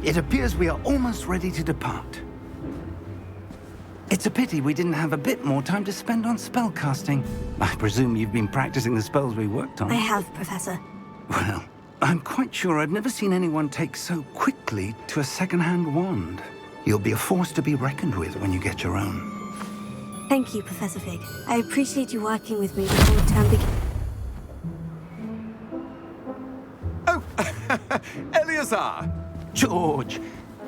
It appears we are almost ready to depart. It's a pity we didn't have a bit more time to spend on spellcasting. I presume you've been practicing the spells we worked on. I have, Professor. Well, I'm quite sure I've never seen anyone take so quickly to a second-hand wand. You'll be a force to be reckoned with when you get your own. Thank you, Professor Fig. I appreciate you working with me before the term begins. Oh, Eleazar! George,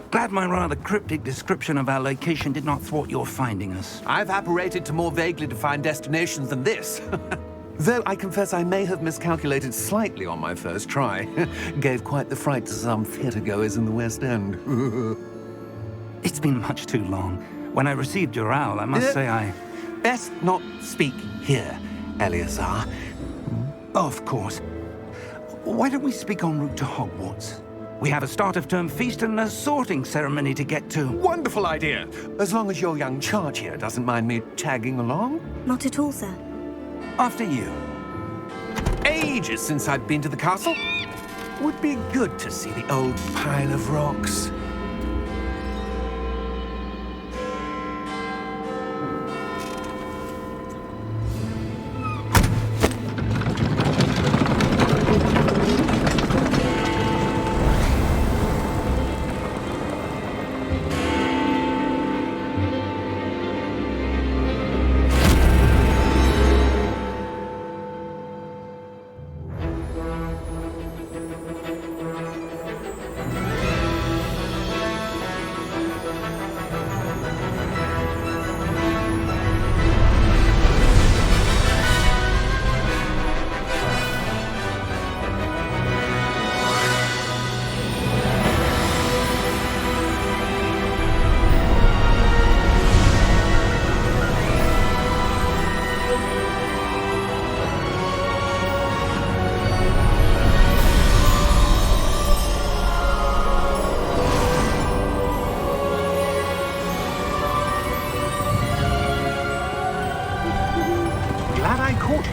glad my rather cryptic description of our location did not thwart your finding us. I've apparated to more vaguely defined destinations than this. Though I confess I may have miscalculated slightly on my first try. Gave quite the fright to some theatre-goers in the West End. It's been much too long. When I received your owl, I must say I... Best not speak here, Eleazar. Of course. Why don't we speak en route to Hogwarts? We have a start-of-term feast and a sorting ceremony to get to. Wonderful idea! As long as your young charge here doesn't mind me tagging along. Not at all, sir. After you. Ages since I've been to the castle. Would be good to see the old pile of rocks.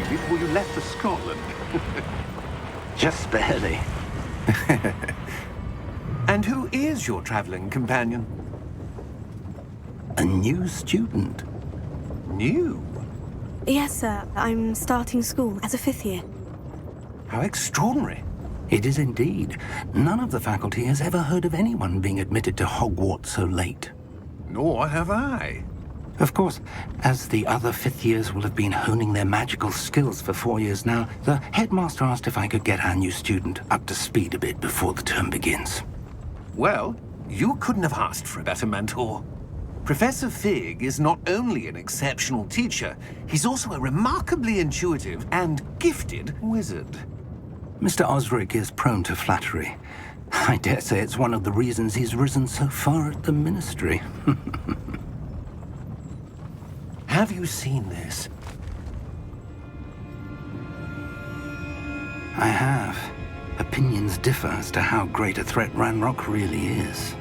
Before you left for Scotland. Just barely. And who is your traveling companion? A new student. New? Yes, sir. I'm starting school as a 5th year. How extraordinary. It is indeed. None of the faculty has ever heard of anyone being admitted to Hogwarts so late. Nor have I. Of course, as the other 5th years will have been honing their magical skills for 4 years now, the headmaster asked if I could get our new student up to speed a bit before the term begins. Well, you couldn't have asked for a better mentor. Professor Fig is not only an exceptional teacher, he's also a remarkably intuitive and gifted wizard. Mr. Osric is prone to flattery. I dare say it's one of the reasons he's risen so far at the Ministry. Have you seen this? I have. Opinions differ as to how great a threat Ranrock really is.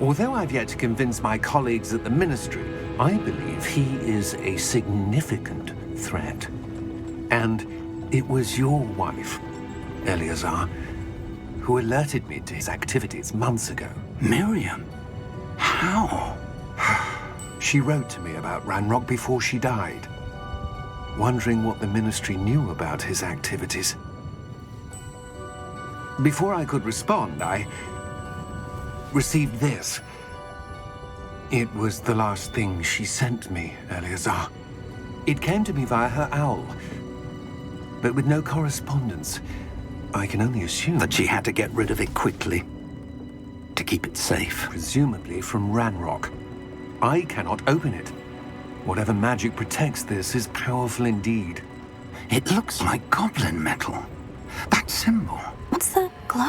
Although I've yet to convince my colleagues at the Ministry, I believe he is a significant threat. And it was your wife, Eleazar, who alerted me to his activities months ago. Miriam? How? She wrote to me about Ranrock before she died, wondering what the Ministry knew about his activities. Before I could respond, I received this. It was the last thing she sent me, Eleazar. It came to me via her owl, but with no correspondence. I can only assume That she had to get rid of it quickly, to keep it safe. presumably from Ranrock. I cannot open it. Whatever magic protects this is powerful indeed. It looks like goblin metal. That symbol. What's the glow?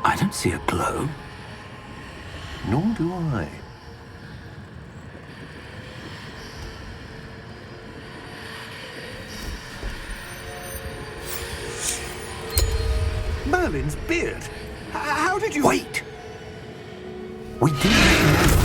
I don't see a glow. Nor do I. Merlin's beard. How did you... Wait! We did.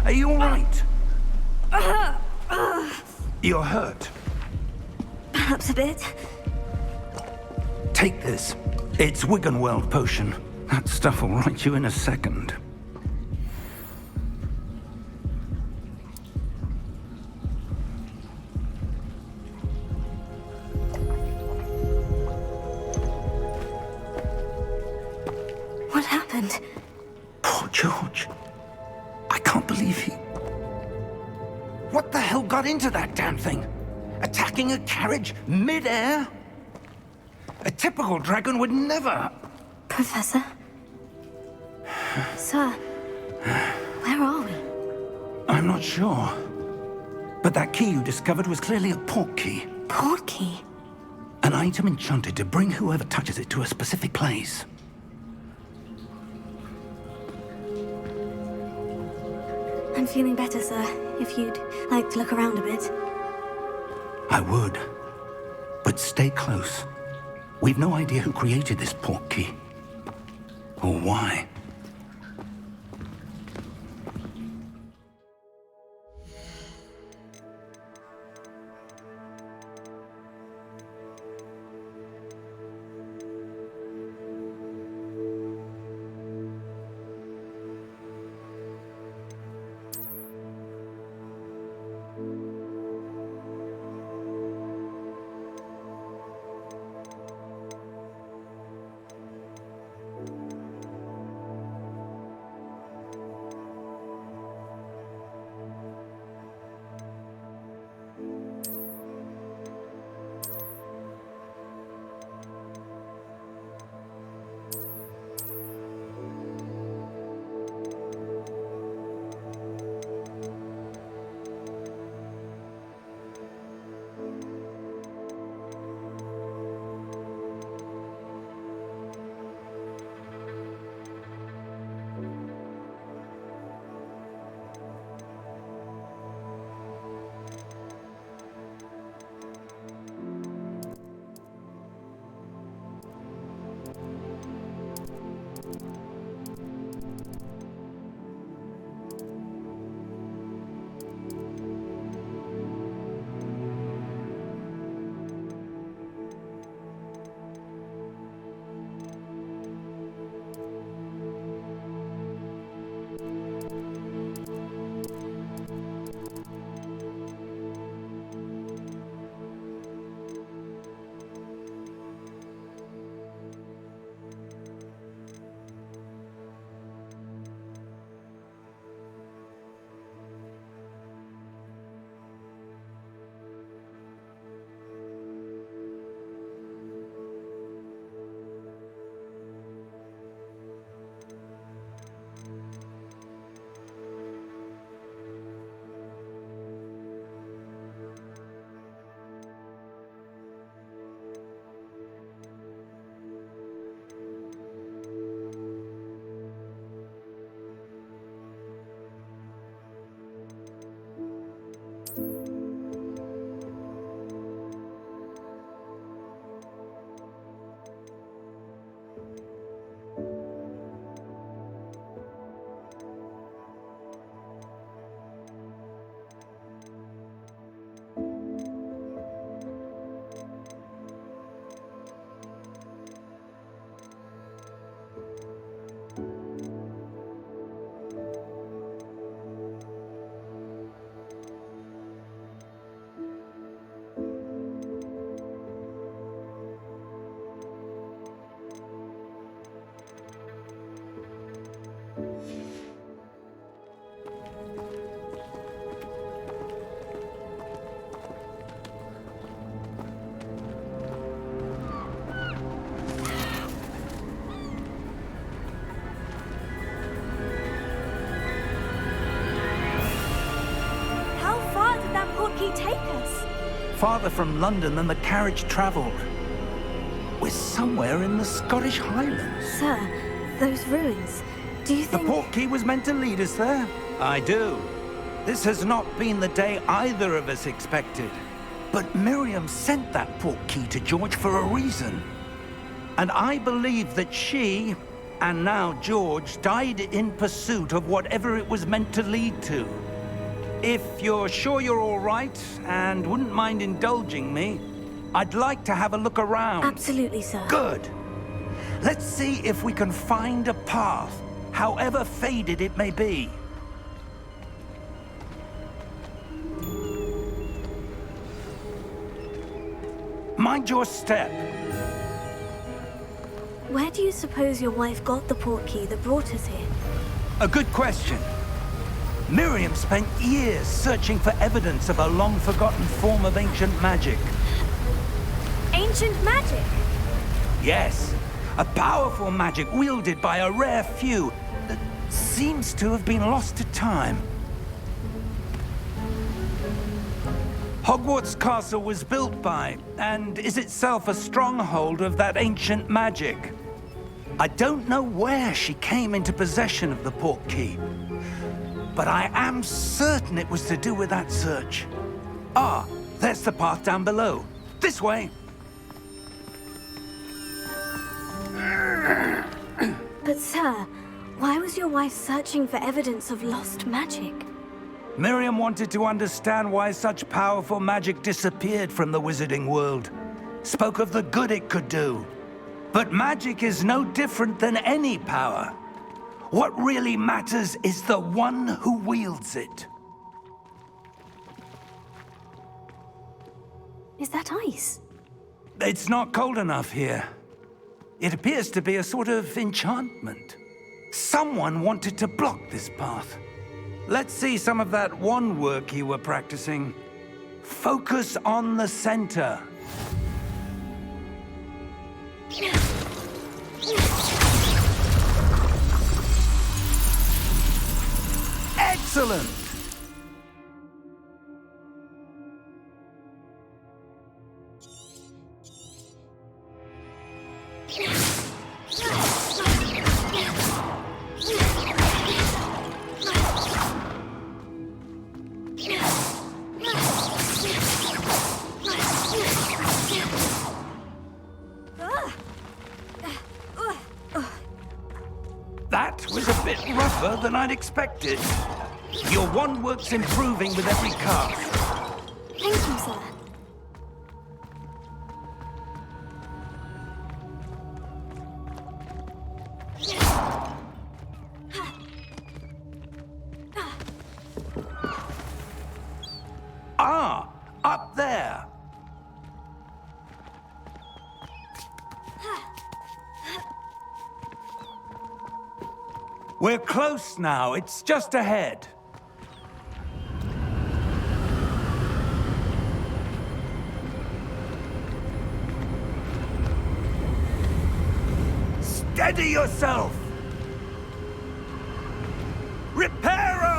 Are you all right? You're hurt. Perhaps a bit. Take this. It's Wiggenweld potion. That stuff will right you in a second. What happened? Poor George. I can't believe he... What the hell got into that damn thing? Attacking a carriage mid-air? A typical dragon would never... Professor? Sir, where are we? I'm not sure. But that key you discovered was clearly a port key. Port key? An item enchanted to bring whoever touches it to a specific place. I'm feeling better, sir. If you'd like to look around a bit. I would. But stay close. We've no idea who created this port key. Or why. he take us? Farther from London than the carriage travelled. We're somewhere in the Scottish Highlands. Sir, those ruins, do you The think... portkey was meant to lead us there? I do. This has not been the day either of us expected. But Miriam sent that portkey to George for a reason. And I believe that she And now George died in pursuit of whatever it was meant to lead to. If you're sure you're all right and wouldn't mind indulging me, I'd like to have a look around. Absolutely, sir. Good. Let's see if we can find a path, however faded it may be. Mind your step. Where do you suppose your wife got the portkey that brought us here? A good question. Miriam spent years searching for evidence of a long-forgotten form of ancient magic. Ancient magic? Yes, a powerful magic wielded by a rare few that seems to have been lost to time. Hogwarts Castle was built by, and is itself a stronghold of that ancient magic. I don't know where she came into possession of the portkey, but I am certain it was to do with that search. Ah, there's the path down below. This way. But sir, why was your wife searching for evidence of lost magic? Miriam wanted to understand why such powerful magic disappeared from the wizarding world. Spoke of the good it could do. But magic is no different than any power. What really matters is the one who wields it. Is that ice? It's not cold enough here. It appears to be a sort of enchantment. Someone wanted to block this path. Let's see some of that wand work you were practicing. Focus on the center. Excellent! That was a bit rougher than I'd expected. Your wand work's improving with every cast. Thank you, sir. Ah, up there. We're close now. It's just ahead. Steady yourself! Reparo!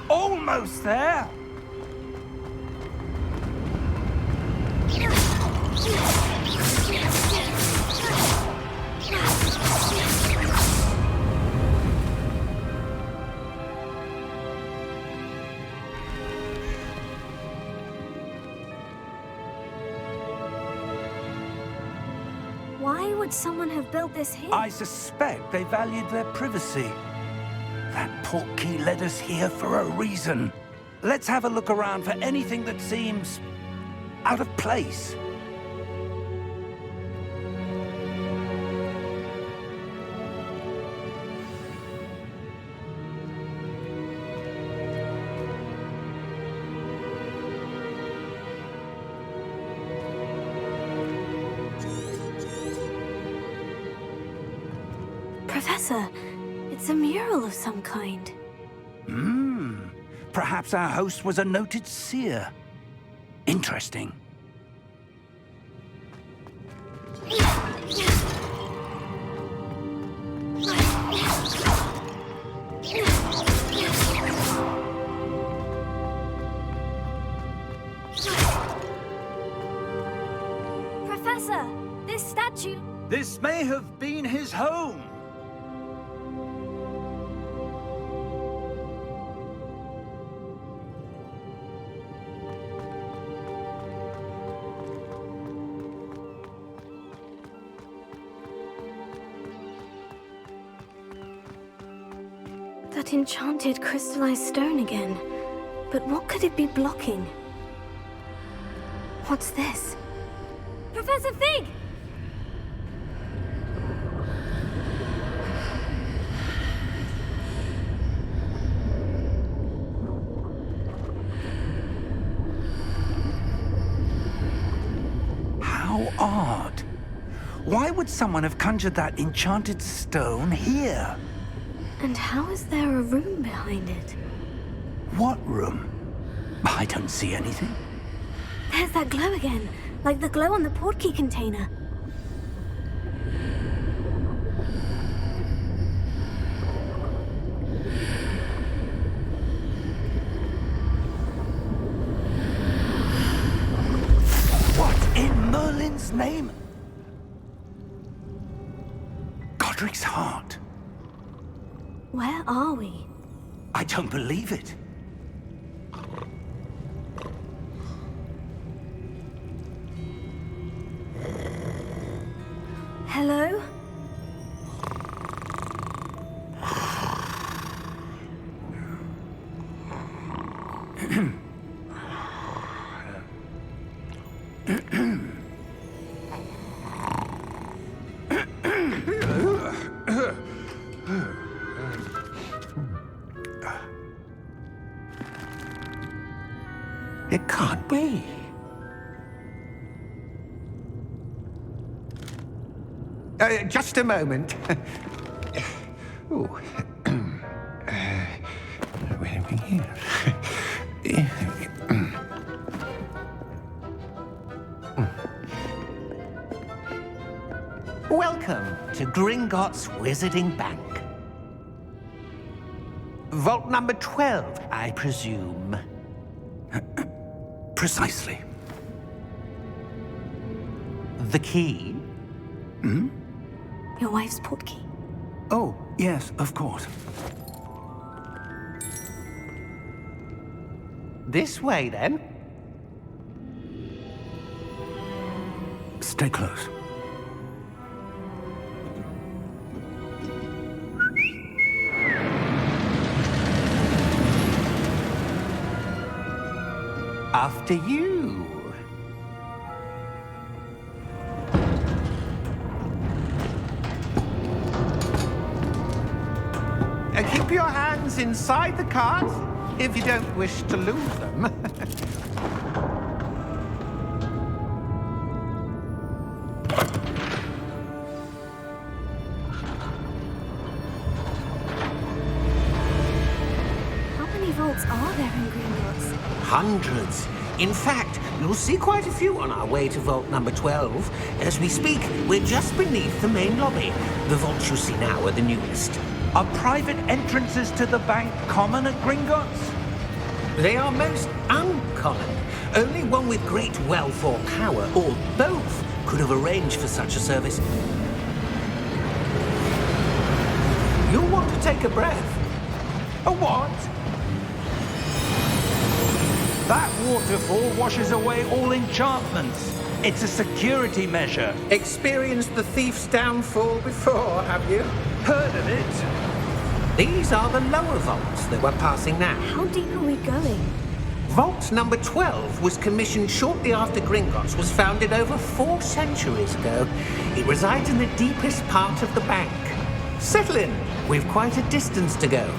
Almost there. Why would someone have built this here? I suspect they valued their privacy. That portkey led us here for a reason. Let's have a look around for anything that seems out of place. Professor, it's a mural of some kind. Perhaps our host was a noted seer. Interesting. Professor, this statue... This may have been his home. That enchanted crystallized stone again. But what could it be blocking? What's this? Professor Fig! How odd. Why would someone have conjured that enchanted stone here? And how is there a room behind it? What room? I don't see anything. There's that glow again, like the glow on the portkey container. What in Merlin's name? Godric's heart. Where are we? I don't believe it. Hello? It can't be. Just a moment. Oh. Where are we here? Welcome to Gringotts Wizarding Bank. Vault number 12, I presume. Precisely. The key? Your wife's portkey. Oh, yes, of course. This way, then. Stay close. After you. Keep your hands inside the cart if you don't wish to lose them. How many vaults are there in Gringotts? Hundreds. In fact, you'll see quite a few on our way to vault number 12. As we speak, we're just beneath the main lobby. The vaults you see now are the newest. Are private entrances to the bank common at Gringotts? They are most uncommon. Only one with great wealth or power, or both, could have arranged for such a service. You'll want to take a breath. A what? That waterfall washes away all enchantments. It's a security measure. Experienced the thief's downfall before, have you? Heard of it? These are the lower vaults that we're passing now. How deep are we going? Vault number 12 was commissioned shortly after Gringotts was founded over 4 centuries ago. It resides in the deepest part of the bank. Settle in. We've quite a distance to go.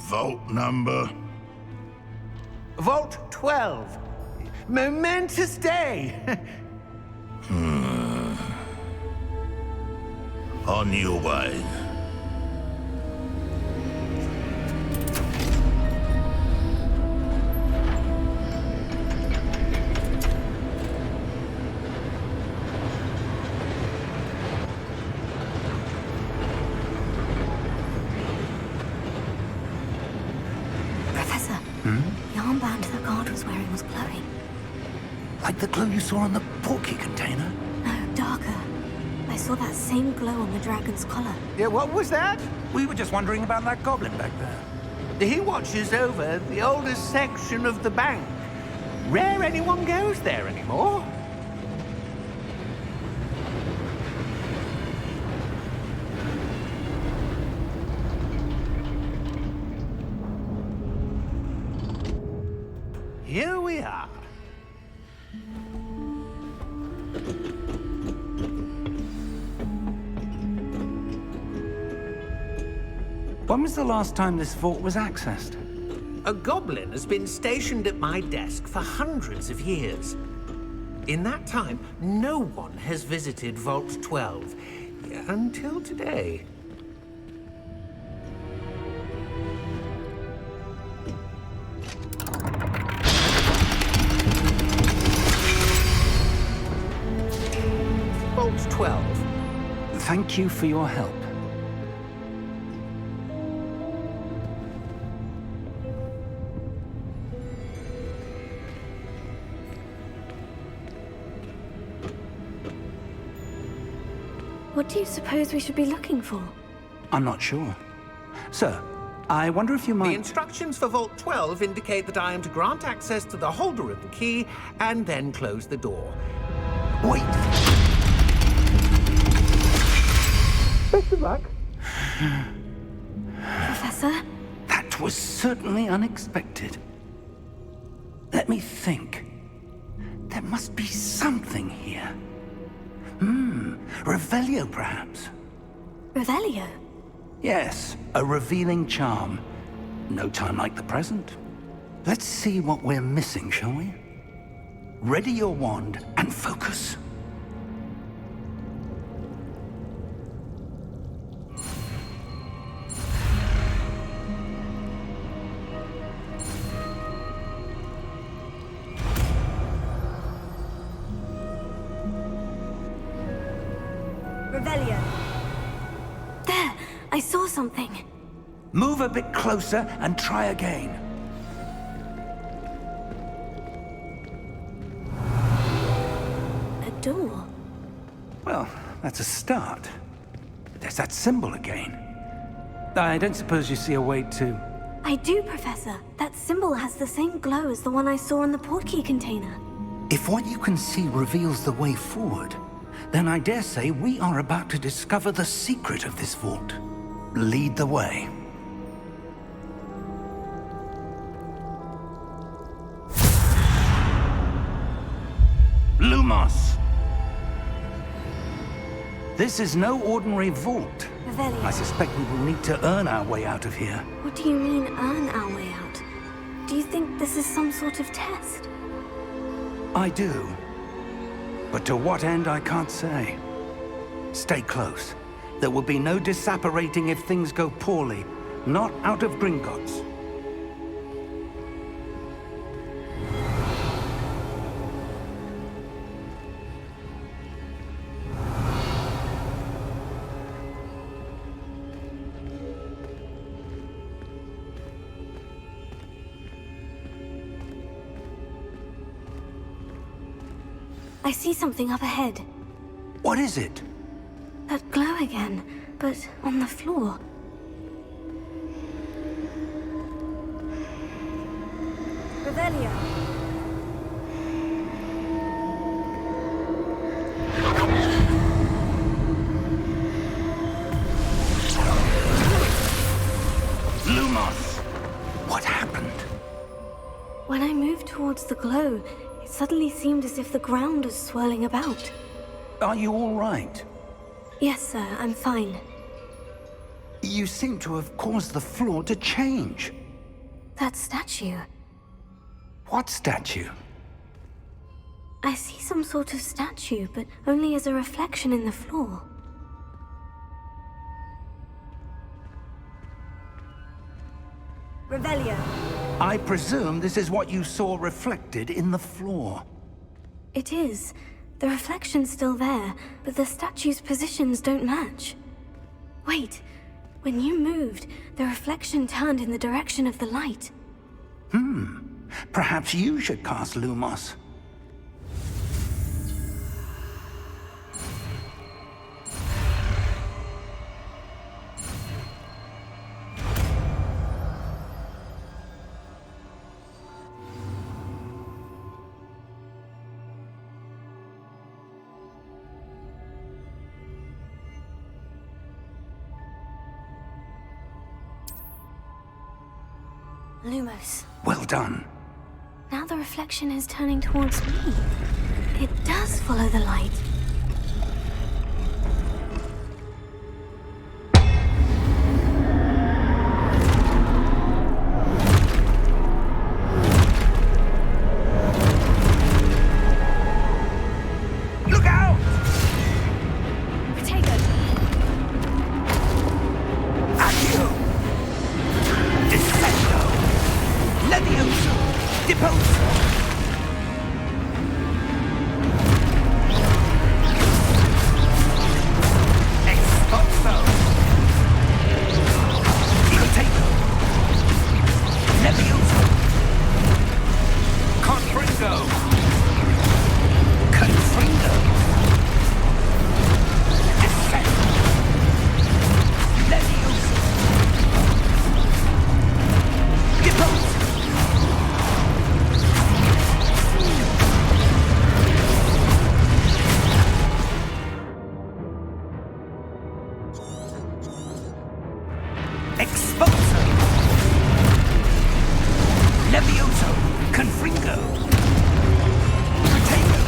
Vault number? Vault 12. Momentous day. On your way. The armband the guard was wearing was glowing. Like the glow you saw on the porky container? No, darker. I saw that same glow on the dragon's collar. Yeah, what was that? We were just wondering about that goblin back there. He watches over the oldest section of the bank. Rare anyone goes there anymore. Here we are. When was the last time this vault was accessed? A goblin has been stationed at my desk for hundreds of years. In that time, no one has visited Vault 12 until today. Vault 12. Thank you for your help. What do you suppose we should be looking for? I'm not sure. Sir, I wonder if you The might... instructions for Vault 12 indicate that I am to grant access to the holder of the key and then close the door. Wait! Best of luck. Professor? That was certainly unexpected. Let me think. There must be something here. Revelio, perhaps? Revelio? Yes, a revealing charm. No time like the present. Let's see what we're missing, shall we? Ready your wand and focus. Revelio. There! I saw something. Move a bit closer and try again. A door. Well, that's a start. There's that symbol again. I don't suppose you see a way to... I do, Professor. That symbol has the same glow as the one I saw in the portkey container. If what you can see reveals the way forward, then I dare say we are about to discover the secret of this vault. Lead the way. Lumos! This is no ordinary vault. Revelio. I suspect we will need to earn our way out of here. What do you mean, earn our way out? Do you think this is some sort of test? I do. But to what end, I can't say. Stay close. There will be no disapparating if things go poorly. Not out of Gringotts. I see something up ahead. What is it? That glow again, but on the floor. Revelio. Lumos! What happened? When I moved towards the glow, it suddenly seemed as if the ground was swirling about. Are you all right? Yes, sir, I'm fine. You seem to have caused the floor to change. That statue. What statue? I see some sort of statue, but only as a reflection in the floor. Revelio. I presume this is what you saw reflected in the floor. It is. The reflection's still there, but the statue's positions don't match. Wait. When you moved, the reflection turned in the direction of the light. Perhaps you should cast Lumos. Lumos. Well done. Now the reflection is turning towards me. It does follow the light. Look out! Potato! Accio! Descendo! Levioso! Deposo! Expulso! Potato! Levioso! Confringo! Confringo! Descendo! Levioso! Deposo! Expulso! Levioso! Confringo! Potato!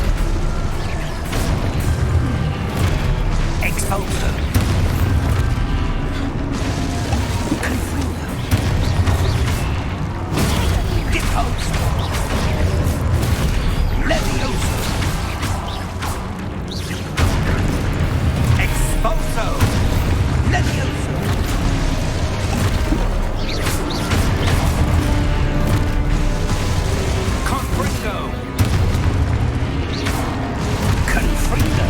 Expulso! Confringo! Deposo! Levioso! Expulso! Levioso! Confringo! Confringo!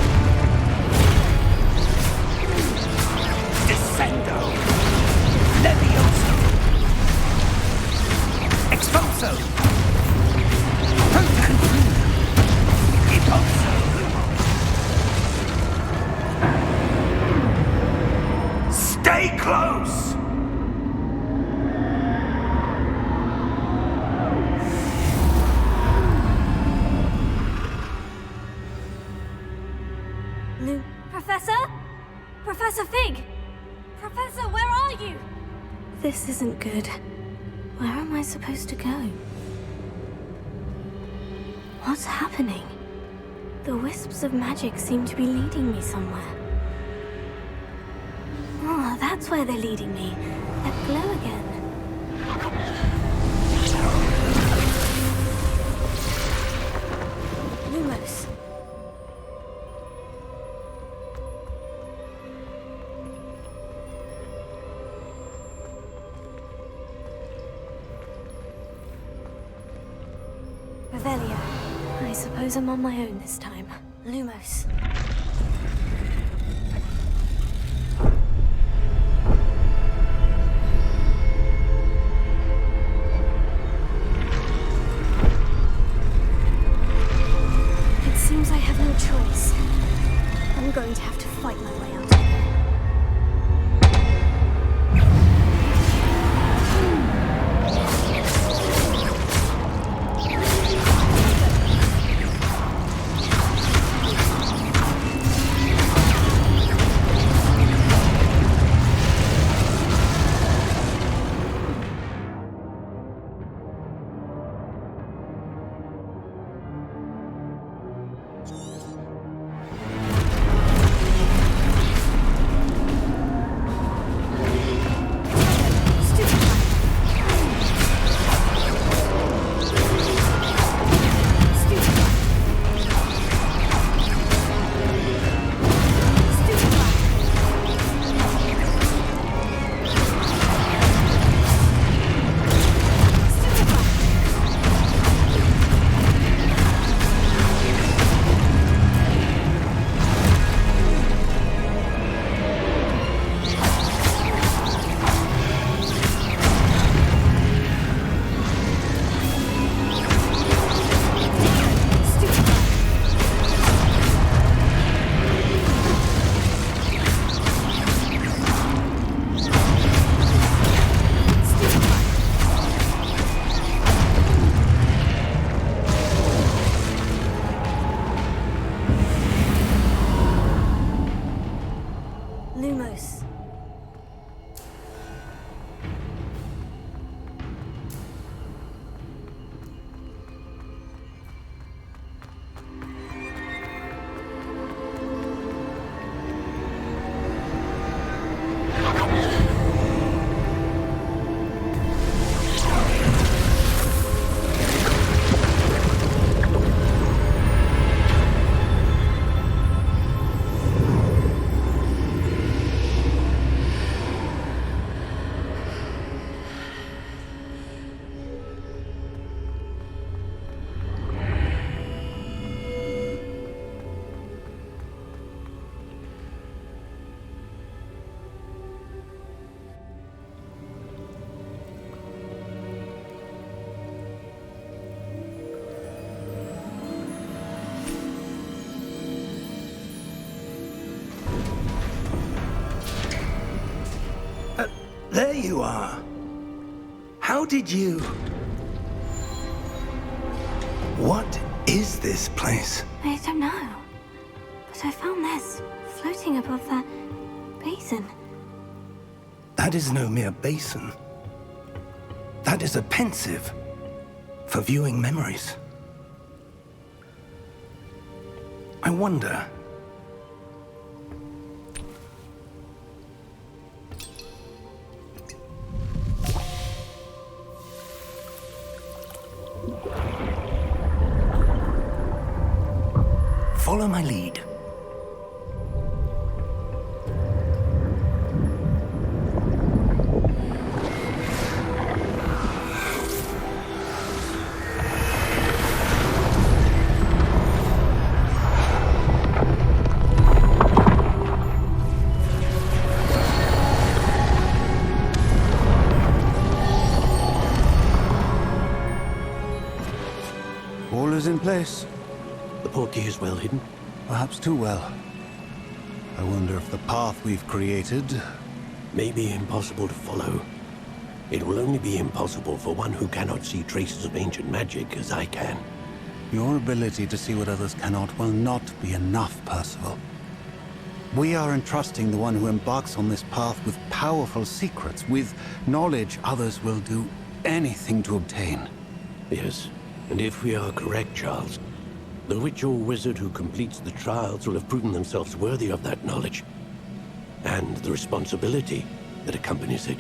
Descendo! Levioso! Expulso! Confringo! Expulso! Stay close! Professor? Professor Fig! Professor, where are you? This isn't good. Where am I supposed to go? What's happening? The wisps of magic seem to be leading me somewhere. Oh, that's where they're leading me. That glow again. Lumos. Revelio. I suppose I'm on my own this time. Lumos. It seems I have no choice. I'm going to have to fight my way out. you are. How did you... What is this place? I don't know. But I found this floating above that basin. That is no mere basin. That is a pensive for viewing memories. I wonder... Follow my lead. All is in place. The portkey is well hidden. Perhaps too well. I wonder if the path we've created... May be impossible to follow. It will only be impossible for one who cannot see traces of ancient magic as I can. Your ability to see what others cannot will not be enough, Percival. We are entrusting the one who embarks on this path with powerful secrets, with knowledge others will do anything to obtain. Yes, and if we are correct, Charles, the witch or wizard who completes the trials will have proven themselves worthy of that knowledge, and the responsibility that accompanies it.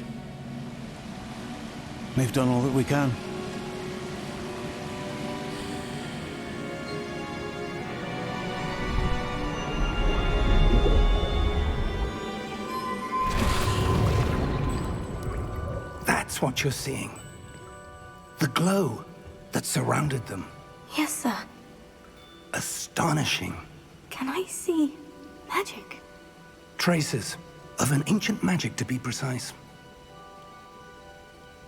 We've done all that we can. That's what you're seeing. The glow that surrounded them. Yes, sir. Astonishing. Can I see magic? Traces of an ancient magic, to be precise.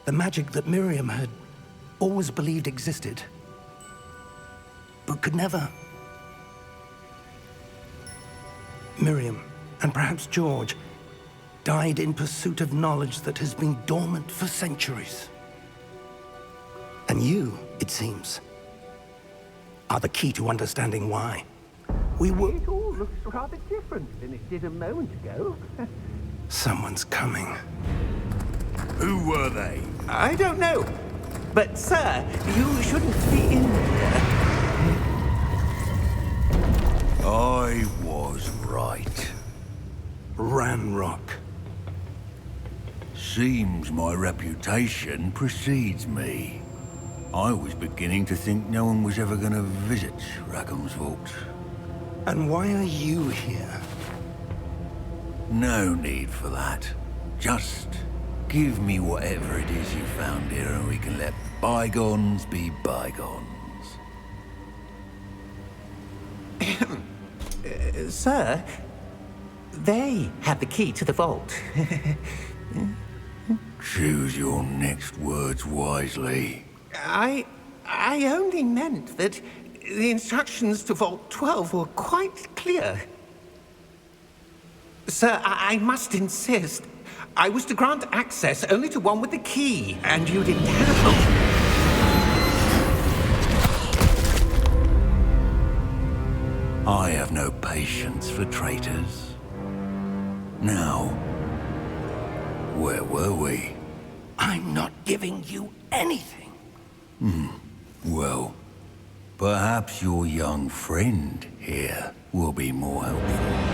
The magic that Miriam had always believed existed, but could never. Miriam, and perhaps George, died in pursuit of knowledge that has been dormant for centuries. And you, it seems, are the key to understanding why. We were... It all looks rather different than it did a moment ago. Someone's coming. Who were they? I don't know. But, sir, you shouldn't be in here. I was right. Ranrock. Seems my reputation precedes me. I was beginning to think no one was ever going to visit Rackham's vault. And why are you here? No need for that. Just give me whatever it is you found here and we can let bygones be bygones. Sir, they have the key to the vault. Choose your next words wisely. I only meant that the instructions to Vault 12 were quite clear. Sir, I must insist. I was to grant access only to one with the key, and you'd interrogate. I have no patience for traitors. Now, where were we? I'm not giving you anything. Well, perhaps your young friend here will be more helpful.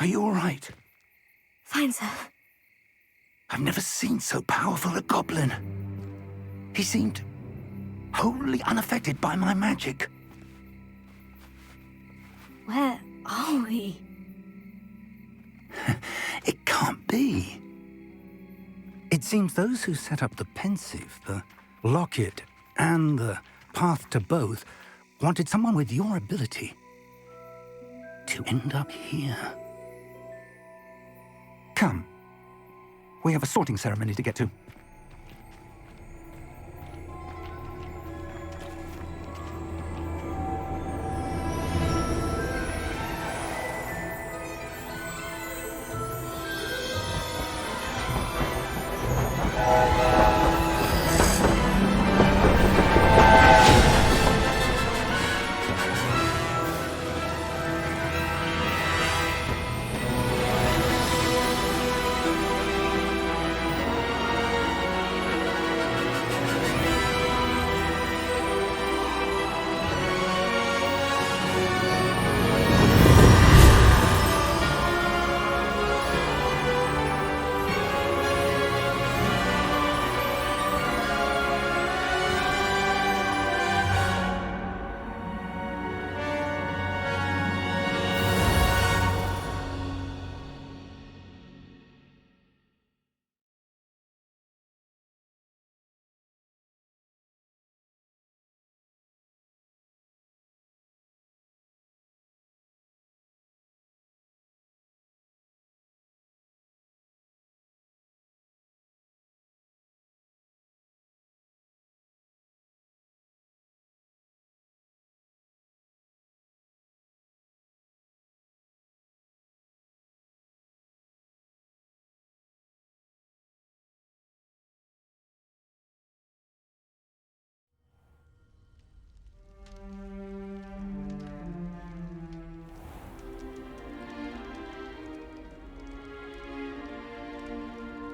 Are you all right? Fine, sir. I've never seen so powerful a goblin. He seemed wholly unaffected by my magic. Where are we? It can't be. It seems those who set up the pensive, the locket, and the path to both wanted someone with your ability to end up here. Come. We have a sorting ceremony to get to.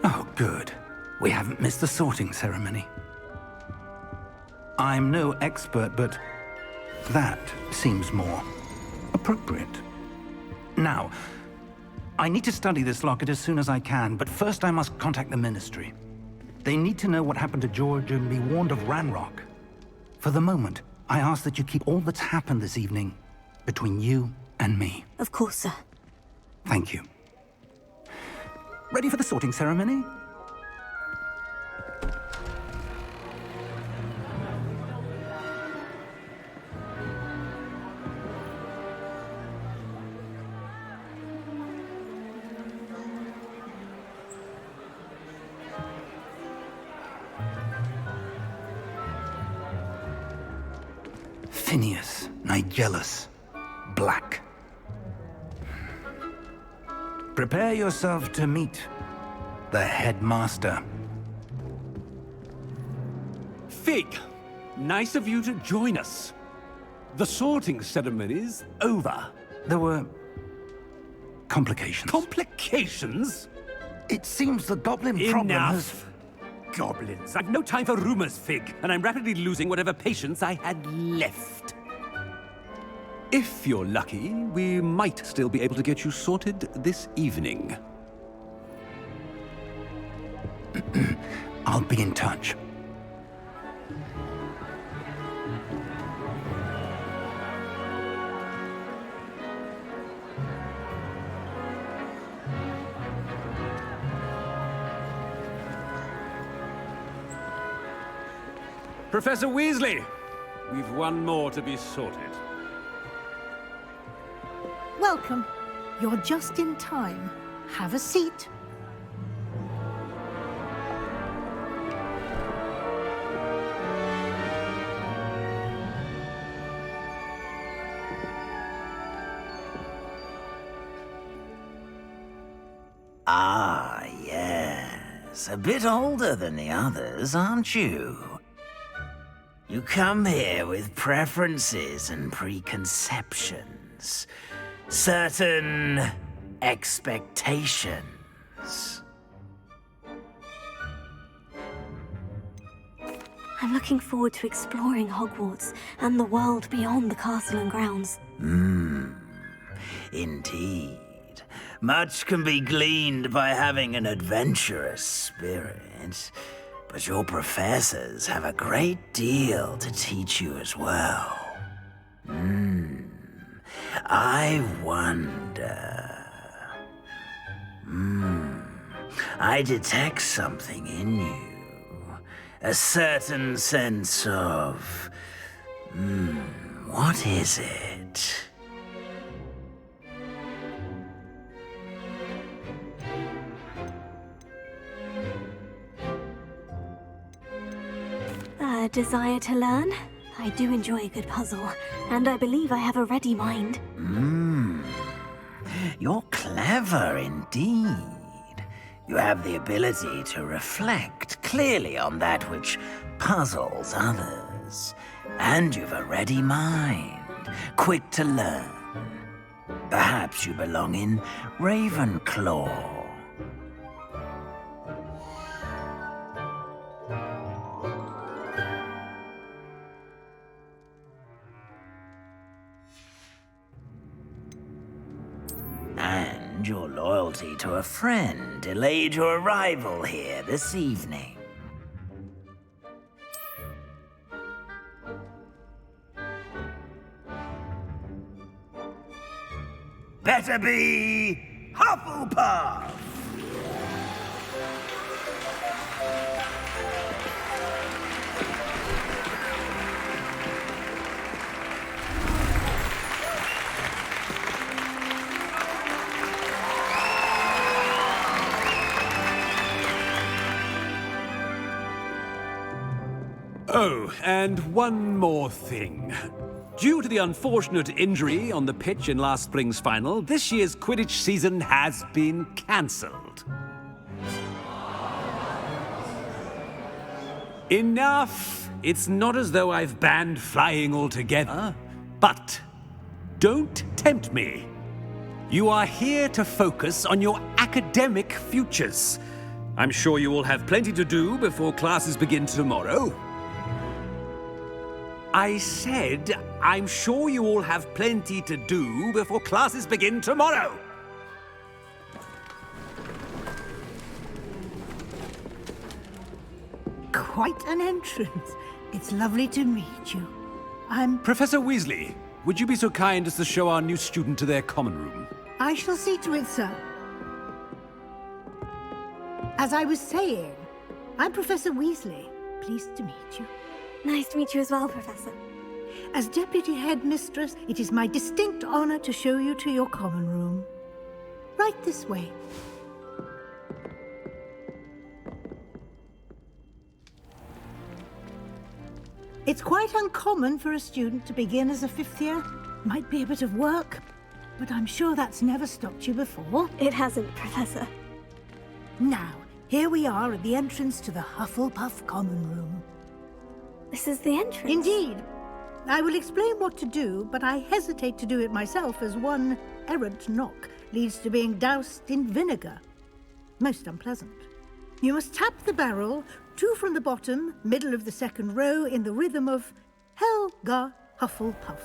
Oh, good. We haven't missed the sorting ceremony. I'm no expert, but that seems more appropriate. Now, I need to study this locket as soon as I can, but first I must contact the Ministry. They need to know what happened to George and be warned of Ranrock. For the moment, I ask that you keep all that's happened this evening between you and me. Of course, sir. Thank you. Ready for the sorting ceremony? Phineas, Nigellus, Black. Prepare yourself to meet the headmaster. Fig, nice of you to join us. The sorting ceremony's over. There were complications. Complications? It seems the goblin problem has... Enough! Goblins. I've no time for rumors, Fig, and I'm rapidly losing whatever patience I had left. If you're lucky, we might still be able to get you sorted this evening. I'll be in touch. Professor Weasley, we've one more to be sorted. Welcome. You're just in time. Have a seat. Ah, yes. A bit older than the others, aren't you? You come here with preferences and preconceptions. Certain expectations. I'm looking forward to exploring Hogwarts and the world beyond the castle and grounds. Indeed. Much can be gleaned by having an adventurous spirit, but your professors have a great deal to teach you as well. I wonder... I detect something in you. A certain sense of... what is it? A desire to learn? I do enjoy a good puzzle, and I believe I have a ready mind. You're clever indeed. You have the ability to reflect clearly on that which puzzles others. And you've a ready mind, quick to learn. Perhaps you belong in Ravenclaw. And your loyalty to a friend delayed your arrival here this evening. Better be Hufflepuff! Oh, and one more thing. Due to the unfortunate injury on the pitch in last spring's final, this year's Quidditch season has been cancelled. Enough! It's not as though I've banned flying altogether, but don't tempt me. You are here to focus on your academic futures. I'm sure you will have plenty to do before classes begin tomorrow. I said, I'm sure you all have plenty to do before classes begin tomorrow. Quite an entrance. It's lovely to meet you. Professor Weasley, would you be so kind as to show our new student to their common room? I shall see to it, sir. As I was saying, I'm Professor Weasley. Pleased to meet you. Nice to meet you as well, Professor. As Deputy Headmistress, it is my distinct honor to show you to your common room. Right this way. It's quite uncommon for a student to begin as a fifth year. Might be a bit of work, but I'm sure that's never stopped you before. It hasn't, Professor. Now, here we are at the entrance to the Hufflepuff common room. This is the entrance? Indeed. I will explain what to do, but I hesitate to do it myself as one errant knock leads to being doused in vinegar. Most unpleasant. You must tap the barrel, 2 from the bottom, middle of the second row, in the rhythm of Helga Hufflepuff.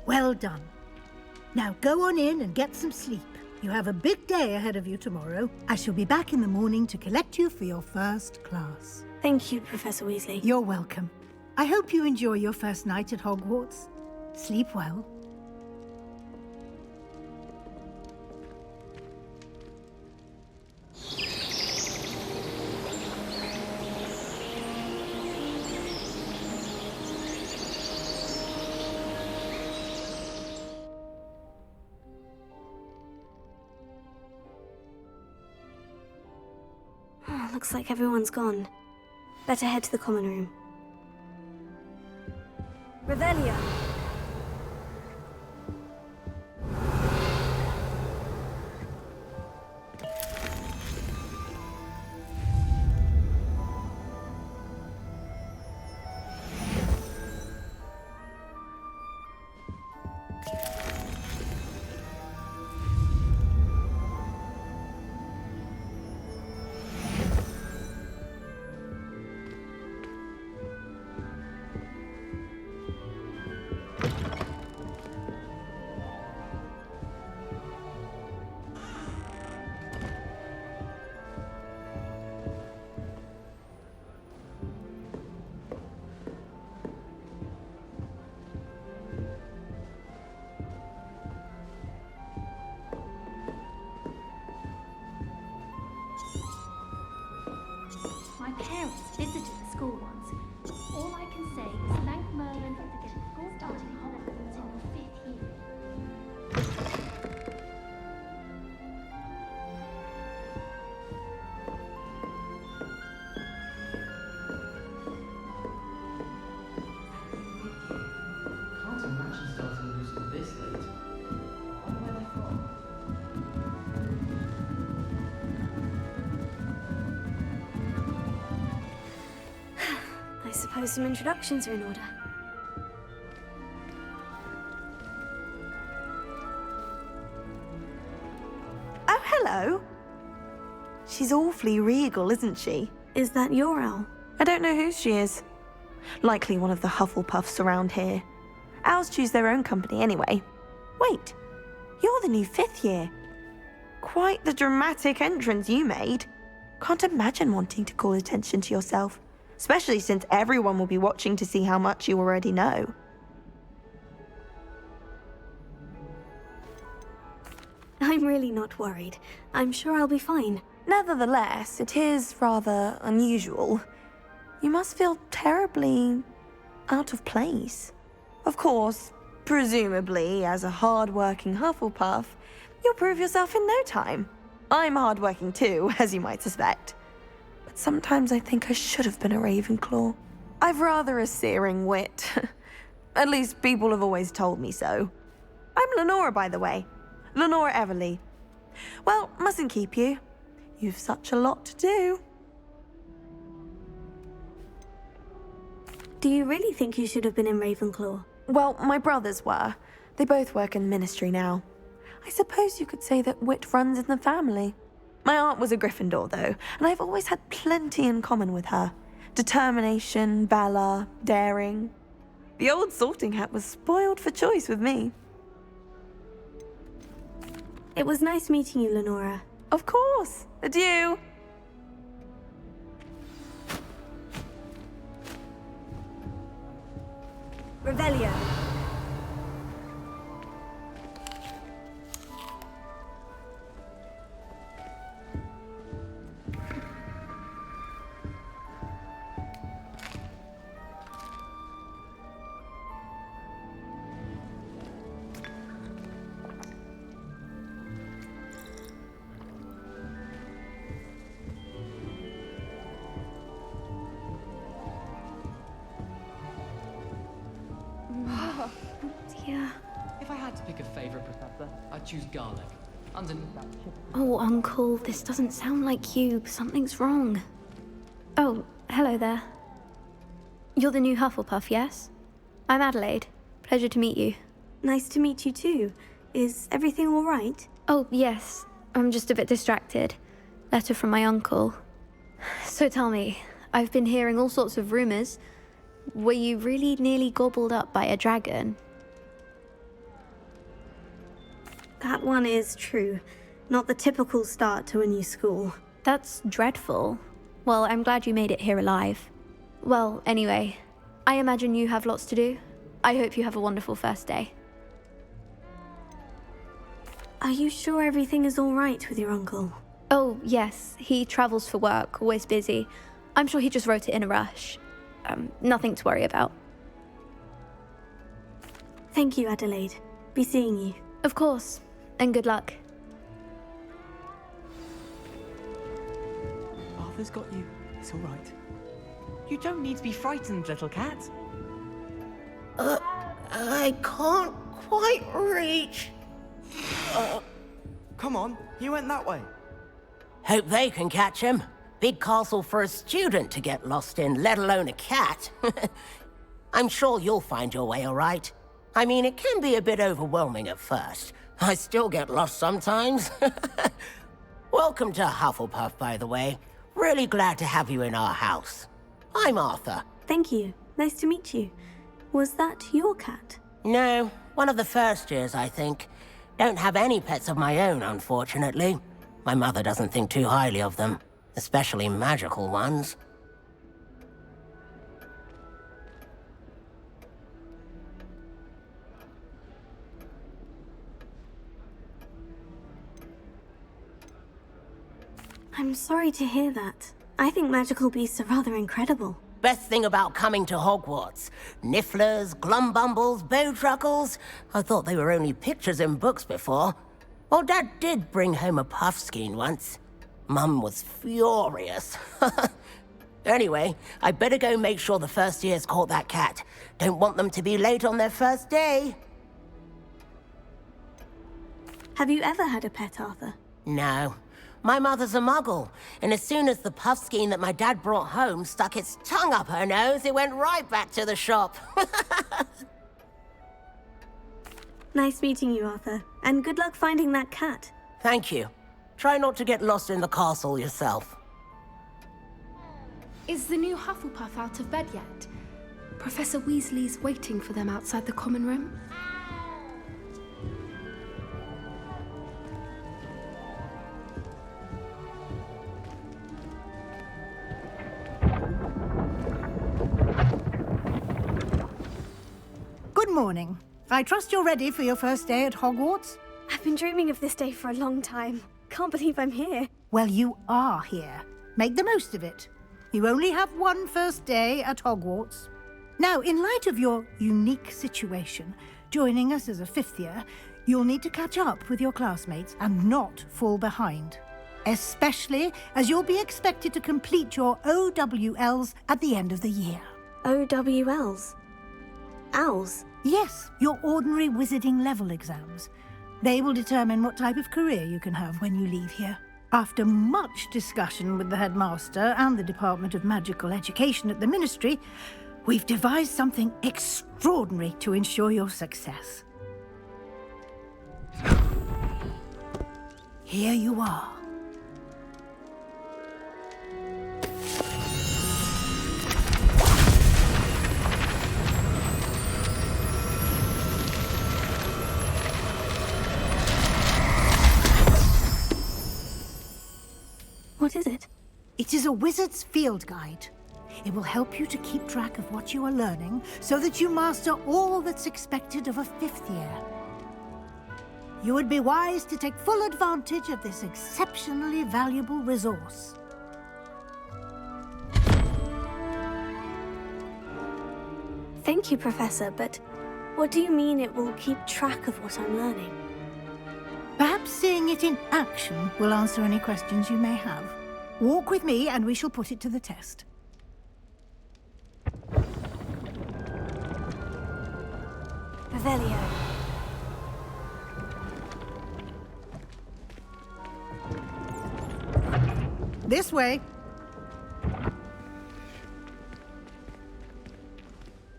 Well done. Now go on in and get some sleep. You have a big day ahead of you tomorrow. I shall be back in the morning to collect you for your first class. Thank you, Professor Weasley. You're welcome. I hope you enjoy your first night at Hogwarts. Sleep well. Looks like everyone's gone. Better head to the common room. Revelio! suppose some introductions are in order. Oh, hello. She's awfully regal, isn't she? Is that your owl? I don't know who she is. Likely one of the Hufflepuffs around here. Owls choose their own company anyway. Wait, you're the new 5th year. Quite the dramatic entrance you made. Can't imagine wanting to call attention to yourself, especially since everyone will be watching to see how much you already know. I'm really not worried. I'm sure I'll be fine. Nevertheless, it is rather unusual. You must feel terribly out of place. Of course, presumably, as a hard-working Hufflepuff, you'll prove yourself in no time. I'm hard-working too, as you might suspect. But sometimes I think I should have been a Ravenclaw. I've rather a searing wit. At least people have always told me so. I'm Lenora, by the way. Lenora Everly. Well, mustn't keep you. You've such a lot to do. Do you really think you should have been in Ravenclaw? Well, my brothers were. They both work in the Ministry now. I suppose you could say that wit runs in the family. My aunt was a Gryffindor, though, and I've always had plenty in common with her. Determination, valor, daring. The old sorting hat was spoiled for choice with me. It was nice meeting you, Lenora. Of course. Adieu. Revelio. Dear. If I had to pick a favorite professor, I'd choose garlic. Underneath that chip. Oh, Uncle, this doesn't sound like you. Something's wrong. Oh, hello there. You're the new Hufflepuff, yes? I'm Adelaide. Pleasure to meet you. Nice to meet you too. Is everything all right? Oh, yes. I'm just a bit distracted. Letter from my uncle. So tell me, I've been hearing all sorts of rumors. Were you really nearly gobbled up by a dragon? That one is true. Not the typical start to a new school. That's dreadful. Well, I'm glad you made it here alive. Well, anyway, I imagine you have lots to do. I hope you have a wonderful first day. Are you sure everything is all right with your uncle? Oh, yes. He travels for work, always busy. I'm sure he just wrote it in a rush. Nothing to worry about. Thank you, Adelaide. Be seeing you. Of course. And good luck. Arthur's got you. It's all right. You don't need to be frightened, little cat. I can't quite reach. Come on, he went that way. Hope they can catch him. Big castle for a student to get lost in, let alone a cat. I'm sure you'll find your way all right. I mean, it can be a bit overwhelming at first. I still get lost sometimes. Welcome to Hufflepuff, by the way. Really glad to have you in our house. I'm Arthur. Thank you. Nice to meet you. Was that your cat? No, one of the first years, I think. Don't have any pets of my own, unfortunately. My mother doesn't think too highly of them, especially magical ones. I'm sorry to hear that. I think magical beasts are rather incredible. Best thing about coming to Hogwarts. Nifflers, glumbumbles, bowtruckles. I thought they were only pictures in books before. Well, Dad did bring home a puffskein once. Mum was furious. Anyway, I better go make sure the first years caught that cat. Don't want them to be late on their first day. Have you ever had a pet, Arthur? No. My mother's a muggle, and as soon as the puffskein that my dad brought home stuck its tongue up her nose, it went right back to the shop. Nice meeting you, Arthur. And good luck finding that cat. Thank you. Try not to get lost in the castle yourself. Is the new Hufflepuff out of bed yet? Professor Weasley's waiting for them outside the common room. Good morning. I trust you're ready for your first day at Hogwarts? I've been dreaming of this day for a long time. Can't believe I'm here. Well, you are here. Make the most of it. You only have one first day at Hogwarts. Now, in light of your unique situation, joining us as a fifth year, you'll need to catch up with your classmates and not fall behind. Especially as you'll be expected to complete your OWLs at the end of the year. OWLs? Owls? Yes, your ordinary wizarding level exams. They will determine what type of career you can have when you leave here. After much discussion with the headmaster and the Department of Magical Education at the Ministry, we've devised something extraordinary to ensure your success. Here you are. What is it? It is a wizard's field guide. It will help you to keep track of what you are learning so that you master all that's expected of a fifth year. You would be wise to take full advantage of this exceptionally valuable resource. Thank you, Professor, but what do you mean it will keep track of what I'm learning? Perhaps seeing it in action will answer any questions you may have. Walk with me and we shall put it to the test. Revelio. This way.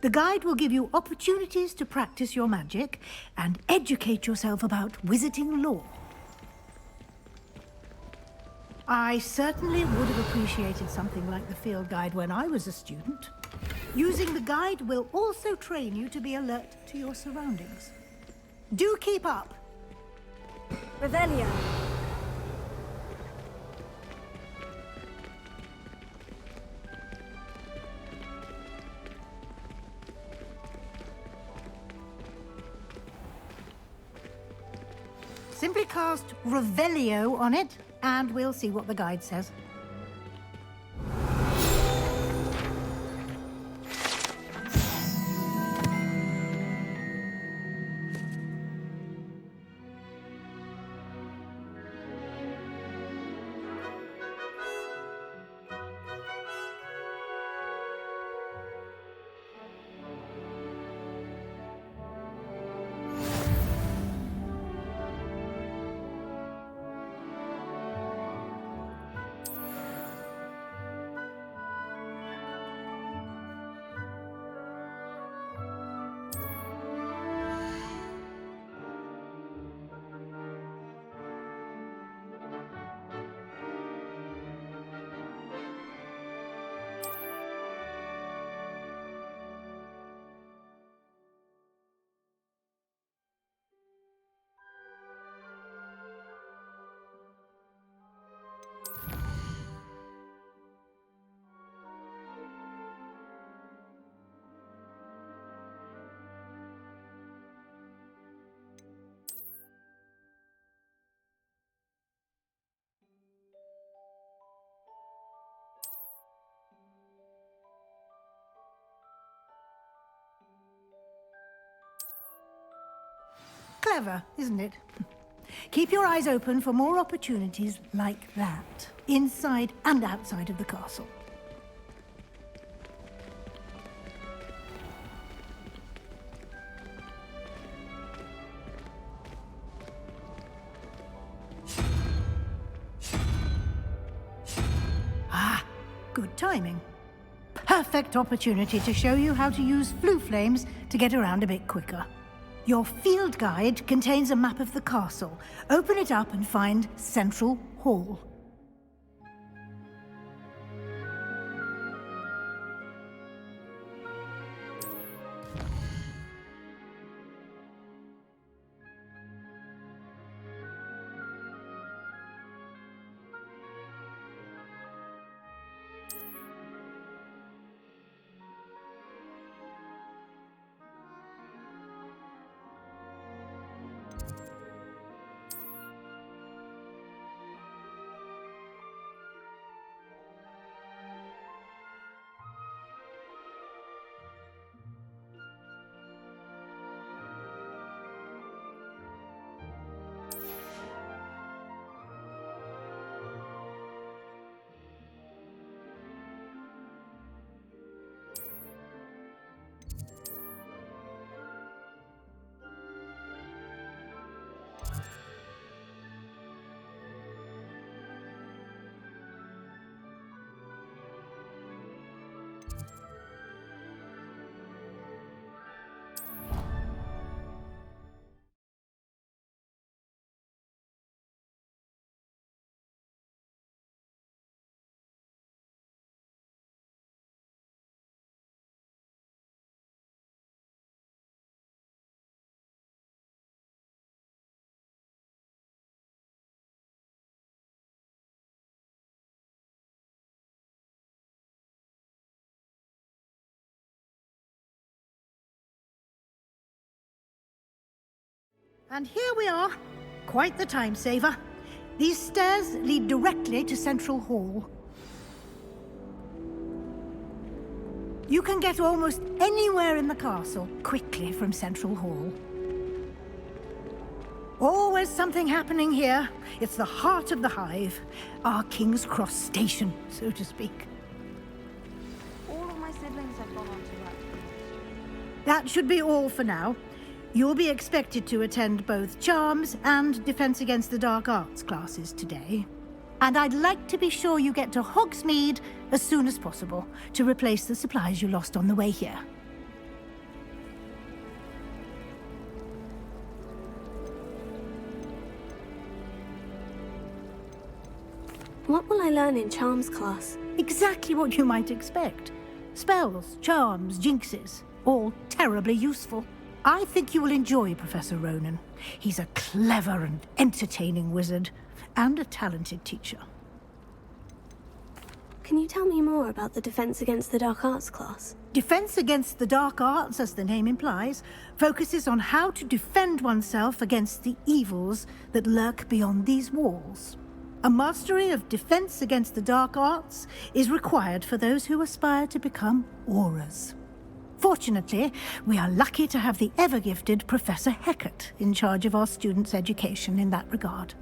The guide will give you opportunities to practice your magic and educate yourself about wizarding lore. I certainly would have appreciated something like the field guide when I was a student. Using the guide will also train you to be alert to your surroundings. Do keep up. Revelio. Simply cast Revelio on it, and we'll see what the guide says. Clever, isn't it? Keep your eyes open for more opportunities like that, inside and outside of the castle. Good timing. Perfect opportunity to show you how to use flue flames to get around a bit quicker. Your field guide contains a map of the castle. Open it up and find Central Hall. And here we are. Quite the time saver. These stairs lead directly to Central Hall. You can get almost anywhere in the castle quickly from Central Hall. Always something happening here. It's the heart of the hive. Our King's Cross station, so to speak. All of my siblings have gone on to work. That should be all for now. You'll be expected to attend both Charms and Defense Against the Dark Arts classes today. And I'd like to be sure you get to Hogsmeade as soon as possible to replace the supplies you lost on the way here. What will I learn in Charms class? Exactly what you might expect. Spells, charms, jinxes, all terribly useful. I think you will enjoy Professor Ronan. He's a clever and entertaining wizard, and a talented teacher. Can you tell me more about the Defense Against the Dark Arts class? Defense Against the Dark Arts, as the name implies, focuses on how to defend oneself against the evils that lurk beyond these walls. A mastery of Defense Against the Dark Arts is required for those who aspire to become Aurors. Fortunately, we are lucky to have the ever-gifted Professor Hecat in charge of our students' education in that regard.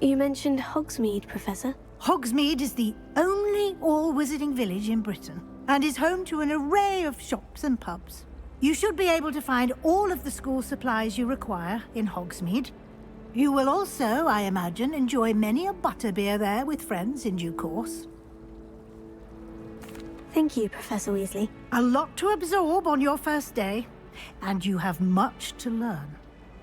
You mentioned Hogsmeade, Professor. Hogsmeade is the only all-wizarding village in Britain, and is home to an array of shops and pubs. You should be able to find all of the school supplies you require in Hogsmeade. You will also, I imagine, enjoy many a butterbeer there with friends in due course. Thank you, Professor Weasley. A lot to absorb on your first day, and you have much to learn.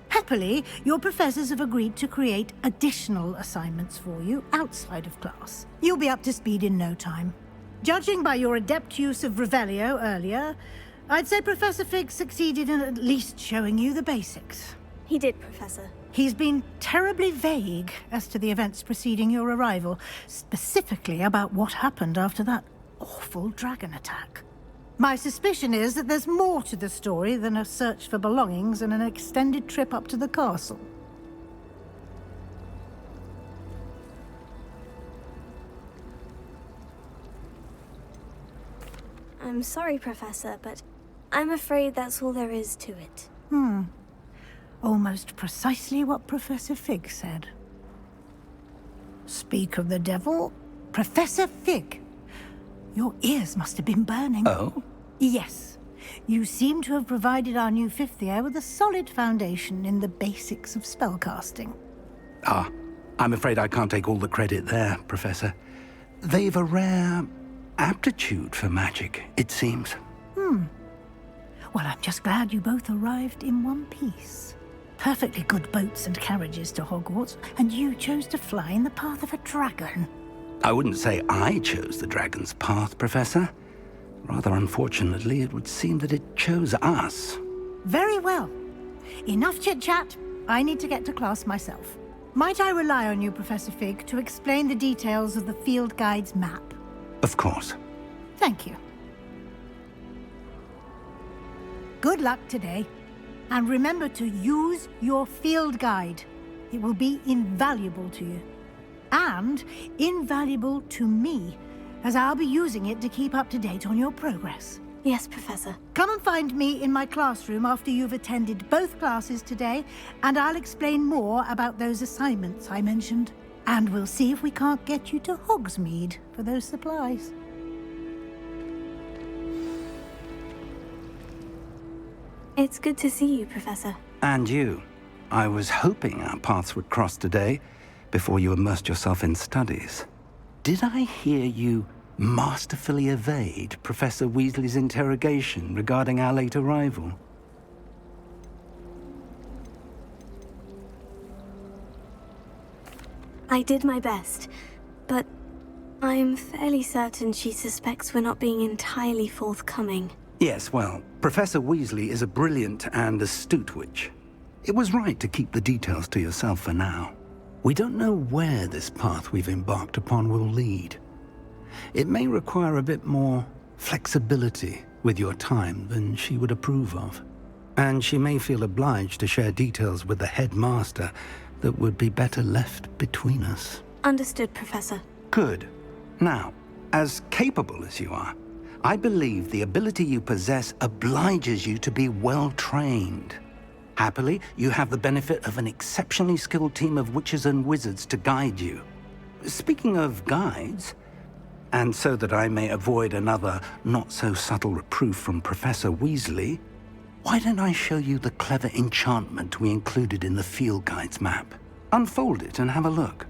Happily, your professors have agreed to create additional assignments for you outside of class. You'll be up to speed in no time. Judging by your adept use of Revelio earlier, I'd say Professor Fig succeeded in at least showing you the basics. He did, Professor. He's been terribly vague as to the events preceding your arrival, specifically about what happened after that awful dragon attack. My suspicion is that there's more to the story than a search for belongings and an extended trip up to the castle. I'm sorry, Professor, but I'm afraid that's all there is to it. Almost precisely what Professor Fig said. Speak of the devil, Professor Fig. Your ears must have been burning. Oh? Yes. You seem to have provided our new fifth year with a solid foundation in the basics of spellcasting. I'm afraid I can't take all the credit there, Professor. they've a rare aptitude for magic, it seems. Well, I'm just glad you both arrived in one piece. Perfectly good boats and carriages to Hogwarts, and you chose to fly in the path of a dragon. I wouldn't say I chose the dragon's path, Professor. Rather unfortunately, it would seem that it chose us. Very well. Enough chit-chat. I need to get to class myself. Might I rely on you, Professor Fig, to explain the details of the field guide's map? Of course. Thank you. Good luck today. And remember to use your field guide. It will be invaluable to you. And invaluable to me, as I'll be using it to keep up to date on your progress. Yes, Professor. Come and find me in my classroom after you've attended both classes today, and I'll explain more about those assignments I mentioned. And we'll see if we can't get you to Hogsmeade for those supplies. It's good to see you, Professor. And you. I was hoping our paths would cross today, before you immersed yourself in studies. Did I hear you masterfully evade Professor Weasley's interrogation regarding our late arrival? I did my best, but I'm fairly certain she suspects we're not being entirely forthcoming. Yes, well, Professor Weasley is a brilliant and astute witch. It was right to keep the details to yourself for now. We don't know where this path we've embarked upon will lead. It may require a bit more flexibility with your time than she would approve of. And she may feel obliged to share details with the headmaster that would be better left between us. Understood, Professor. Good. Now, as capable as you are, I believe the ability you possess obliges you to be well-trained. Happily, you have the benefit of an exceptionally skilled team of witches and wizards to guide you. Speaking of guides, and so that I may avoid another not-so-subtle reproof from Professor Weasley, why don't I show you the clever enchantment we included in the field guide's map? Unfold it and have a look.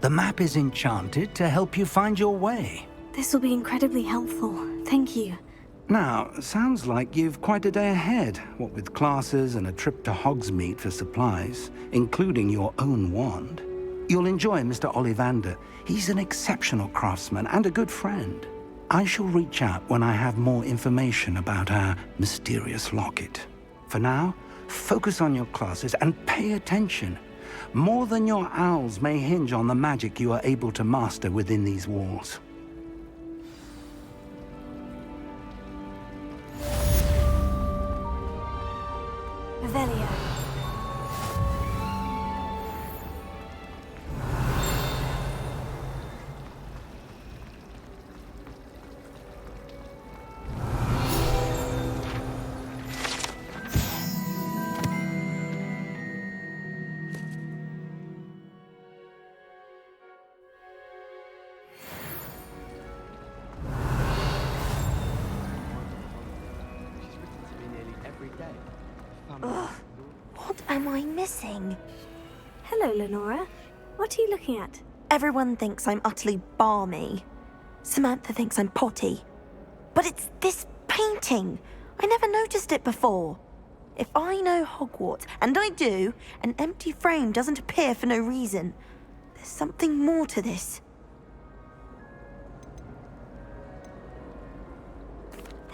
The map is enchanted to help you find your way. This will be incredibly helpful. Thank you. Now, sounds like you've quite a day ahead, what with classes and a trip to Hogsmeade for supplies, including your own wand. You'll enjoy Mr. Ollivander. He's an exceptional craftsman and a good friend. I shall reach out when I have more information about our mysterious locket. For now, focus on your classes and pay attention. More than your owls may hinge on the magic you are able to master within these walls. Revelio. Ugh, what am I missing? Hello, Lenora. What are you looking at? Everyone thinks I'm utterly balmy. Samantha thinks I'm potty. But it's this painting. I never noticed it before. If I know Hogwarts, and I do, an empty frame doesn't appear for no reason. There's something more to this.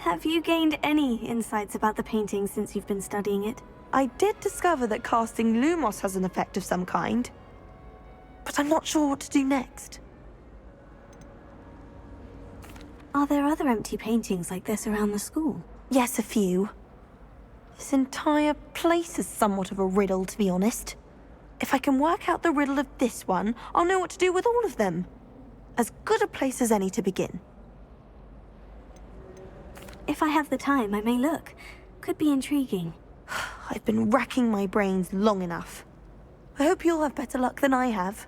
Have you gained any insights about the painting since you've been studying it? I did discover that casting Lumos has an effect of some kind, but I'm not sure what to do next. Are there other empty paintings like this around the school? Yes, a few. This entire place is somewhat of a riddle, to be honest. If I can work out the riddle of this one, I'll know what to do with all of them. As good a place as any to begin. If I have the time, I may look. Could be intriguing. I've been racking my brains long enough. I hope you'll have better luck than I have.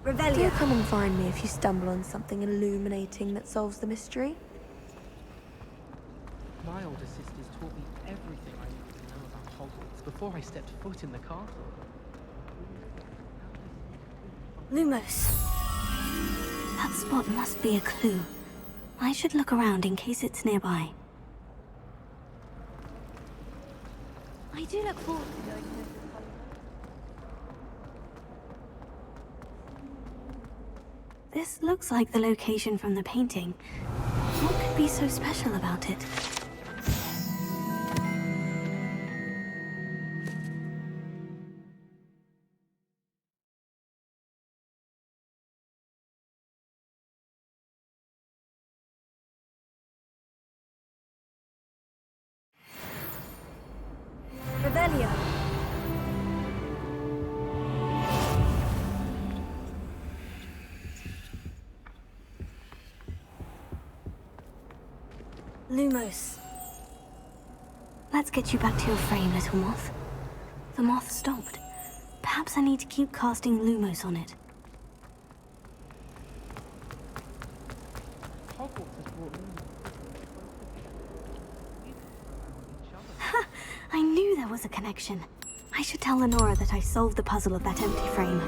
Do come and find me if you stumble on something illuminating that solves the mystery. My older sisters taught me everything I needed to know about Hogwarts before I stepped foot in the castle. Lumos. That spot must be a clue. I should look around in case it's nearby. I do look forward to going to this. This looks like the location from the painting. What could be so special about it? Revelio. Lumos. Let's get you back to your frame, little moth. The moth stopped. Perhaps I need to keep casting Lumos on it. Ha! I knew there was a connection. I should tell Lenora that I solved the puzzle of that empty frame.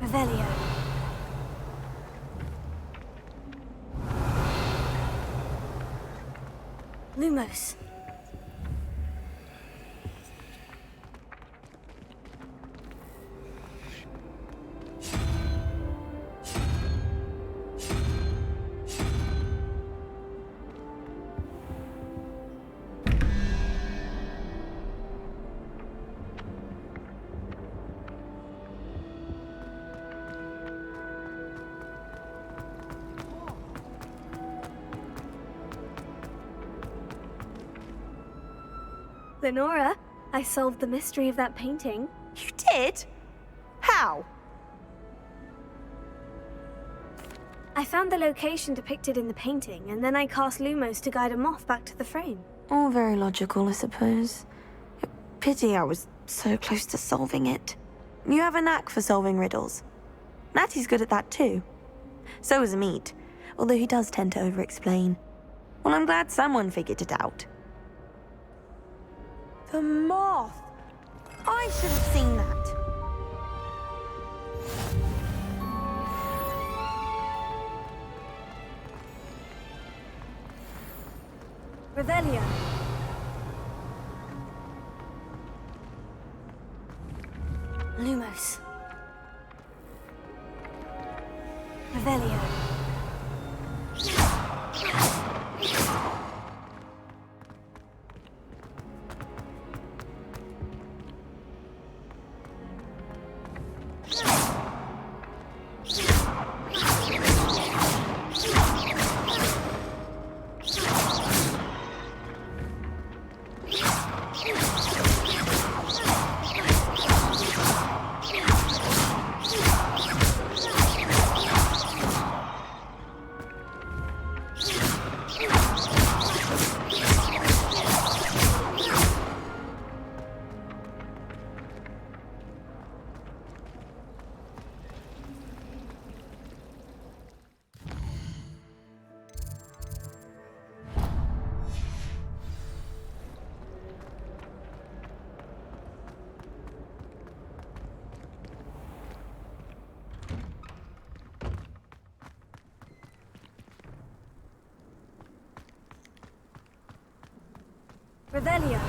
Revelio. Lumos. Lenora, I solved the mystery of that painting. You did? How? I found the location depicted in the painting, and then I cast Lumos to guide a moth back to the frame. All very logical, I suppose. Pity I was so close to solving it. You have a knack for solving riddles. Natty's good at that too. So is Amit, although he does tend to over-explain. Well, I'm glad someone figured it out. The moth! I should have seen that. Revelio. Lumos. Revelio. Revelio.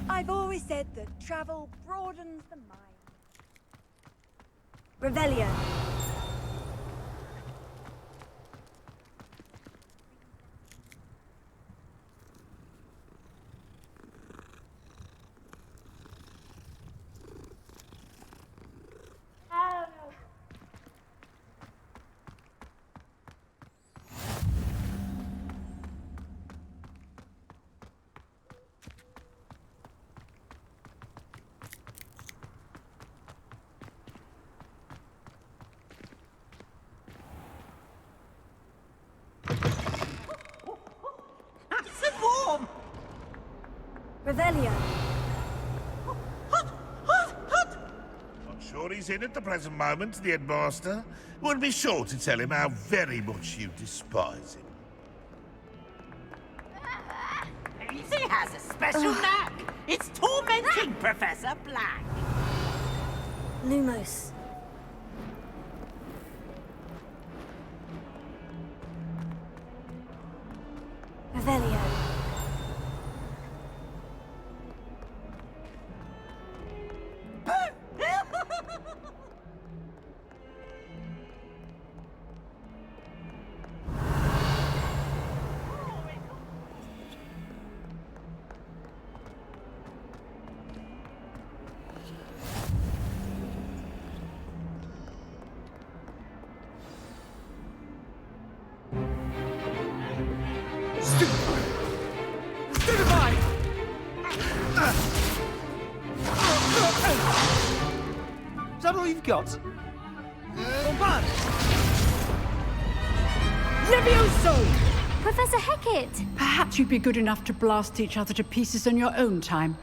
I've always said that travel broadens the mind. Revelio. Revelio. I'm sure he's in at the present moment, the headmaster. We'll be sure to tell him how very much you despise him. He has a special knack. It's tormenting Professor Black. Lumos. Revelio. Is that all you've got? Levioso! Professor Hecat! Perhaps you'd be good enough to blast each other to pieces in your own time.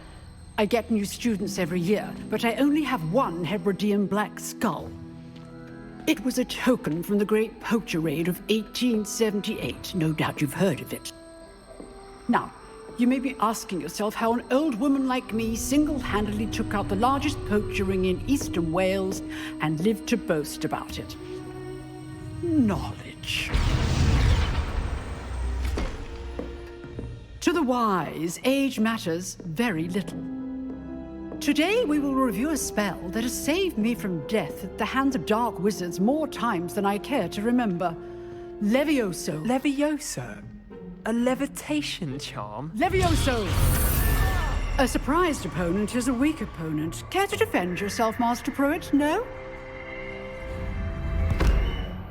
I get new students every year, but I only have one Hebridean black skull. It was a token from the Great Poacher Raid of 1878. No doubt you've heard of it. Now, you may be asking yourself how an old woman like me single-handedly took out the largest poacher ring in eastern Wales and lived to boast about it. Knowledge. To the wise, age matters very little. Today we will review a spell that has saved me from death at the hands of dark wizards more times than I care to remember. Levioso. Levioso? A levitation charm? Levioso! A surprised opponent is a weak opponent. Care to defend yourself, Master Pruitt? No?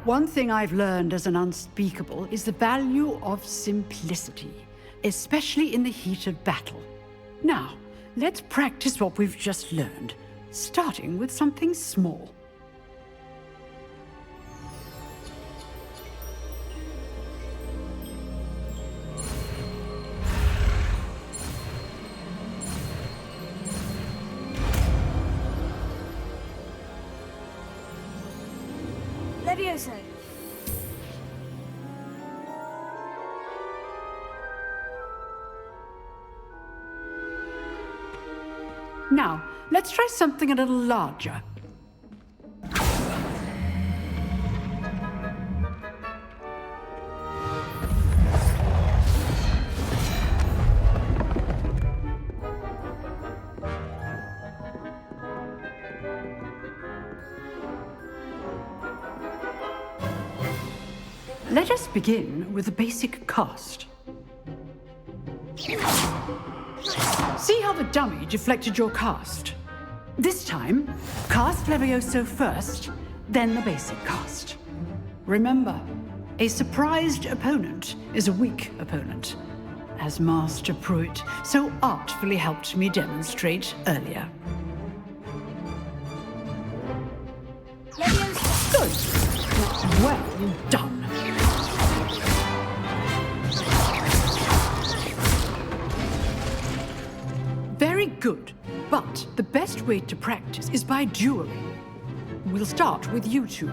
One thing I've learned as an unspeakable is the value of simplicity, especially in the heat of battle. Now, let's practice what we've just learned, starting with something small. Levioso. Now, let's try something a little larger. Let us begin with the basic cast. See how the dummy deflected your cast? This time, cast Levioso first, then the basic cast. Remember, a surprised opponent is a weak opponent, as Master Pruitt so artfully helped me demonstrate earlier. Good. Well done. Very good. But the best way to practice is by dueling. We'll start with you two.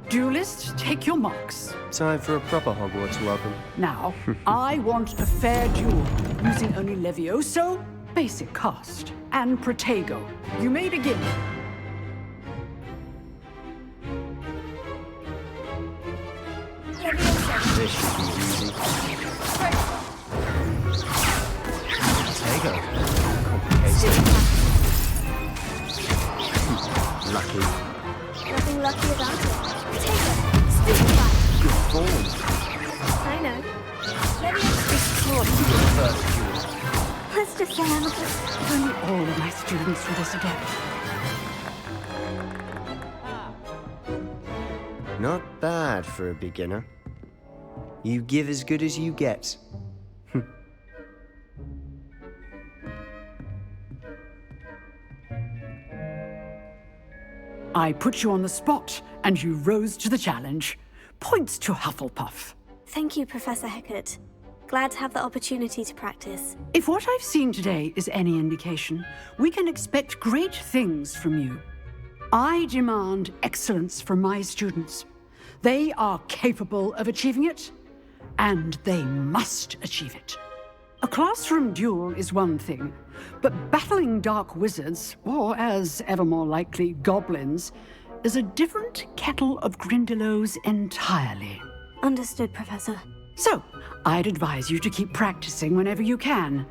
Duelists, take your marks. Time for a proper Hogwarts welcome. Now, I want a fair duel, using only Levioso, basic cast, and Protego. You may begin. This should be easy. Protego. Complicated. Lucky. Nothing lucky about it. Potato, stupefied. Good form. I know. This can't be your first duel. Let's just say I'm a good... If only all of my students were this adept. Not bad for a beginner. You give as good as you get. I put you on the spot, and you rose to the challenge. Points to Hufflepuff. Thank you, Professor Hecat. Glad to have the opportunity to practice. If what I've seen today is any indication, we can expect great things from you. I demand excellence from my students. They are capable of achieving it, and they must achieve it. A classroom duel is one thing, but battling dark wizards, or as ever more likely, goblins, is a different kettle of Grindylows entirely. Understood, Professor. So, I'd advise you to keep practicing whenever you can.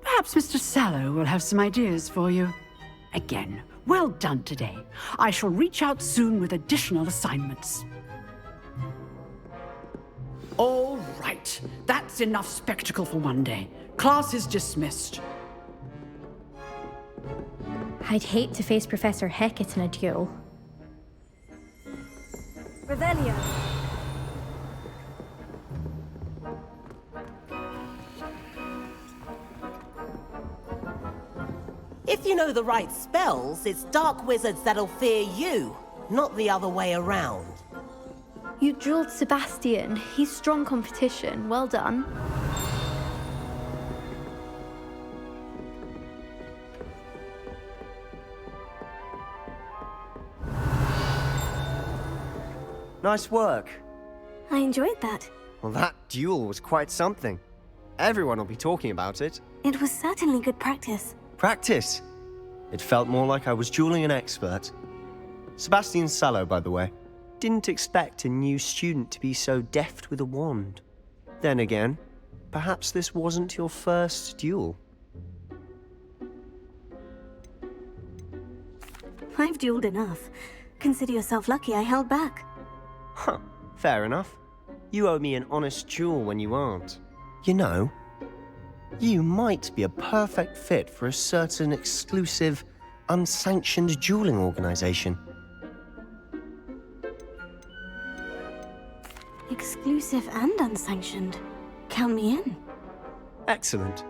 Perhaps Mr. Sallow will have some ideas for you. Again, well done today. I shall reach out soon with additional assignments. All right, that's enough spectacle for one day. Class is dismissed. I'd hate to face Professor Hecat in a duel. Revelio. If you know the right spells, it's dark wizards that'll fear you, not the other way around. You drilled Sebastian. He's strong competition. Well done. Nice work. I enjoyed that. Well, that duel was quite something. Everyone will be talking about it. It was certainly good practice. Practice? It felt more like I was dueling an expert. Sebastian Sallow, by the way. Didn't expect a new student to be so deft with a wand. Then again, perhaps this wasn't your first duel. I've dueled enough. Consider yourself lucky I held back. Huh, fair enough. You owe me an honest duel when you aren't. You know, you might be a perfect fit for a certain exclusive, unsanctioned dueling organization. Exclusive and unsanctioned. Count me in. Excellent.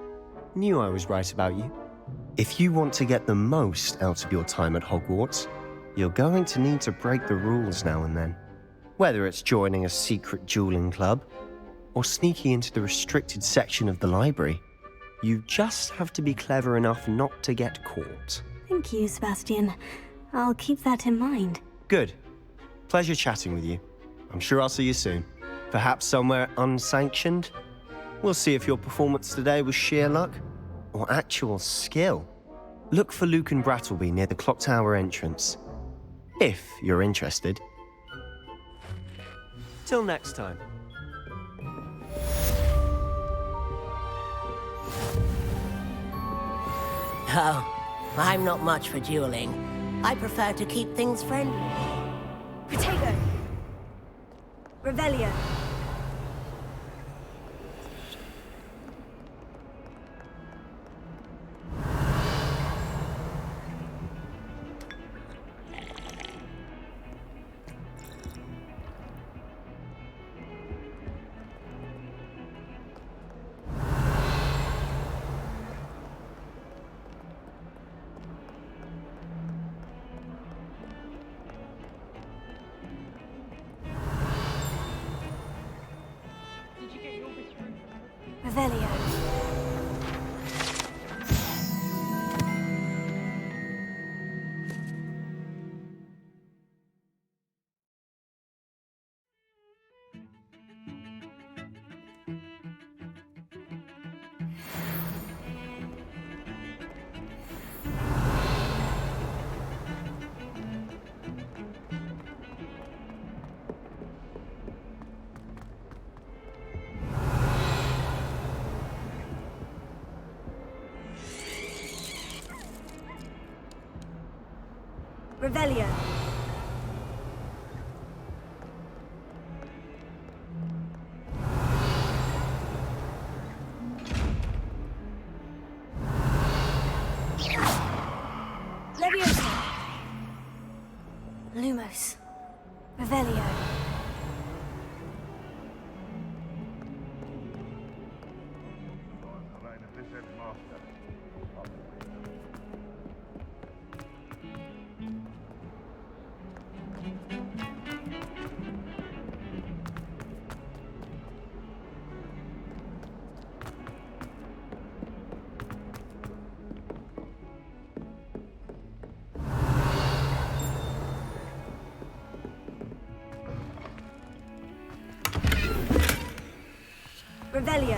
Knew I was right about you. If you want to get the most out of your time at Hogwarts, you're going to need to break the rules now and then. Whether it's joining a secret dueling club, or sneaking into the restricted section of the library, you just have to be clever enough not to get caught. Thank you, Sebastian. I'll keep that in mind. Good. Pleasure chatting with you. I'm sure I'll see you soon. Perhaps somewhere unsanctioned? We'll see if your performance today was sheer luck or actual skill. Look for Luke and Brattleby near the clock tower entrance, if you're interested. Till next time. Oh, I'm not much for dueling. I prefer to keep things friendly. Protego. Revelio. Revelio. Revelio. Leviosa. Lumos. Revelio. Revelio.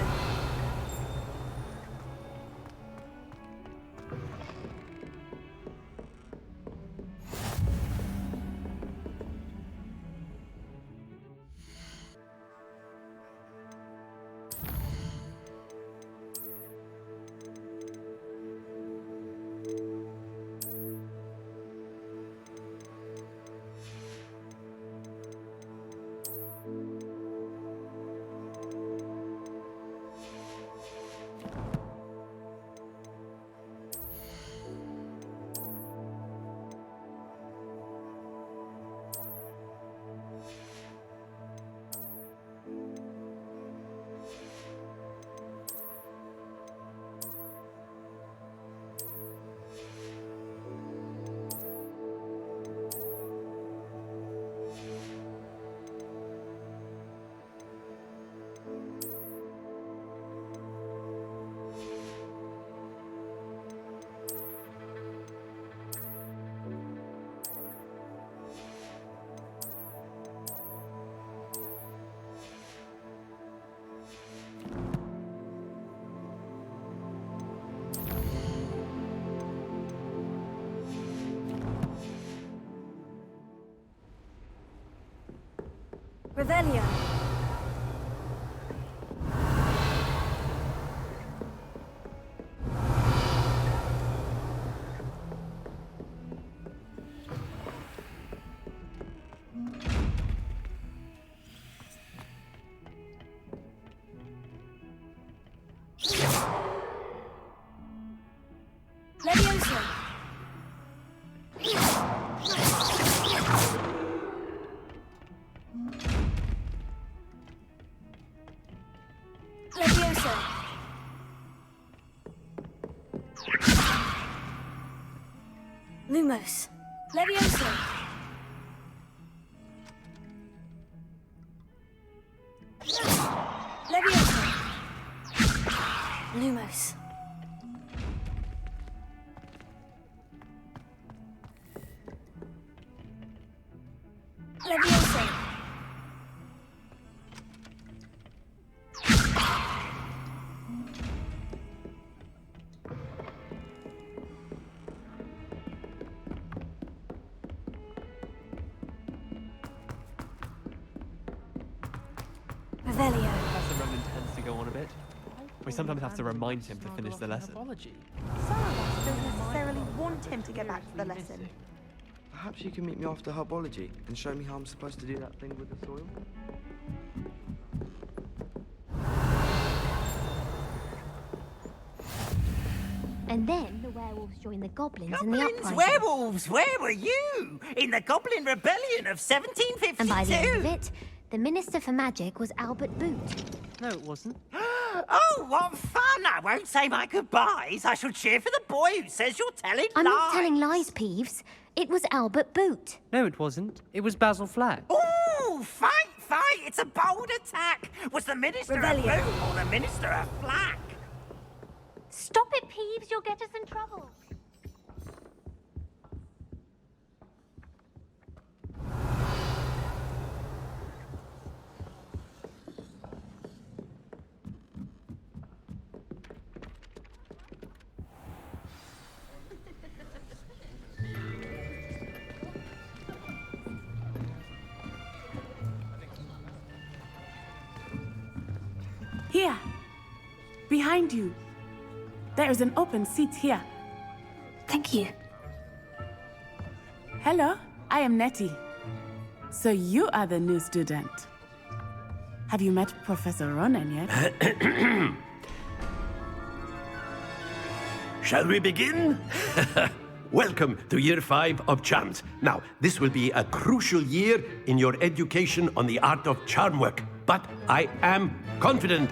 Revelio. Leviosa. Leviosa. Lumos. Leviosa. Leviosa. Lumos. Leviosa. Revelio. Professor Ronan tends to go on a bit. We sometimes have to remind him to finish the lesson. Some of us don't necessarily want him to get back to the lesson. Perhaps you can meet me after herbology and show me how I'm supposed to do that thing with the soil? And then the werewolves joined the goblins in the Goblins, uprising. werewolves, where were you? In the Goblin Rebellion of 1752? And by the end of it, the Minister for Magic was Albert Boot. No, it wasn't. Oh, what fun! I won't say my goodbyes. I shall cheer for the boy who says you're telling I'm lies. not telling lies, Peeves. It was Albert Boot. No, it wasn't. It was Basil Flack. Ooh, fight! It's a bold attack. Was the Minister Revelio. a Boot or the Minister a Flack? Stop it, Peeves. You'll get us in trouble. Here. Behind you. There is an open seat here. Thank you. Hello, I am Nettie. So you are the new student. Have you met Professor Ronan yet? Shall we begin? Welcome to Year 5 of Charms. Now, this will be a crucial year in your education on the art of charm work. But I am confident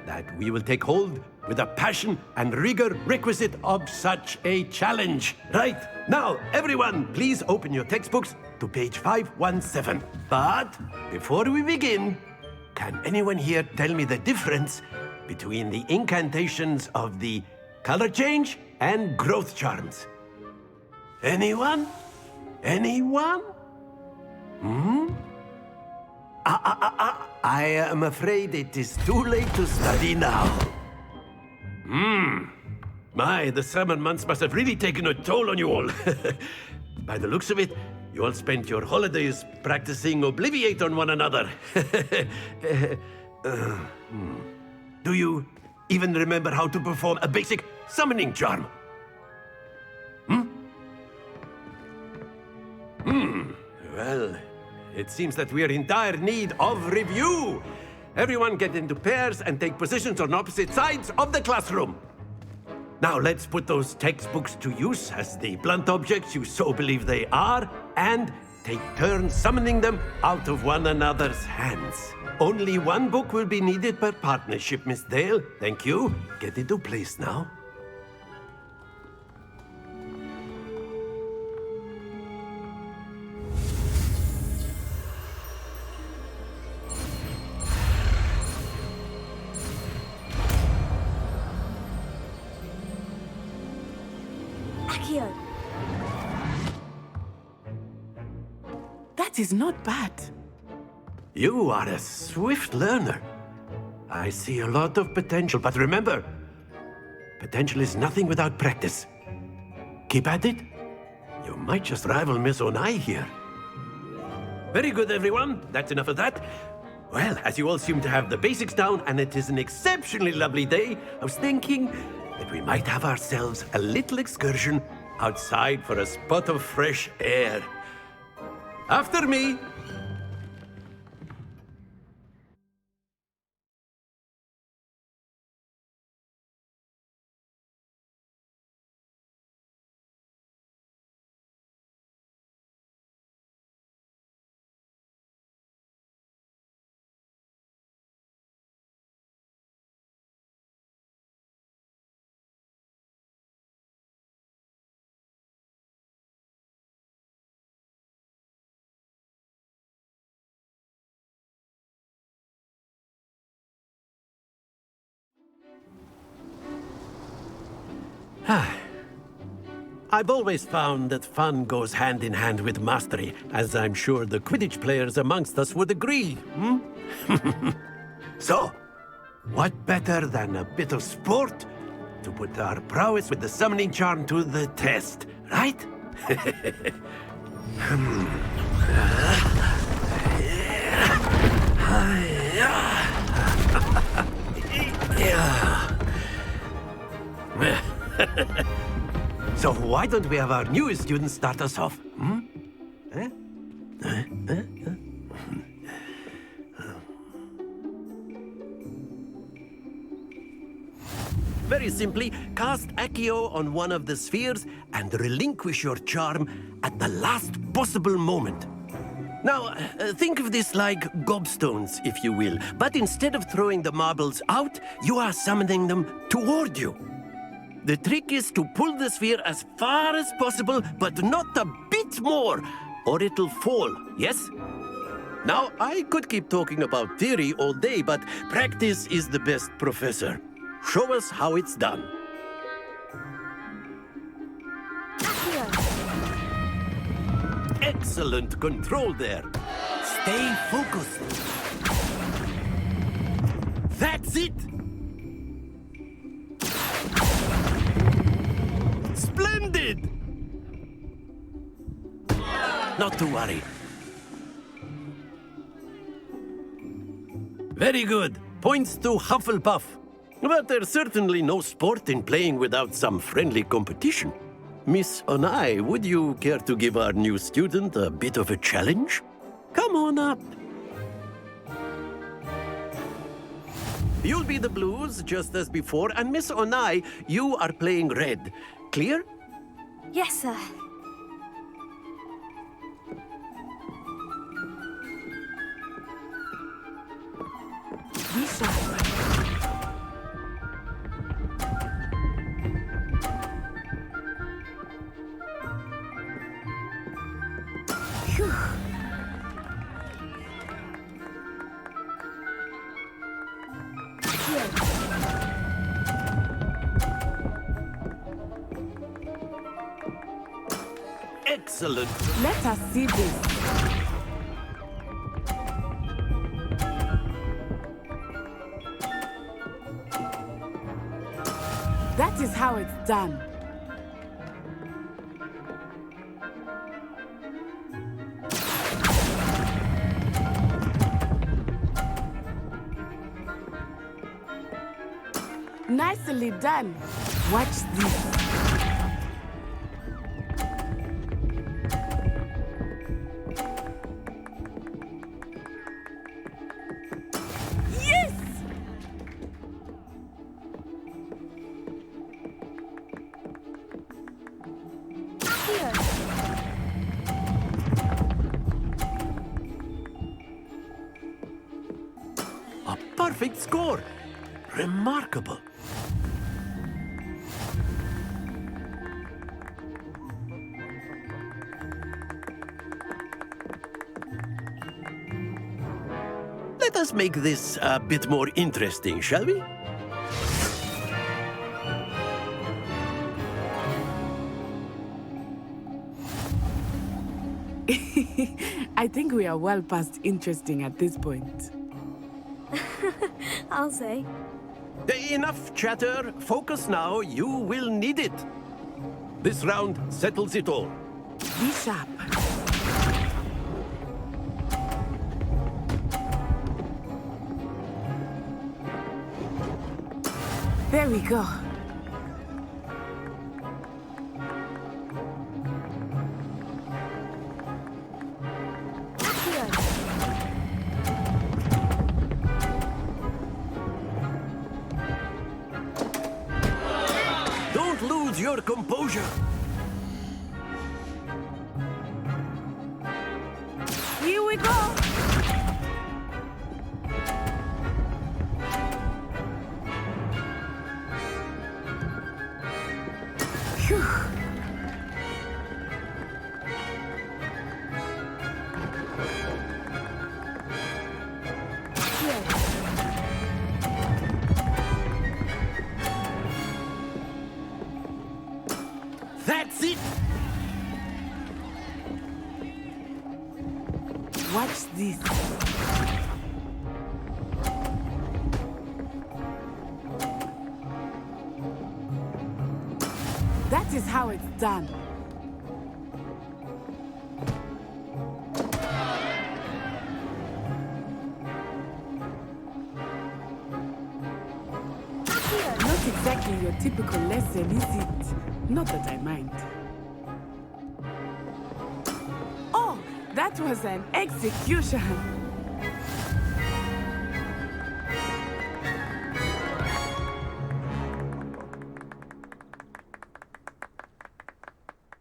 that we will take hold with the passion and rigor requisite of such a challenge. Right, now, everyone, please open your textbooks to page 517. But before we begin, can anyone here tell me the difference between the incantations of the color change and growth charms? Anyone? Anyone? I am afraid it is too late to study now. My, the summer months must have really taken a toll on you all. By the looks of it, you all spent your holidays practicing Obliviate on one another. Do you even remember how to perform a basic summoning charm? Well, it seems that we are in dire need of review. Everyone get into pairs and take positions on opposite sides of the classroom. Now let's put those textbooks to use as the blunt objects you so believe they are, and take turns summoning them out of one another's hands. Only one book will be needed per partnership, Miss Dale. Thank you. Get into place now. That is not bad. You are a swift learner. I see a lot of potential, but remember, potential is nothing without practice. Keep at it. You might just rival Miss Onai here. Very good, everyone. That's enough of that. Well, as you all seem to have the basics down, and it is an exceptionally lovely day, I was thinking that we might have ourselves a little excursion outside for a spot of fresh air. After me. I've always found that fun goes hand in hand with mastery, as I'm sure the Quidditch players amongst us would agree. So, what better than a bit of sport to put our prowess with the summoning charm to the test, right? So why don't we have our newest student start us off? Very simply, cast Accio on one of the spheres and relinquish your charm at the last possible moment. Now, think of this like gobstones, if you will, but instead of throwing the marbles out, you are summoning them toward you. The trick is to pull the sphere as far as possible, but not a bit more, or it'll fall, yes? Now, I could keep talking about theory all day, but practice is the best professor. Show us how it's done. Excellent control there. Stay focused. That's it! Splendid! Not to worry. Very good. Points to Hufflepuff. But there's certainly no sport in playing without some friendly competition. Miss Onai, would you care to give our new student a bit of a challenge? Come on up. You'll be the blues, just as before, and Miss Onai, you are playing red. Clear? Yes, sir. Lisa. Phew. Excellent. Let us see this. That is how it's done. Nicely done. Watch this. Yes! A perfect score. Remarkable. Let us make this a bit more interesting, shall we? I think we are well past interesting at this point. I'll say. Enough chatter. Focus now. You will need it. This round settles it all. Be sharp. There we go. Don't lose your composure. Here we go. Phew. That's it. Watch this. That is how it's done. Not exactly your typical lesson, is it? Not that I mind. Oh, that was an execution.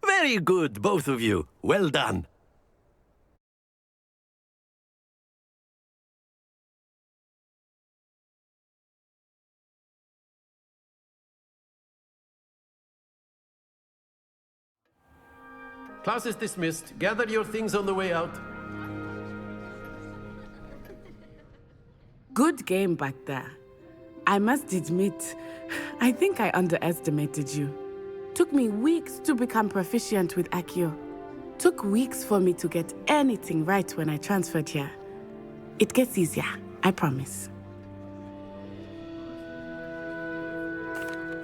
Very good, both of you. Well done. Class is dismissed. Gather your things on the way out. Good game back there. I must admit, I think I underestimated you. Took me weeks to become proficient with Accio. Took weeks for me to get anything right when I transferred here. It gets easier, I promise.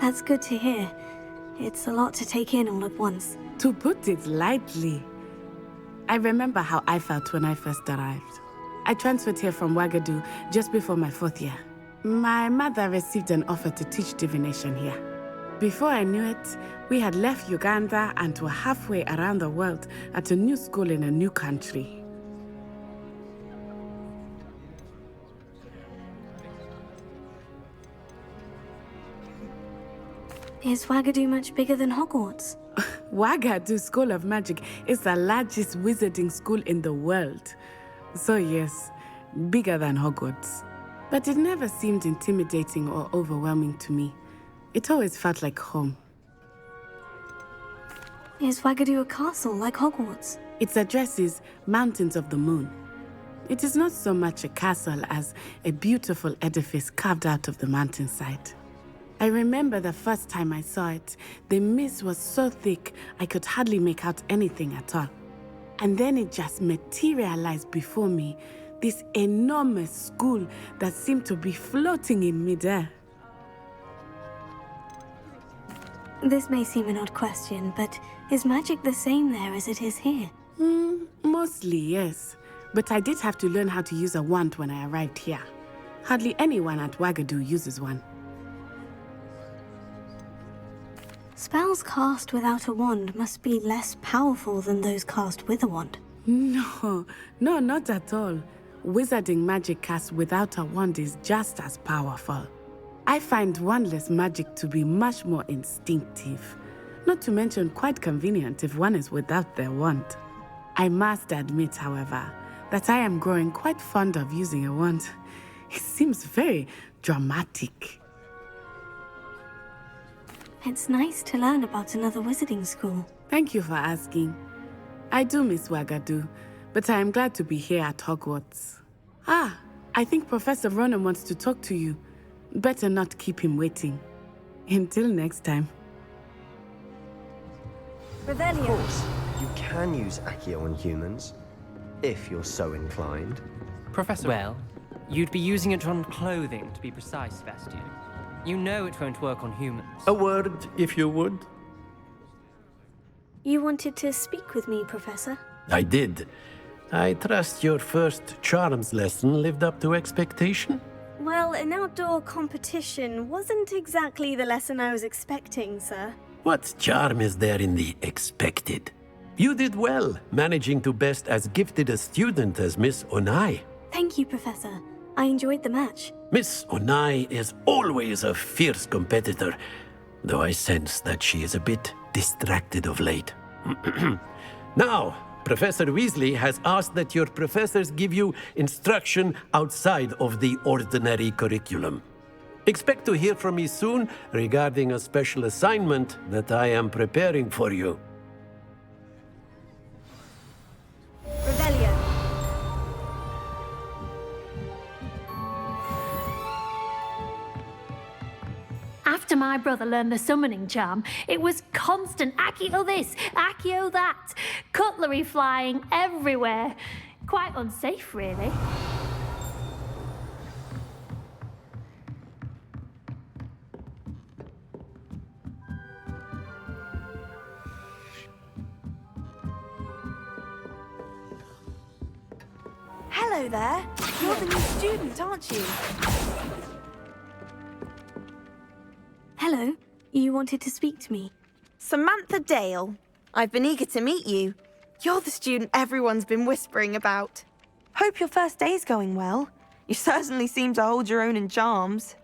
That's good to hear. It's a lot to take in all at once. To put it lightly, I remember how I felt when I first arrived. I transferred here from Ouagadougou just before my 4th year. My mother received an offer to teach divination here. Before I knew it, we had left Uganda and were halfway around the world at a new school in a new country. Is Wagadu much bigger than Hogwarts? Wagadu School of Magic is the largest wizarding school in the world. So yes, bigger than Hogwarts. But it never seemed intimidating or overwhelming to me. It always felt like home. Is Wagadu a castle like Hogwarts? Its address is Mountains of the Moon. It is not so much a castle as a beautiful edifice carved out of the mountainside. I remember the first time I saw it, the mist was so thick I could hardly make out anything at all. And then it just materialized before me, this enormous school that seemed to be floating in midair. This may seem an odd question, but is magic the same there as it is here? Mostly, yes. But I did have to learn how to use a wand when I arrived here. Hardly anyone at Wagadu uses one. Spells cast without a wand must be less powerful than those cast with a wand. No, not at all. Wizarding magic cast without a wand is just as powerful. I find wandless magic to be much more instinctive. Not to mention quite convenient if one is without their wand. I must admit, however, that I am growing quite fond of using a wand. It seems very dramatic. It's nice to learn about another wizarding school. Thank you for asking. I do miss Wagadu, but I am glad to be here at Hogwarts. I think Professor Ronan wants to talk to you. Better not keep him waiting. Until next time. Of course, you can use Accio on humans, if you're so inclined. Professor... Well, you'd be using it on clothing, to be precise, Sebastian. You know it won't work on humans. A word, if you would. You wanted to speak with me, Professor? I did. I trust your first charms lesson lived up to expectation? Well, an outdoor competition wasn't exactly the lesson I was expecting, sir. What charm is there in the expected? You did well, managing to best as gifted a student as Miss Onai. Thank you, Professor. I enjoyed the match. Miss Onai is always a fierce competitor, though I sense that she is a bit distracted of late. Now, Professor Weasley has asked that your professors give you instruction outside of the ordinary curriculum. Expect to hear from me soon regarding a special assignment that I am preparing for you. Rebellion. After my brother learned the summoning charm, it was constant Accio this, Accio that, cutlery flying everywhere. Quite unsafe, really. Hello there. You're the new student, aren't you? Hello. You wanted to speak to me? Samantha Dale. I've been eager to meet you. You're the student everyone's been whispering about. Hope your first day's going well. You certainly seem to hold your own in charms.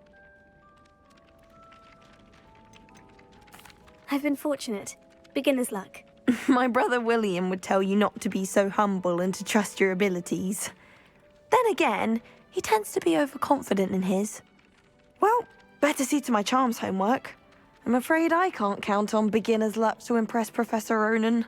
I've been fortunate. Beginner's luck. My brother William would tell you not to be so humble and to trust your abilities. Then again, he tends to be overconfident in his. Well, better see to my charms homework. I'm afraid I can't count on beginner's luck to impress Professor Ronan.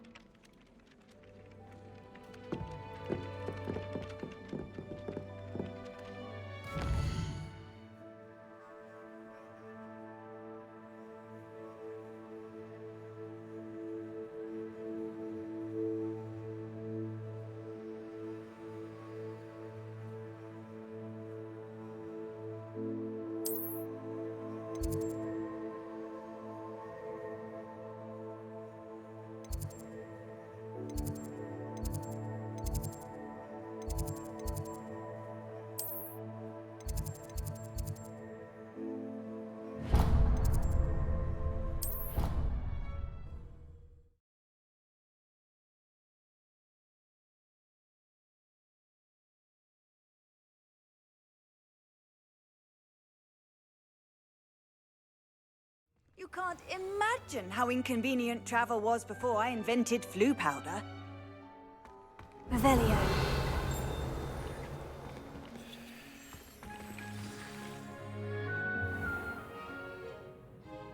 You can't imagine how inconvenient travel was before I invented flu powder. Revelio.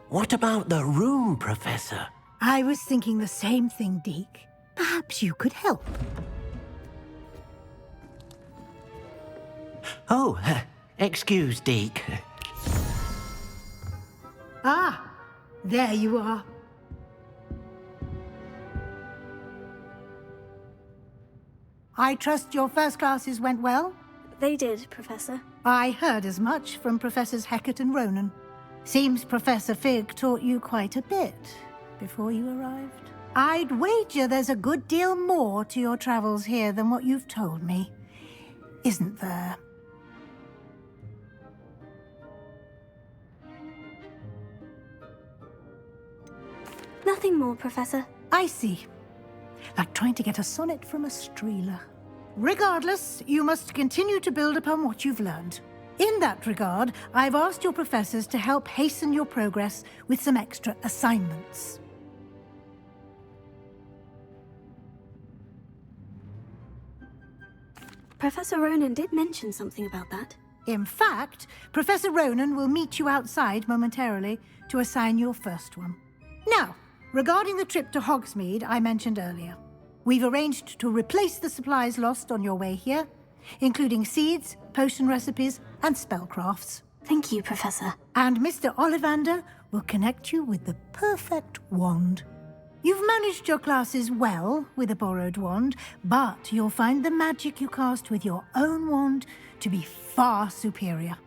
What about the room, Professor? I was thinking the same thing, Deke. Perhaps you could help. Oh, excuse, Deke. Ah, there you are. I trust your first classes went well? They did, Professor. I heard as much from Professors Hecat and Ronan. Seems Professor Fig taught you quite a bit before you arrived. I'd wager there's a good deal more to your travels here than what you've told me. Isn't there? Nothing more, Professor. I see. Like trying to get a sonnet from a streeler. Regardless, you must continue to build upon what you've learned. In that regard, I've asked your professors to help hasten your progress with some extra assignments. Professor Ronan did mention something about that. In fact, Professor Ronan will meet you outside momentarily to assign your first one. Now, regarding the trip to Hogsmeade I mentioned earlier, we've arranged to replace the supplies lost on your way here, including seeds, potion recipes, and spellcrafts. Thank you, Professor. And Mr. Ollivander will connect you with the perfect wand. You've managed your classes well with a borrowed wand, but you'll find the magic you cast with your own wand to be far superior.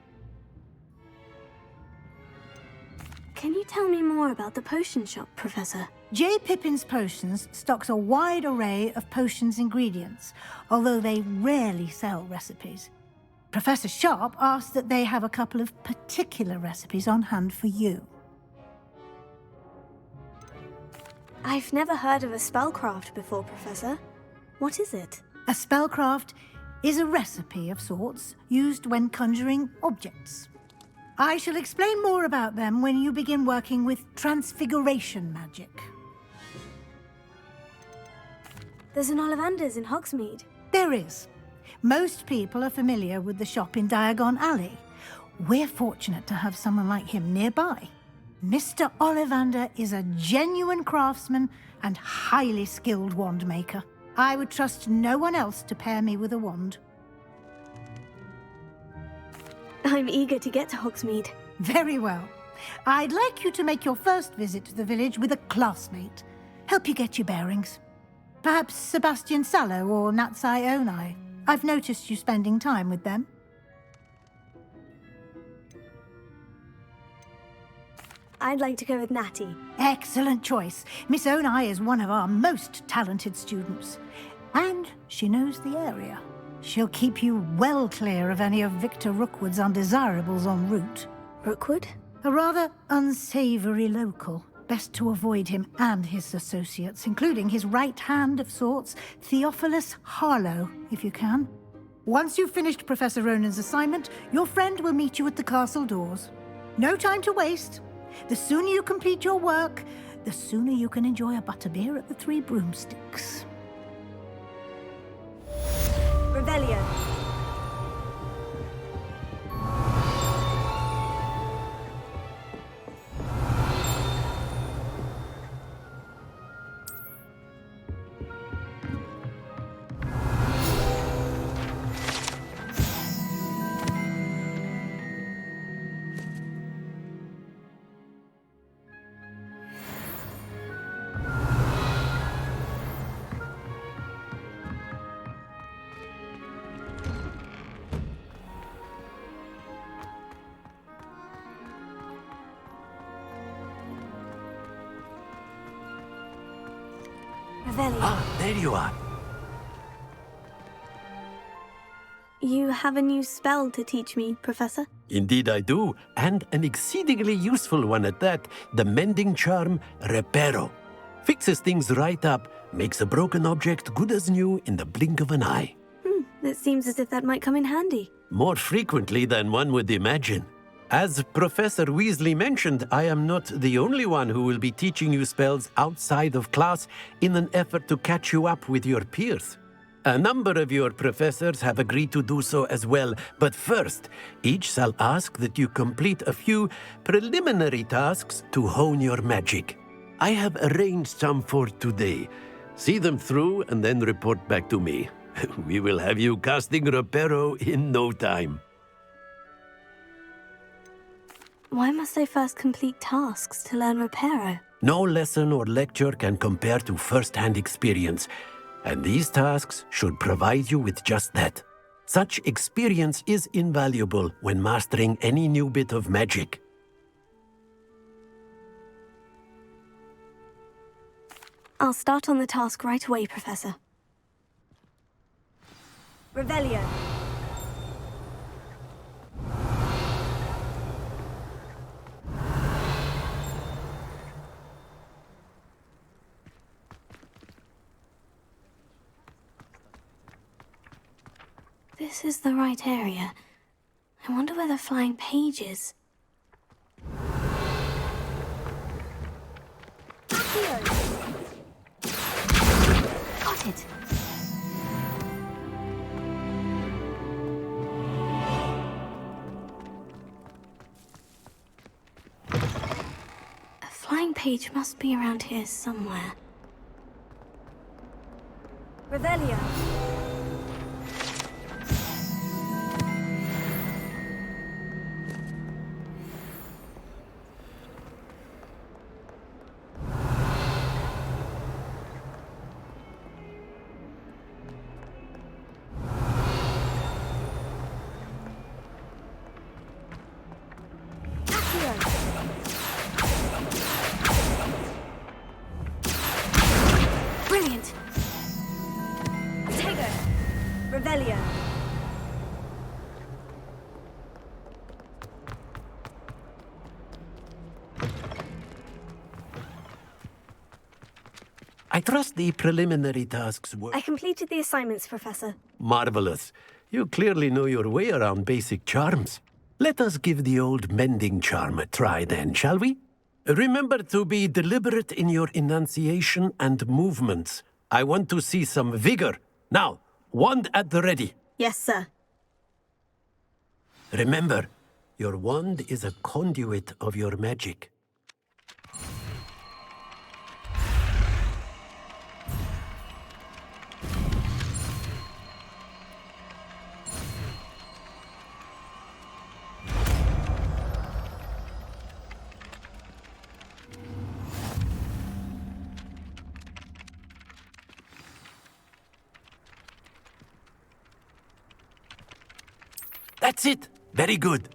Can you tell me more about the potion shop, Professor? J. Pippin's Potions stocks a wide array of potions ingredients, although they rarely sell recipes. Professor Sharp asked that they have a couple of particular recipes on hand for you. I've never heard of a spellcraft before, Professor. What is it? A spellcraft is a recipe of sorts used when conjuring objects. I shall explain more about them when you begin working with transfiguration magic. There's an Ollivander's in Hogsmeade. There is. Most people are familiar with the shop in Diagon Alley. We're fortunate to have someone like him nearby. Mr. Ollivander is a genuine craftsman and highly skilled wand maker. I would trust no one else to pair me with a wand. I'm eager to get to Hogsmeade. Very well. I'd like you to make your first visit to the village with a classmate. Help you get your bearings. Perhaps Sebastian Sallow or Natsai Onai. I've noticed you spending time with them. I'd like to go with Natty. Excellent choice. Miss Onai is one of our most talented students. And she knows the area. She'll keep you well clear of any of Victor Rookwood's undesirables en route. Rookwood? A rather unsavory local. Best to avoid him and his associates, including his right hand of sorts, Theophilus Harlow, if you can. Once you've finished Professor Ronan's assignment, your friend will meet you at the castle doors. No time to waste. The sooner you complete your work, the sooner you can enjoy a butterbeer at the Three Broomsticks. Revelio. Ah, there you are. You have a new spell to teach me, Professor? Indeed I do, and an exceedingly useful one at that. The mending charm, Reparo. Fixes things right up, makes a broken object good as new in the blink of an eye. It seems as if that might come in handy. More frequently than one would imagine. As Professor Weasley mentioned, I am not the only one who will be teaching you spells outside of class in an effort to catch you up with your peers. A number of your professors have agreed to do so as well, but first, each shall ask that you complete a few preliminary tasks to hone your magic. I have arranged some for today. See them through and then report back to me. We will have you casting Reparo in no time. Why must I first complete tasks to learn Reparo? No lesson or lecture can compare to first-hand experience, and these tasks should provide you with just that. Such experience is invaluable when mastering any new bit of magic. I'll start on the task right away, Professor. Revelio. This is the right area. I wonder where the flying page is. Got it. A flying page must be around here somewhere. Revelio. Brilliant. Tego. Revelio. I trust the preliminary tasks were I completed the assignments, Professor. marvelous. You clearly know your way around basic charms. Let us give the old mending charm a try then, shall we? Remember to be deliberate in your enunciation and movements. I want to see some vigor. Now, wand at the ready. Yes, sir. Remember, your wand is a conduit of your magic. That's it. Very good.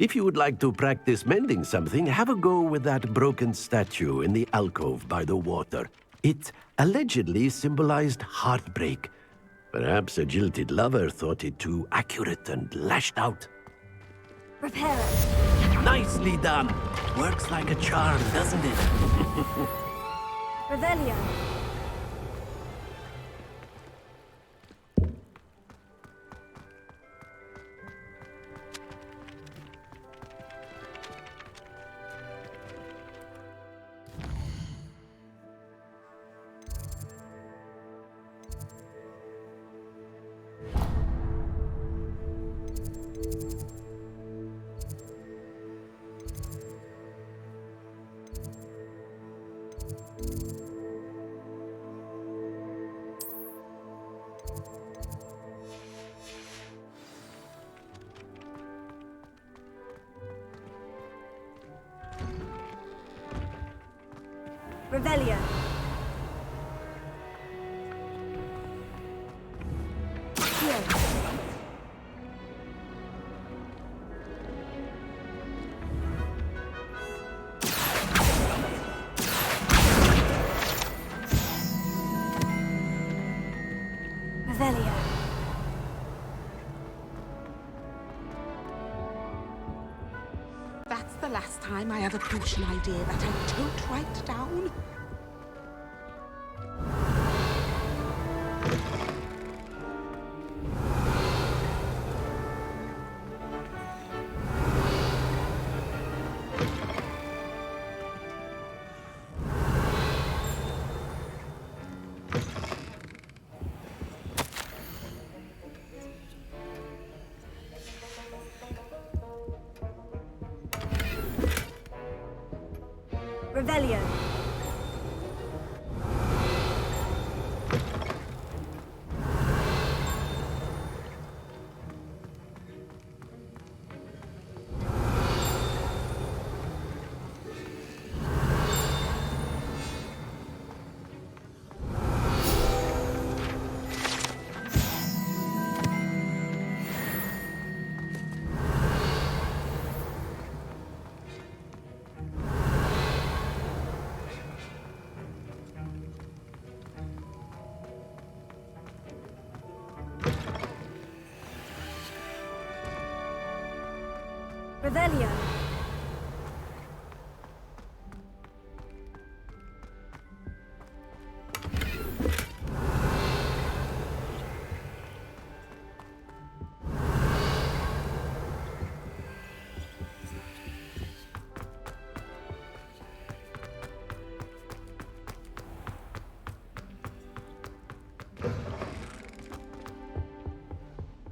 If you would like to practice mending something, have a go with that broken statue in the alcove by the water. It allegedly symbolized heartbreak. Perhaps a jilted lover thought it too accurate and lashed out. Repair it. Nicely done. Works like a charm, doesn't it? Revelio. Revelio. Revelio. That's the last time I have a potion idea that I don't write down. Revelio. Revelio.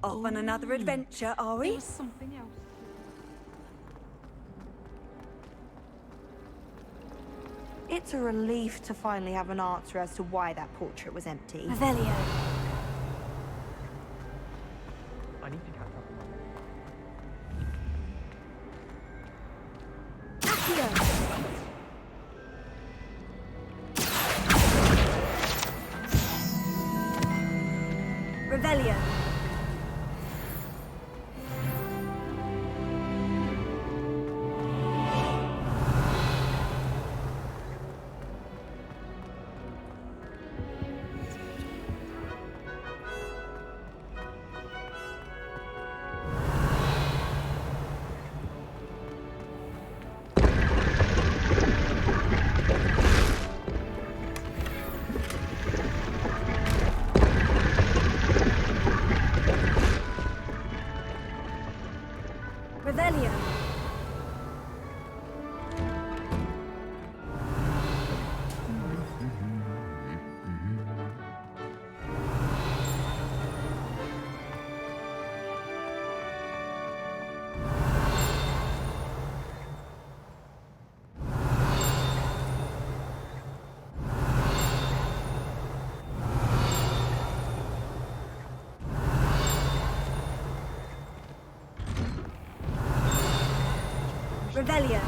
Off on another adventure, are we? Something else. It's a relief to finally have an answer as to why that portrait was empty. Revelio. I need to catch up on Accio. Revelio. Revelio. Revelio.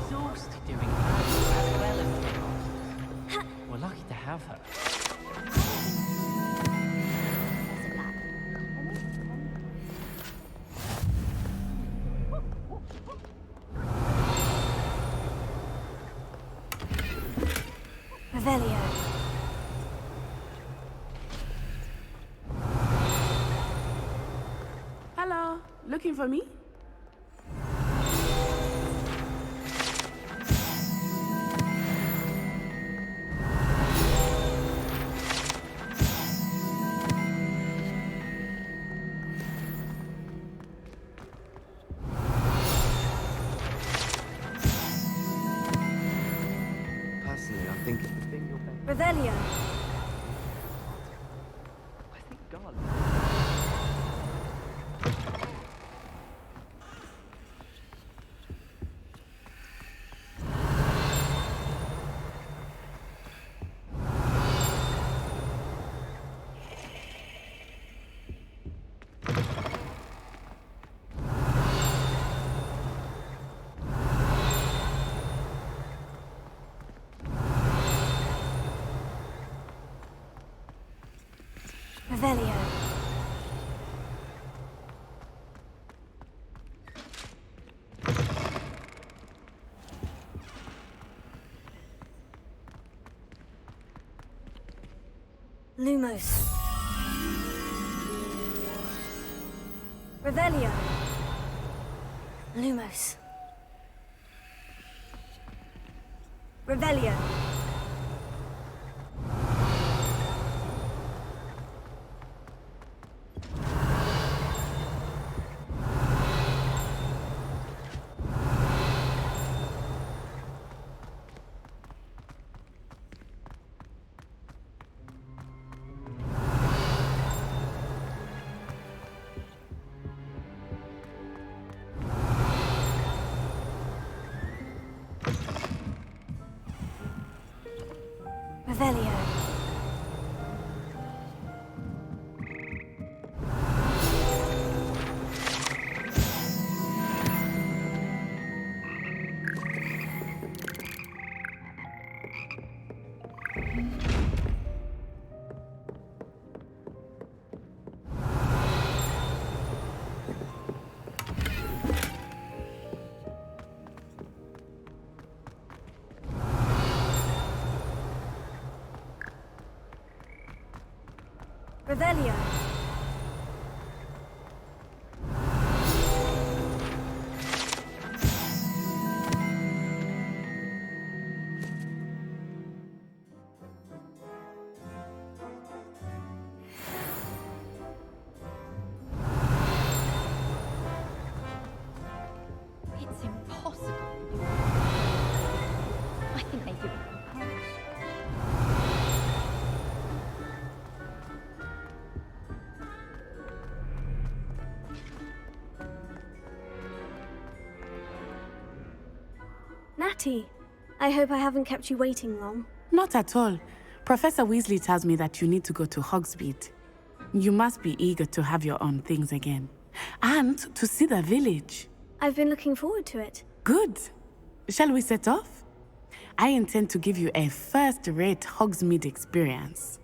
Exhausted doing that as well as chaos. We're lucky to have her. Revelio. Hello, looking for me? Personally, I think it's the thing you're best. Revelio. I think God. Revelio. Lumos. Revelio. Lumos. Revelio. Revelio. It's impossible. I think they do it on purpose. Natty, I hope I haven't kept you waiting long. Not at all. Professor Weasley tells me that you need to go to Hogsmeade. You must be eager to have your own things again. And to see the village. I've been looking forward to it. Good. Shall we set off? I intend to give you a first-rate Hogsmeade experience.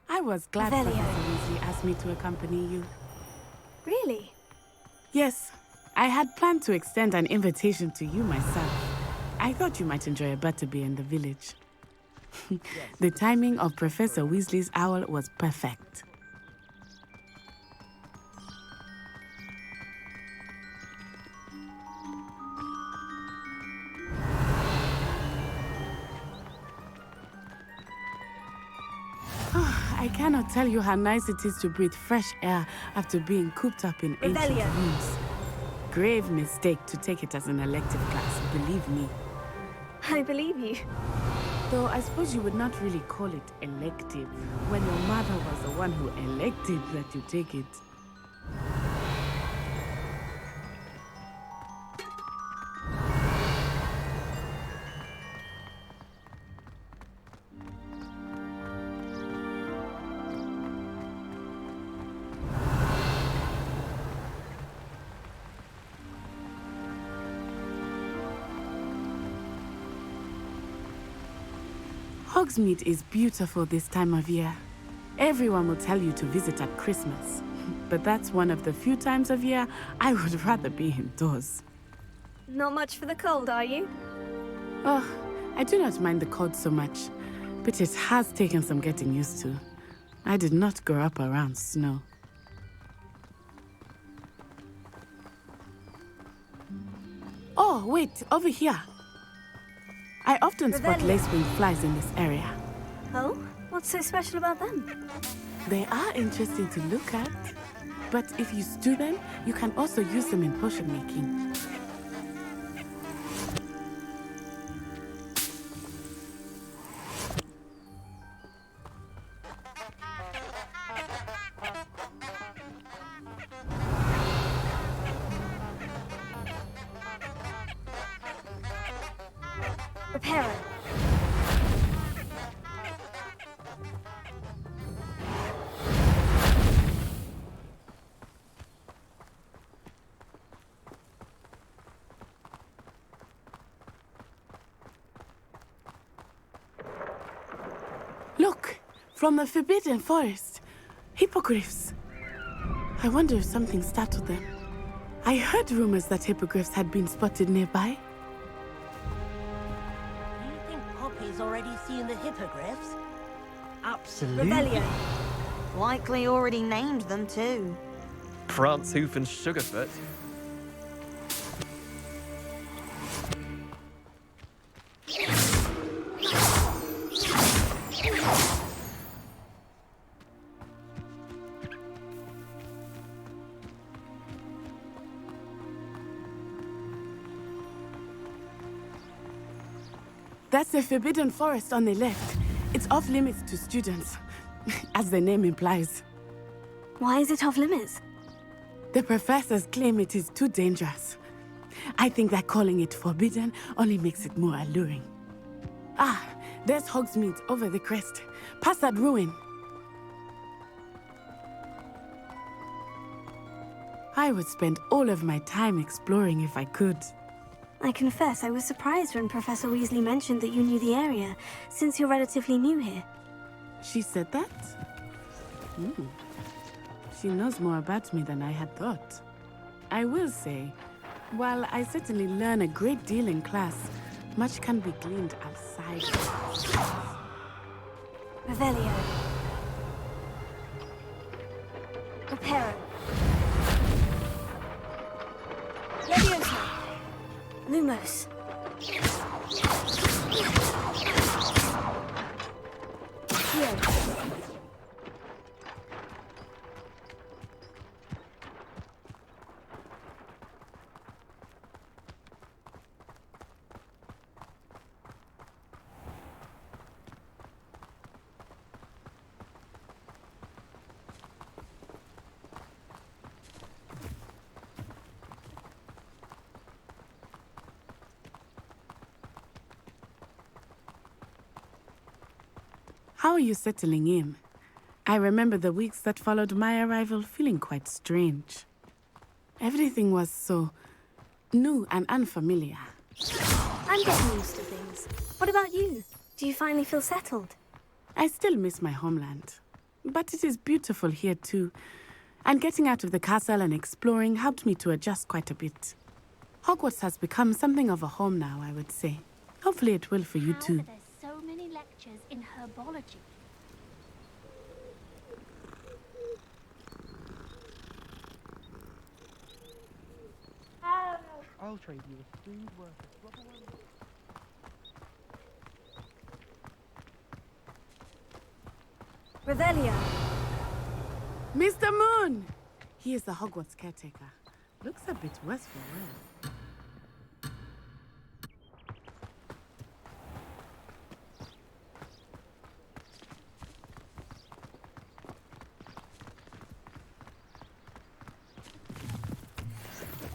I was glad Revelio. Professor Weasley asked me to accompany you. Really? Yes, I had planned to extend an invitation to you myself. I thought you might enjoy a butterbeer in the village. The timing of Professor Weasley's owl was perfect. I cannot tell you how nice it is to breathe fresh air after being cooped up in ancient Revelio. rooms. Grave mistake to take it as an elective class, believe me. I believe you. Though I suppose you would not really call it elective when your mother was the one who elected that you take it. Hogsmeade is beautiful this time of year. Everyone will tell you to visit at Christmas. But that's one of the few times of year I would rather be indoors. Not much for the cold, are you? Oh, I do not mind the cold so much, but it has taken some getting used to. I did not grow up around snow. Oh, wait, over here. I often spot Revelio. lacewing flies in this area. Oh? What's so special about them? They are interesting to look at, but if you stew them, you can also use them in potion making. Prepare it. Look, from the Forbidden Forest. Hippogriffs. I wonder if something startled them. I heard rumors that hippogriffs had been spotted nearby. Do you think Poppy's already seen the hippogriffs? Absolutely. Revelio. Likely already named them too. Prance, Hoof, and Sugarfoot. That's the Forbidden Forest on the left. It's off limits to students, as the name implies. Why is it off limits? The professors claim it is too dangerous. I think that calling it forbidden only makes it more alluring. Ah, there's Hogsmeade over the crest. Past that ruin. I would spend all of my time exploring if I could. I confess I was surprised when Professor Weasley mentioned that you knew the area, since you're relatively new here. She said that? She knows more about me than I had thought. I will say, while I certainly learn a great deal in class, much can be gleaned outside. Revelio. Reparo. Leviosa. Lumos. Here. How are you settling in? I remember the weeks that followed my arrival feeling quite strange. Everything was so new and unfamiliar. I'm getting used to things. What about you? Do you finally feel settled? I still miss my homeland, but it is beautiful here too. And getting out of the castle and exploring helped me to adjust quite a bit. Hogwarts has become something of a home now, I would say. Hopefully it will for you too. There's so many lectures in herbology. I'll trade you a food worth of rubber. Revelio. Mr. Moon! He is the Hogwarts caretaker. Looks a bit worse for wear.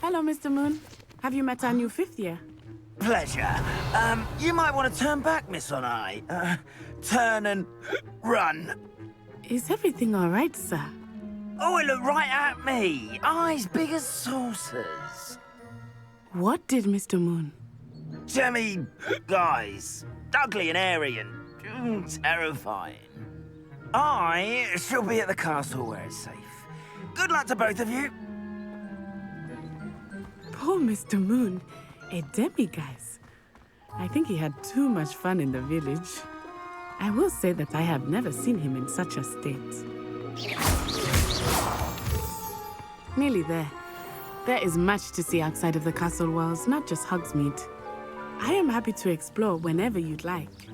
Hello, Mr. Moon. Have you met our new fifth year? Pleasure. You might want to turn back, Miss Onai. Turn and run. Is everything all right, sir? Oh, it looked right at me. Eyes big as saucers. What did Mr. Moon? Jemmy guys. Ugly and airy and terrifying. I shall be at the castle where it's safe. Good luck to both of you. Poor Mr. Moon, a demiguise. I think he had too much fun in the village. I will say that I have never seen him in such a state. Nearly there. There is much to see outside of the castle walls, not just Hogsmeade. I am happy to explore whenever you'd like.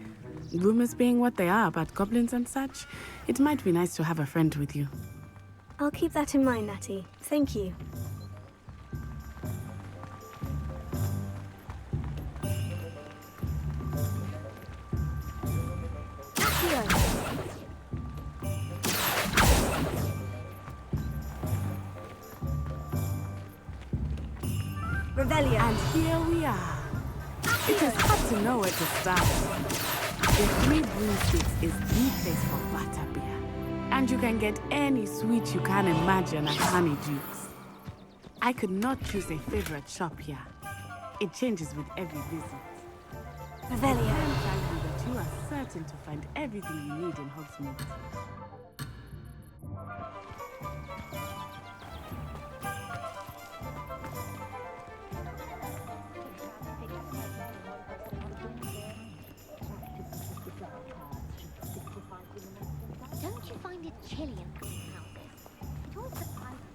Rumors being what they are about goblins and such, it might be nice to have a friend with you. I'll keep that in mind, Natty. Thank you. Revelio. And here we are. It is hard to know where to start. The Three Broomsticks is the place for butterbeer. And you can get any sweet you can imagine at Honeydukes. I could not choose a favorite shop here. It changes with every visit. Revelio. I am thankful that you are certain to find everything you need in Hogsmeade. Don't you find it chilly in greenhouses? It always surprises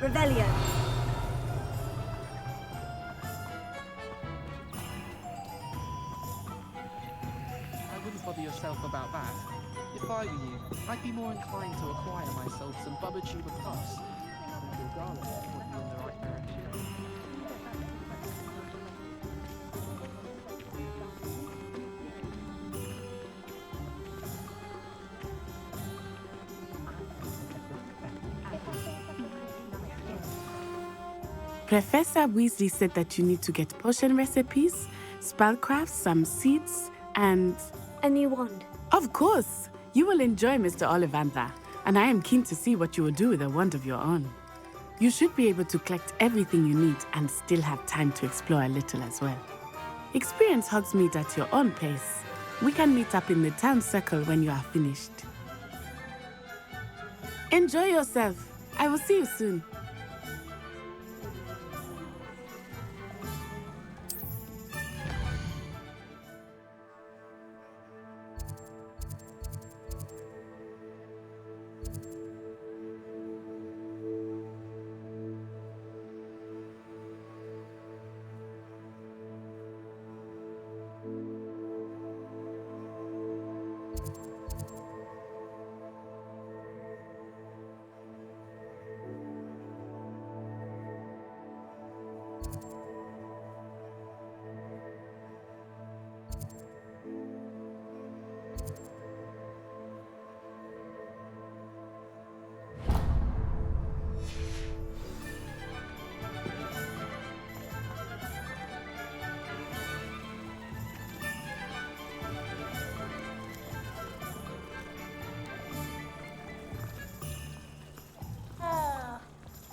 Revelio. bother yourself about that. If I were you, I'd be more inclined to acquire myself some Bubba Tuber Puffs. Your garlic will put you in the right direction. Professor Weasley said that you need to get potion recipes, spellcraft, some seeds, and... a new wand. Of course! You will enjoy Mr. Ollivander, and I am keen to see what you will do with a wand of your own. You should be able to collect everything you need and still have time to explore a little as well. Experience Hogsmeade at your own pace. We can meet up in the town circle when you are finished. Enjoy yourself. I will see you soon.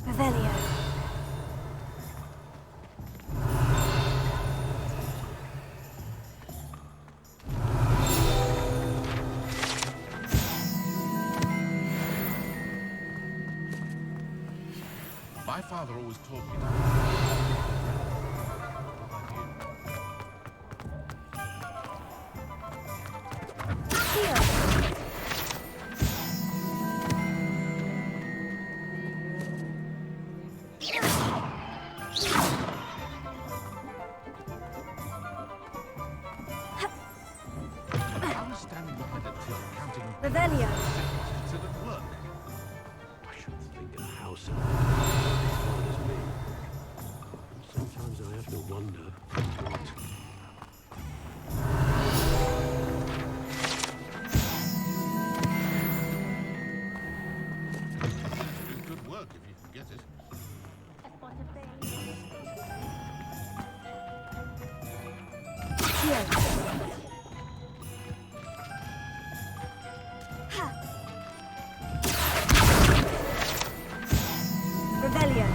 Revelio. My father always taught me I was standing behind a till counting Revelio. considered work. I shouldn't think a house as hard as me. Sometimes I have to wonder what. It's good work if you can get it. Revelio.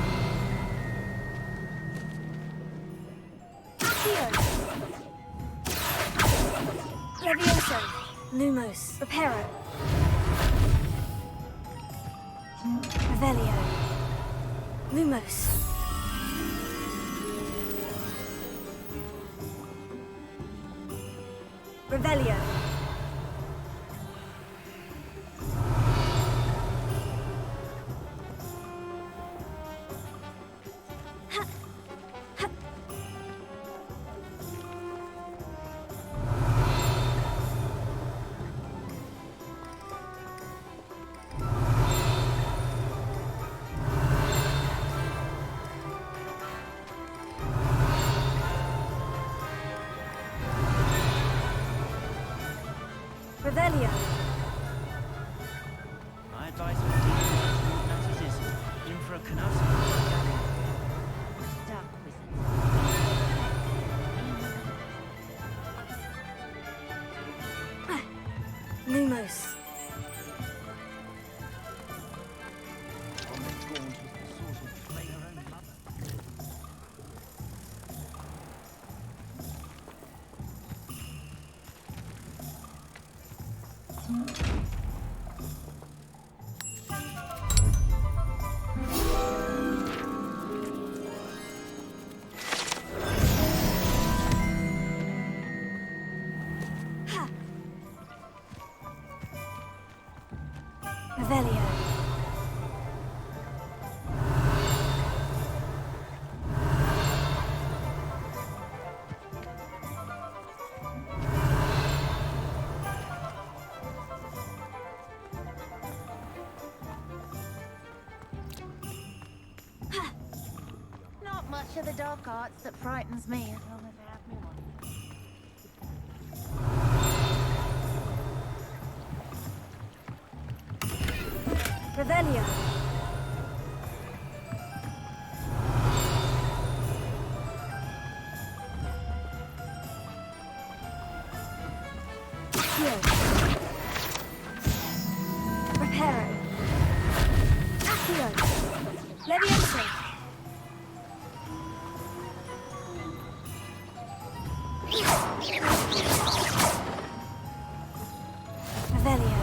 Levioso. Lumos. Reparo. Revelio. Lumos. Revelio. Revelio. My advice for dealing matters is infra canal. Dark Lumos. Revelio. not much of the dark arts that frightens me as long as I have me one. Revelio. Reparo. Accio. Leviosa. Revelio.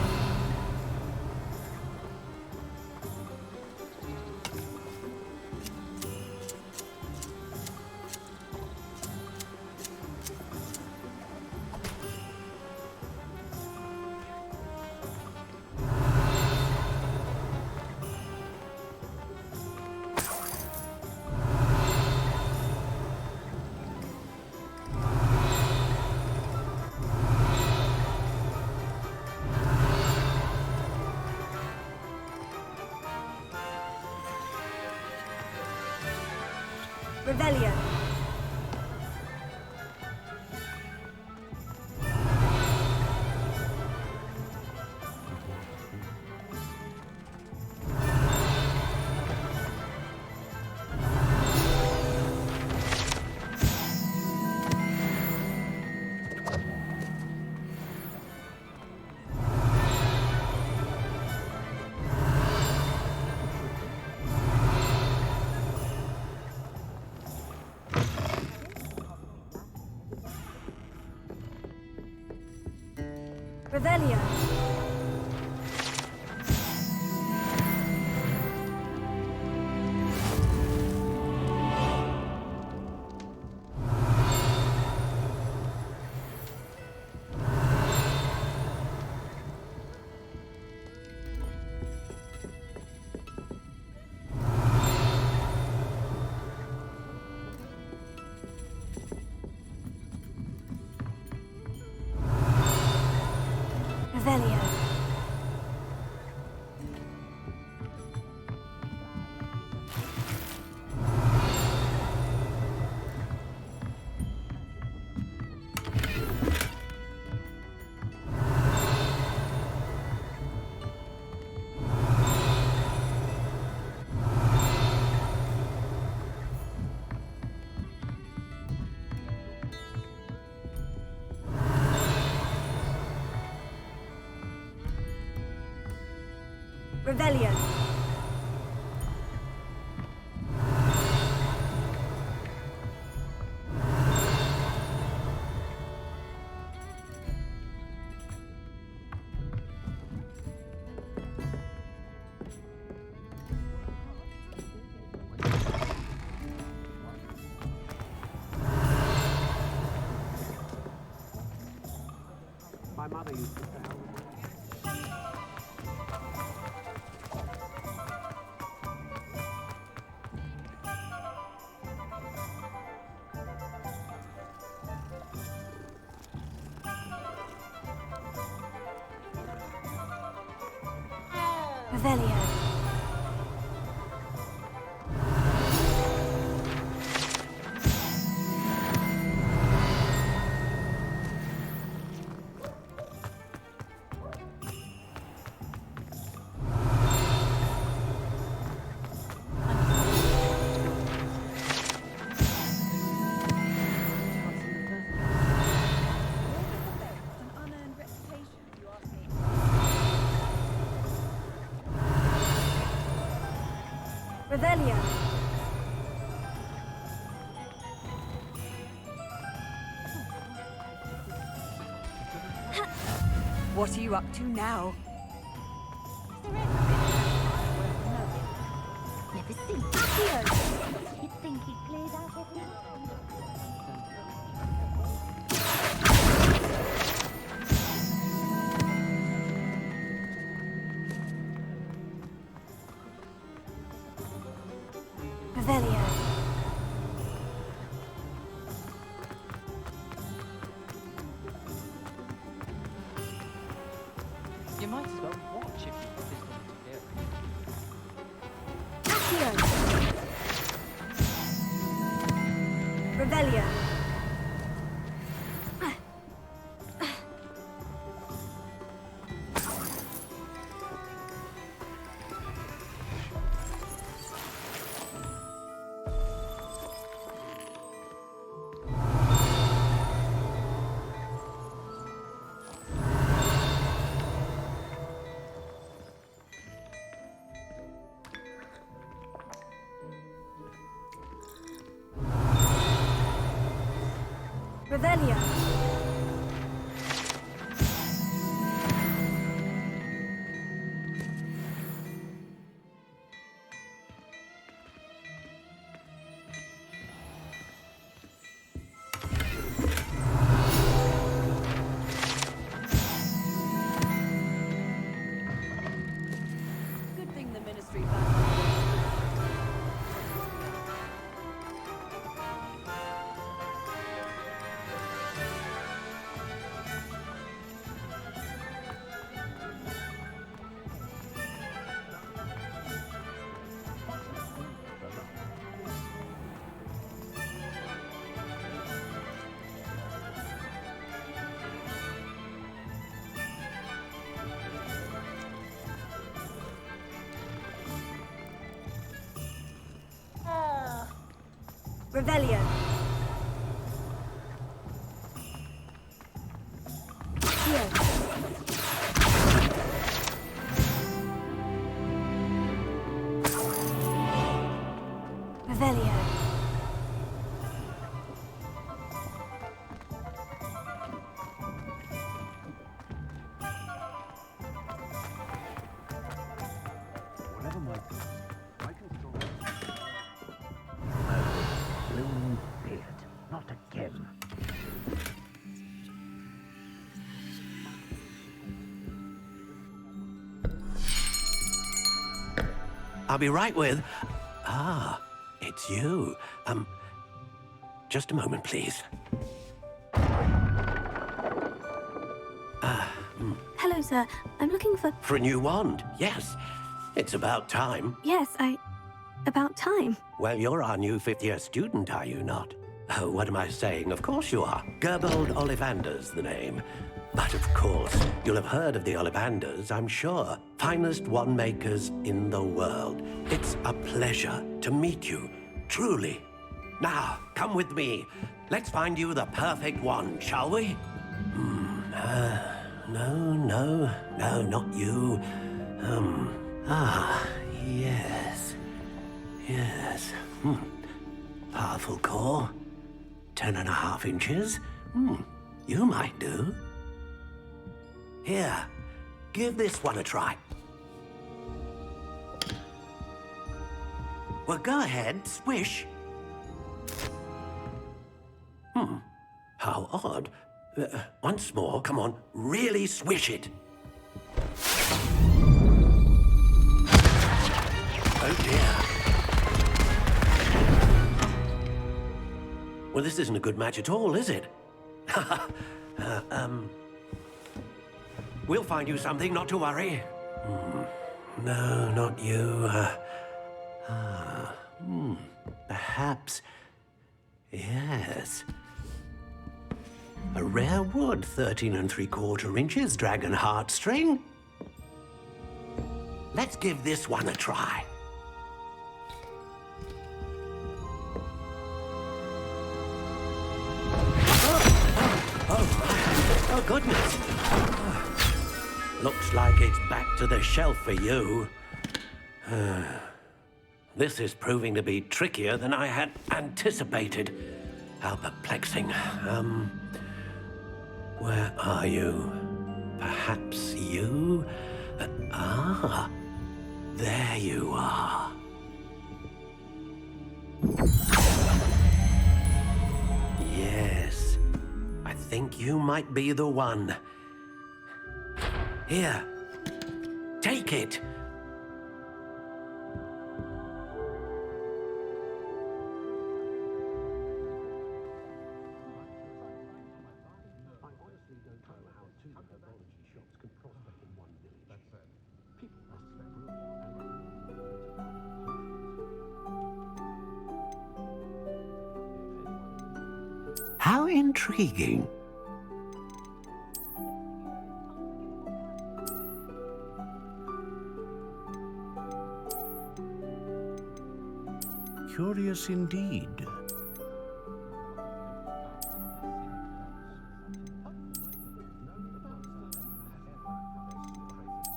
Revelio. Revelio. Revelio. Revelio. My mother used to say, Revelio. Revelio. What are you up to now? Never seen Accio. You'd think he plays out every night. Revelio. You might as well watch if you insist on interfering. Accio. Revelio. Revelio. Good thing the ministry Revelio. Here. Revelio. Whatever my I control. Blue beard. Not again. I'll be right with... Ah, it's you. Just a moment, please. Hello, sir. I'm looking for... For a new wand, yes. It's about time. Yes, about time. Well, you're our new fifth-year student, are you not? Oh, what am I saying? Of course you are. Gerbold Ollivander's the name. But of course, you'll have heard of the Ollivanders, I'm sure. Finest wand makers in the world. It's a pleasure to meet you, truly. Now, come with me. Let's find you the perfect wand, shall we? No, not you. Yes. Powerful core. 10.5 inches. You might do. Here, give this one a try. Well, go ahead, swish. How odd. Once more, come on, really swish it. Oh dear. Well, this isn't a good match at all, is it? We'll find you something, not to worry. No, not you. Perhaps. Yes. A rare wood, 13 3/4 inches, dragon heartstring. Let's give this one a try. Oh, goodness. Looks like it's back to the shelf for you. This is proving to be trickier than I had anticipated. How perplexing. Where are you? Perhaps you? There you are. Yes, I think you might be the one. Here, take it. How intriguing. Curious indeed.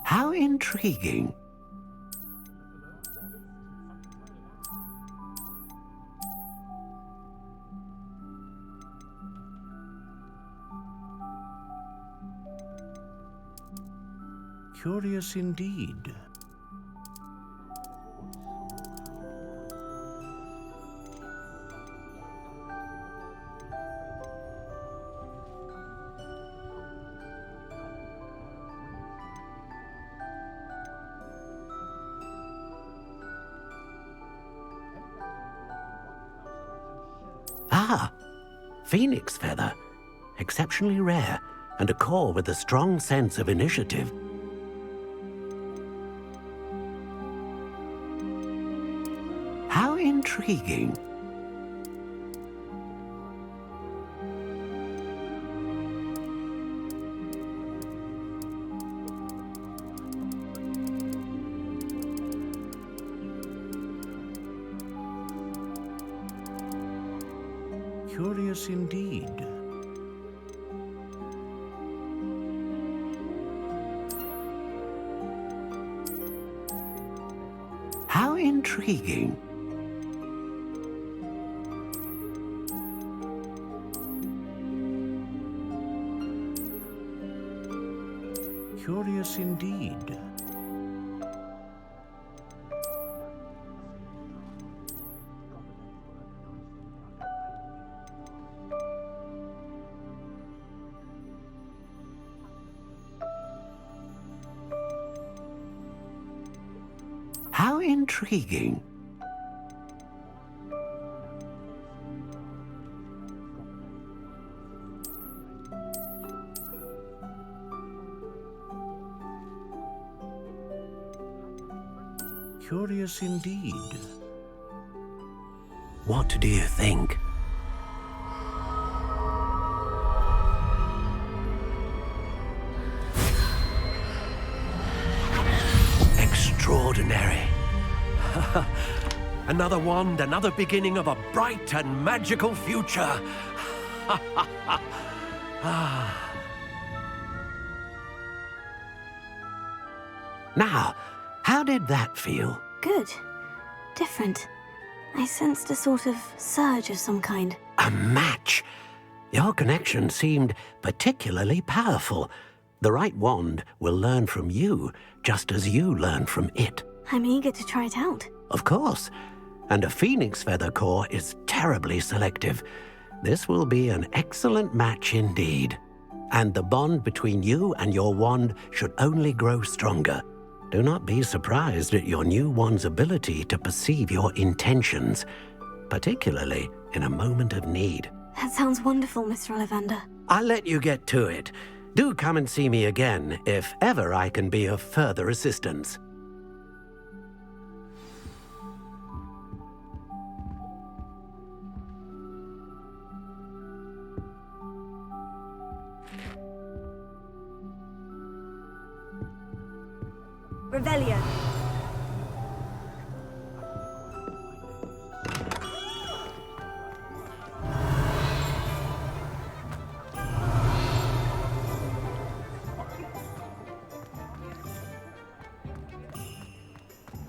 How intriguing. Curious indeed. Ah, phoenix feather. Exceptionally rare, and a core with a strong sense of initiative. How intriguing. Curious indeed. How intriguing. Curious indeed. How intriguing. Curious indeed. What do you think? Extraordinary. Another wand, another beginning of a bright and magical future. Now, how did that feel? Good. Different. I sensed a sort of surge of some kind. A match. Your connection seemed particularly powerful. The right wand will learn from you, just as you learn from it. I'm eager to try it out. Of course. And a phoenix feather core is terribly selective. This will be an excellent match indeed. And the bond between you and your wand should only grow stronger. Do not be surprised at your new wand's ability to perceive your intentions, particularly in a moment of need. That sounds wonderful, Mr. Ollivander. I'll let you get to it. Do come and see me again if ever I can be of further assistance. Revelio.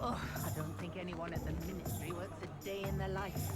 Oh, I don't think anyone at the ministry works a day in their life.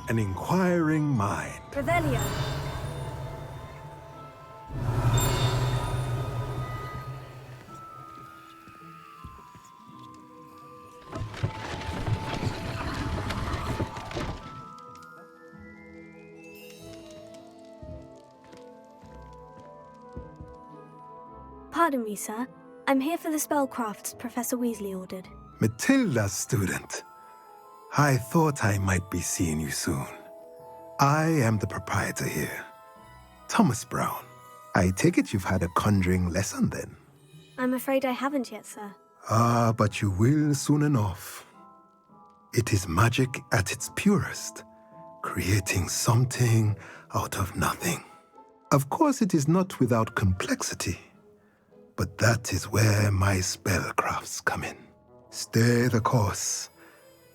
an inquiring mind. Revelio. Pardon me, sir. I'm here for the spellcrafts Professor Weasley ordered. Matilda's student. I thought I might be seeing you soon. I am the proprietor here, Thomas Brown. I take it you've had a conjuring lesson then? I'm afraid I haven't yet, sir. Ah, but you will soon enough. It is magic at its purest, creating something out of nothing. Of course, it is not without complexity, but that is where my spellcrafts come in. Stay the course,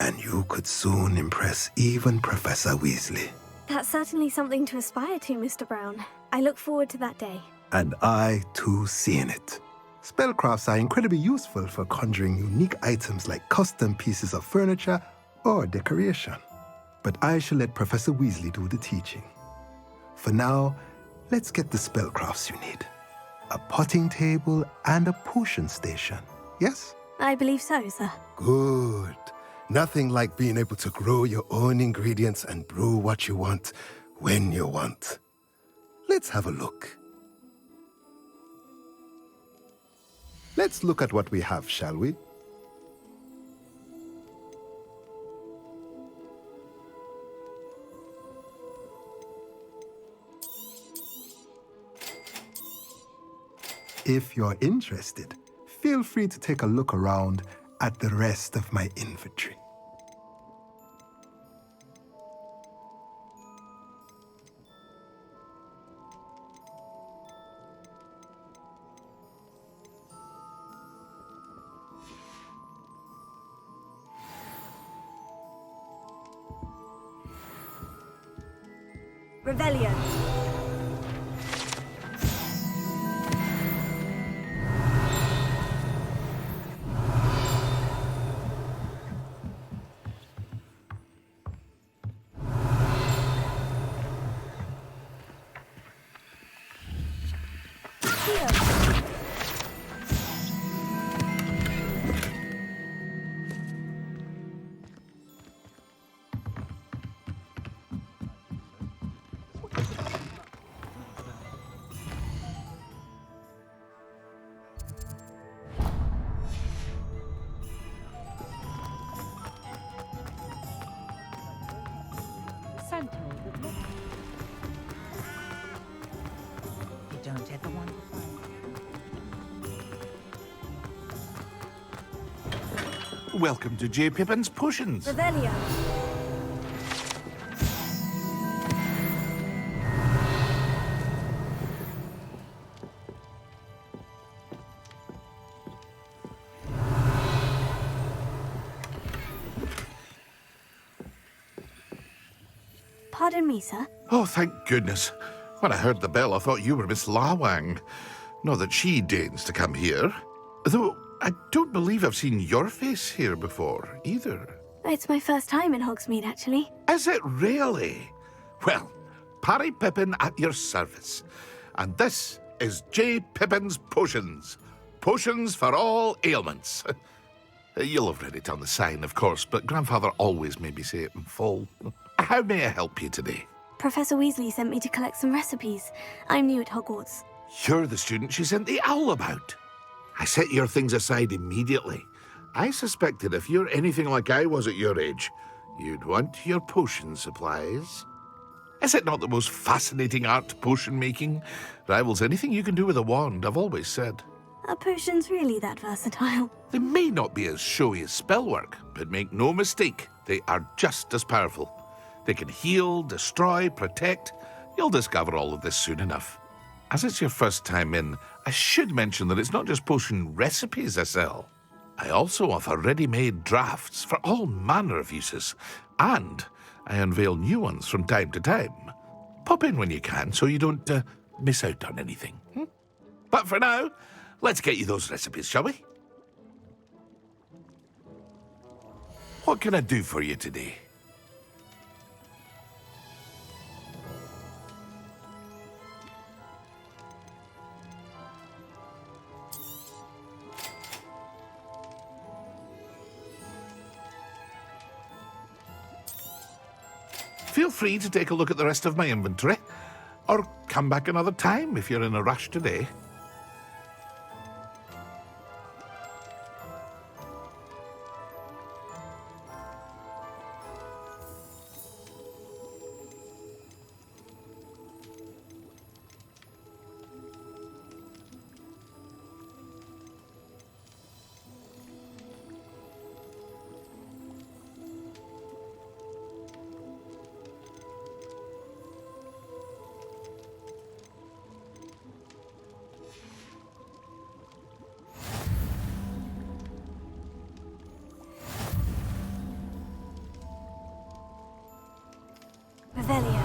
and you could soon impress even Professor Weasley. That's certainly something to aspire to, Mr. Brown. I look forward to that day. And I, too, seeing it. Spellcrafts are incredibly useful for conjuring unique items like custom pieces of furniture or decoration. But I shall let Professor Weasley do the teaching. For now, let's get the spellcrafts you need. A potting table and a potion station, yes? I believe so, sir. Good. Nothing like being able to grow your own ingredients and brew what you want when you want. Let's have a look. Let's look at what we have, shall we? If you're interested, feel free to take a look around at the rest of my inventory. Revelio. You don't ever want to find. Welcome to J. Pippin's Potions. Revelio. Pardon me, sir. Oh, thank goodness. When I heard the bell, I thought you were Miss Lawang. Not that she deigns to come here. Though, I don't believe I've seen your face here before, either. It's my first time in Hogsmeade, actually. Is it really? Well, Parry Pippin at your service. And this is J. Pippin's Potions. Potions for all ailments. You'll have read it on the sign, of course, but Grandfather always made me say it in full. How may I help you today? Professor Weasley sent me to collect some recipes. I'm new at Hogwarts. You're the student she sent the owl about. I set your things aside immediately. I suspected if you're anything like I was at your age, you'd want your potion supplies. Is it not the most fascinating art, potion making? Rivals anything you can do with a wand, I've always said. Are potions really that versatile? They may not be as showy as spellwork, but make no mistake, they are just as powerful. They can heal, destroy, protect. You'll discover all of this soon enough. As it's your first time in, I should mention that it's not just potion recipes I sell. I also offer ready-made drafts for all manner of uses, and I unveil new ones from time to time. Pop in when you can so you don't miss out on anything. But for now, let's get you those recipes, shall we? What can I do for you today? feel free to take a look at the rest of my inventory, or come back another time if you're in a rush today. Revelio.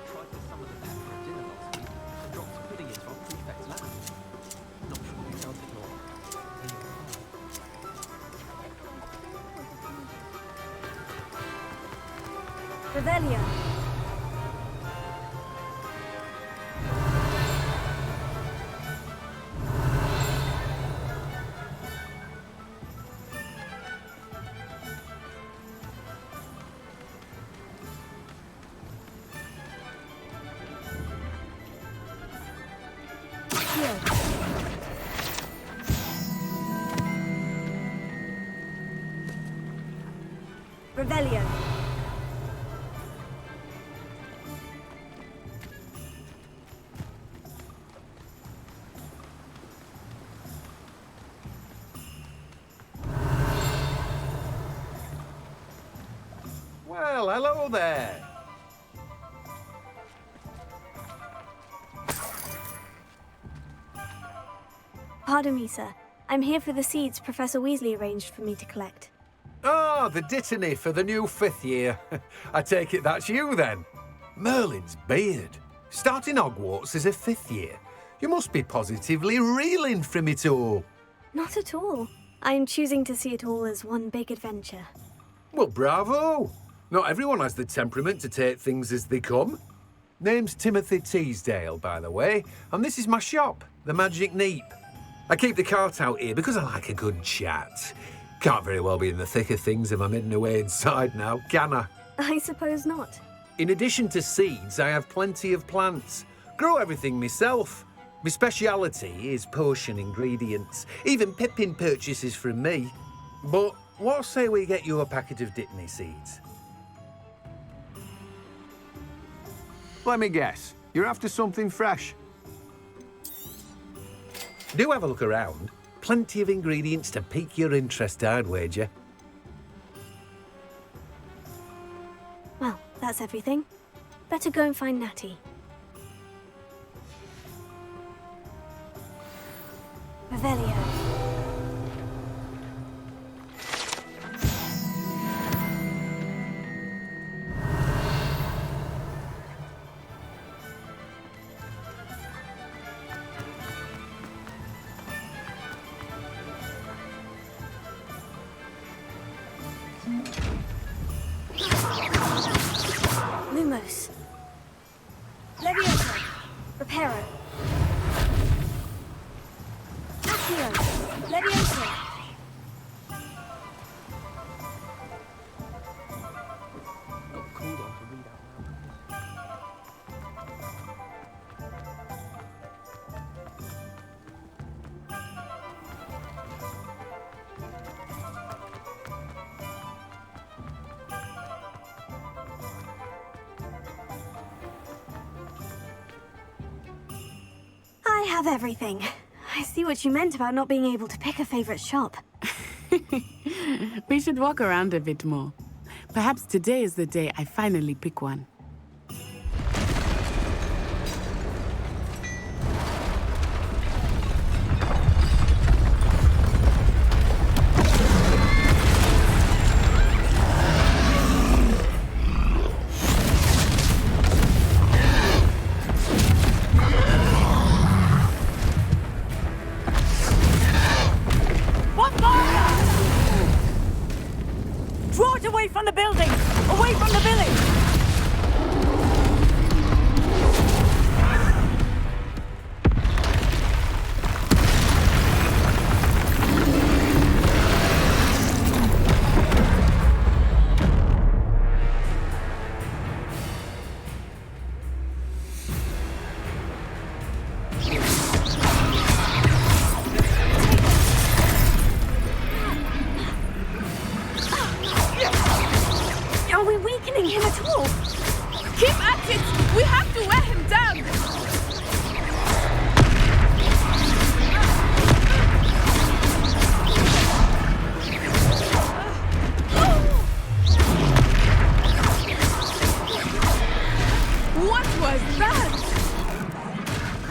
Tried to summon the pet for a dinner last week and dropped pudding into our prefect's lap. Not sure who felt it more. Revelio. Revelio. Well, hello there. Pardon me, sir. I'm here for the seeds Professor Weasley arranged for me to collect. Ah, the dittany for the new 5th year. I take it that's you then. Merlin's beard. Starting Hogwarts as a 5th year. You must be positively reeling from it all. Not at all. I'm choosing to see it all as one big adventure. Well, bravo. Not everyone has the temperament to take things as they come. Name's Timothy Teasdale, by the way, and this is my shop, the Magic Neep. I keep the cart out here because I like a good chat. Can't very well be in the thick of things if I'm hidden away inside now, can I? I suppose not. In addition to seeds, I have plenty of plants. Grow everything myself. My speciality is potion ingredients. Even Pippin purchases from me. But what say we get you a packet of Dittany seeds? Let me guess. You're after something fresh. Do have a look around. Plenty of ingredients to pique your interest, I'd wager. Well, that's everything. Better go and find Natty. Revelio. Lumos. Leviosa. Reparo. Accio. Leviosa. Got called on to read out loud. I have everything. I see what you meant about not being able to pick a favorite shop. We should walk around a bit more. Perhaps today is the day I finally pick one. What more?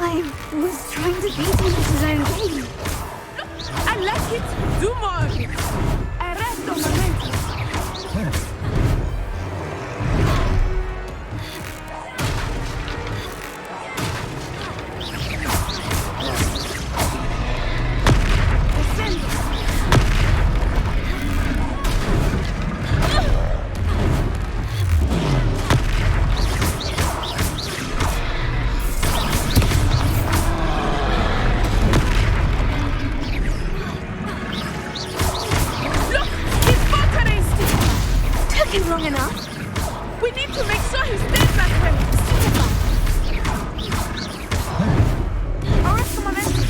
I was trying to beat him at his own game. I like it. Do more of it. Arresto momento. Long enough. We need to make sure he stays that way. Arresto momento.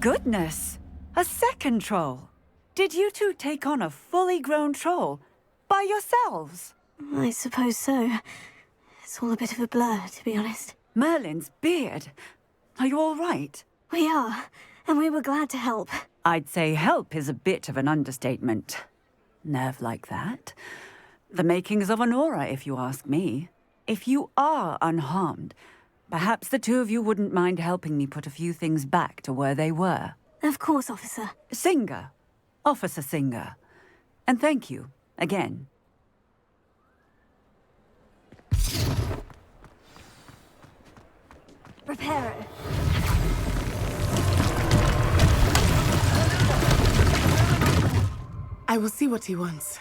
Goodness! A second troll! Did you two take on a fully grown troll by yourselves? I suppose so. It's all a bit of a blur, to be honest. Merlin's beard. Are you all right? We are, and we were glad to help. I'd say help is a bit of an understatement. Nerve like that. The makings of an aura, if you ask me. If you are unharmed, perhaps the two of you wouldn't mind helping me put a few things back to where they were. Of course, officer. Singer. Officer Singer. And thank you, again. Reparo. I will see what he wants.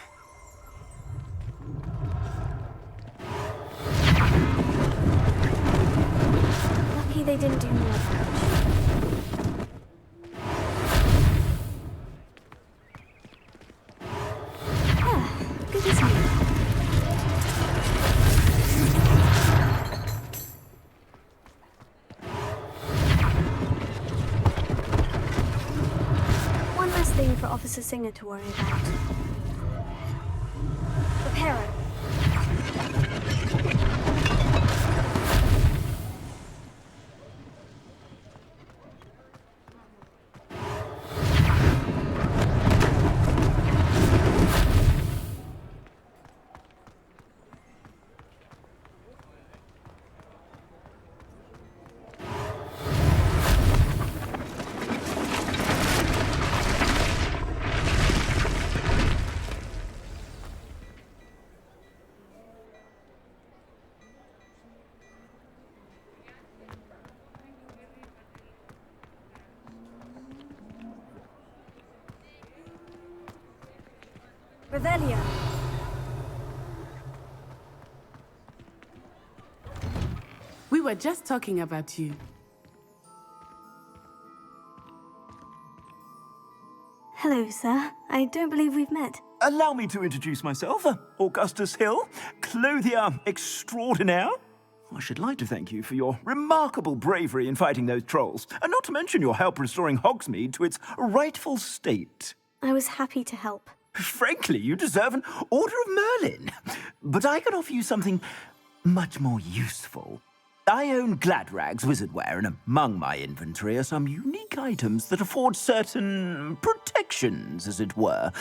Lucky they didn't do more damage. Ah, good as new. One less thing for Officer Singer to worry about. Reparo. Revelio. We were just talking about you. Hello, sir. I don't believe we've met. Allow me to introduce myself. Augustus Hill, clothier extraordinaire. I should like to thank you for your remarkable bravery in fighting those trolls, and not to mention your help restoring Hogsmeade to its rightful state. I was happy to help. Frankly, you deserve an Order of Merlin. But I can offer you something much more useful. I own Gladrag's wizardware, and among my inventory are some unique items that afford certain protections, as it were.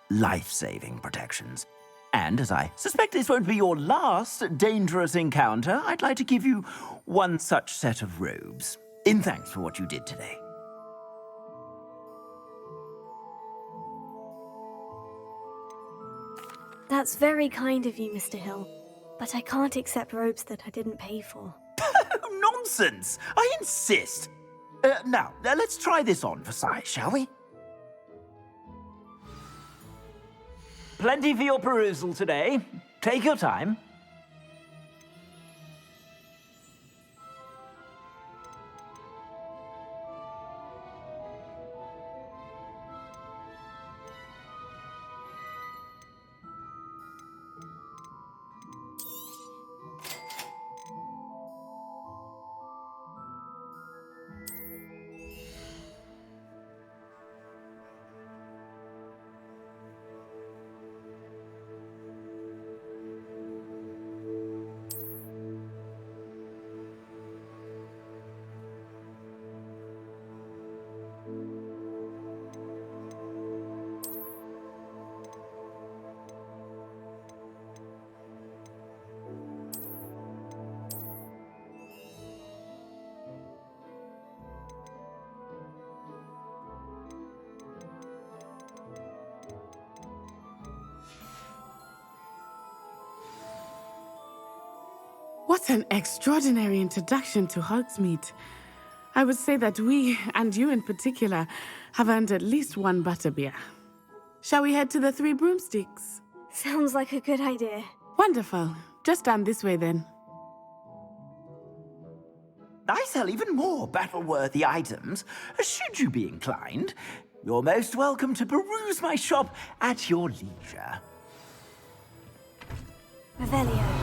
Life-saving protections. And as I suspect this won't be your last dangerous encounter, I'd like to give you one such set of robes, in thanks for what you did today. That's very kind of you, Mr. Hill. But I can't accept robes that I didn't pay for. Nonsense! I insist! Now, let's try this on for size, shall we? Plenty for your perusal today. Take your time. What an extraordinary introduction to Hogsmeade. I would say that we, and you in particular, have earned at least one butterbeer. Shall we head to the Three Broomsticks? Sounds like a good idea. Wonderful. Just down this way then. I sell even more battle-worthy items, should you be inclined. You're most welcome to peruse my shop at your leisure. Revelio.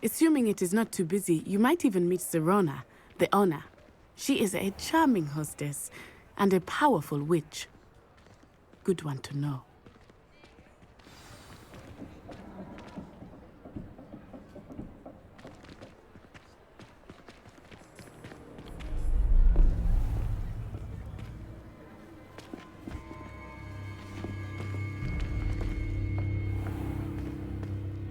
Assuming it is not too busy, you might even meet Sirona, the owner. She is a charming hostess and a powerful witch. Good one to know.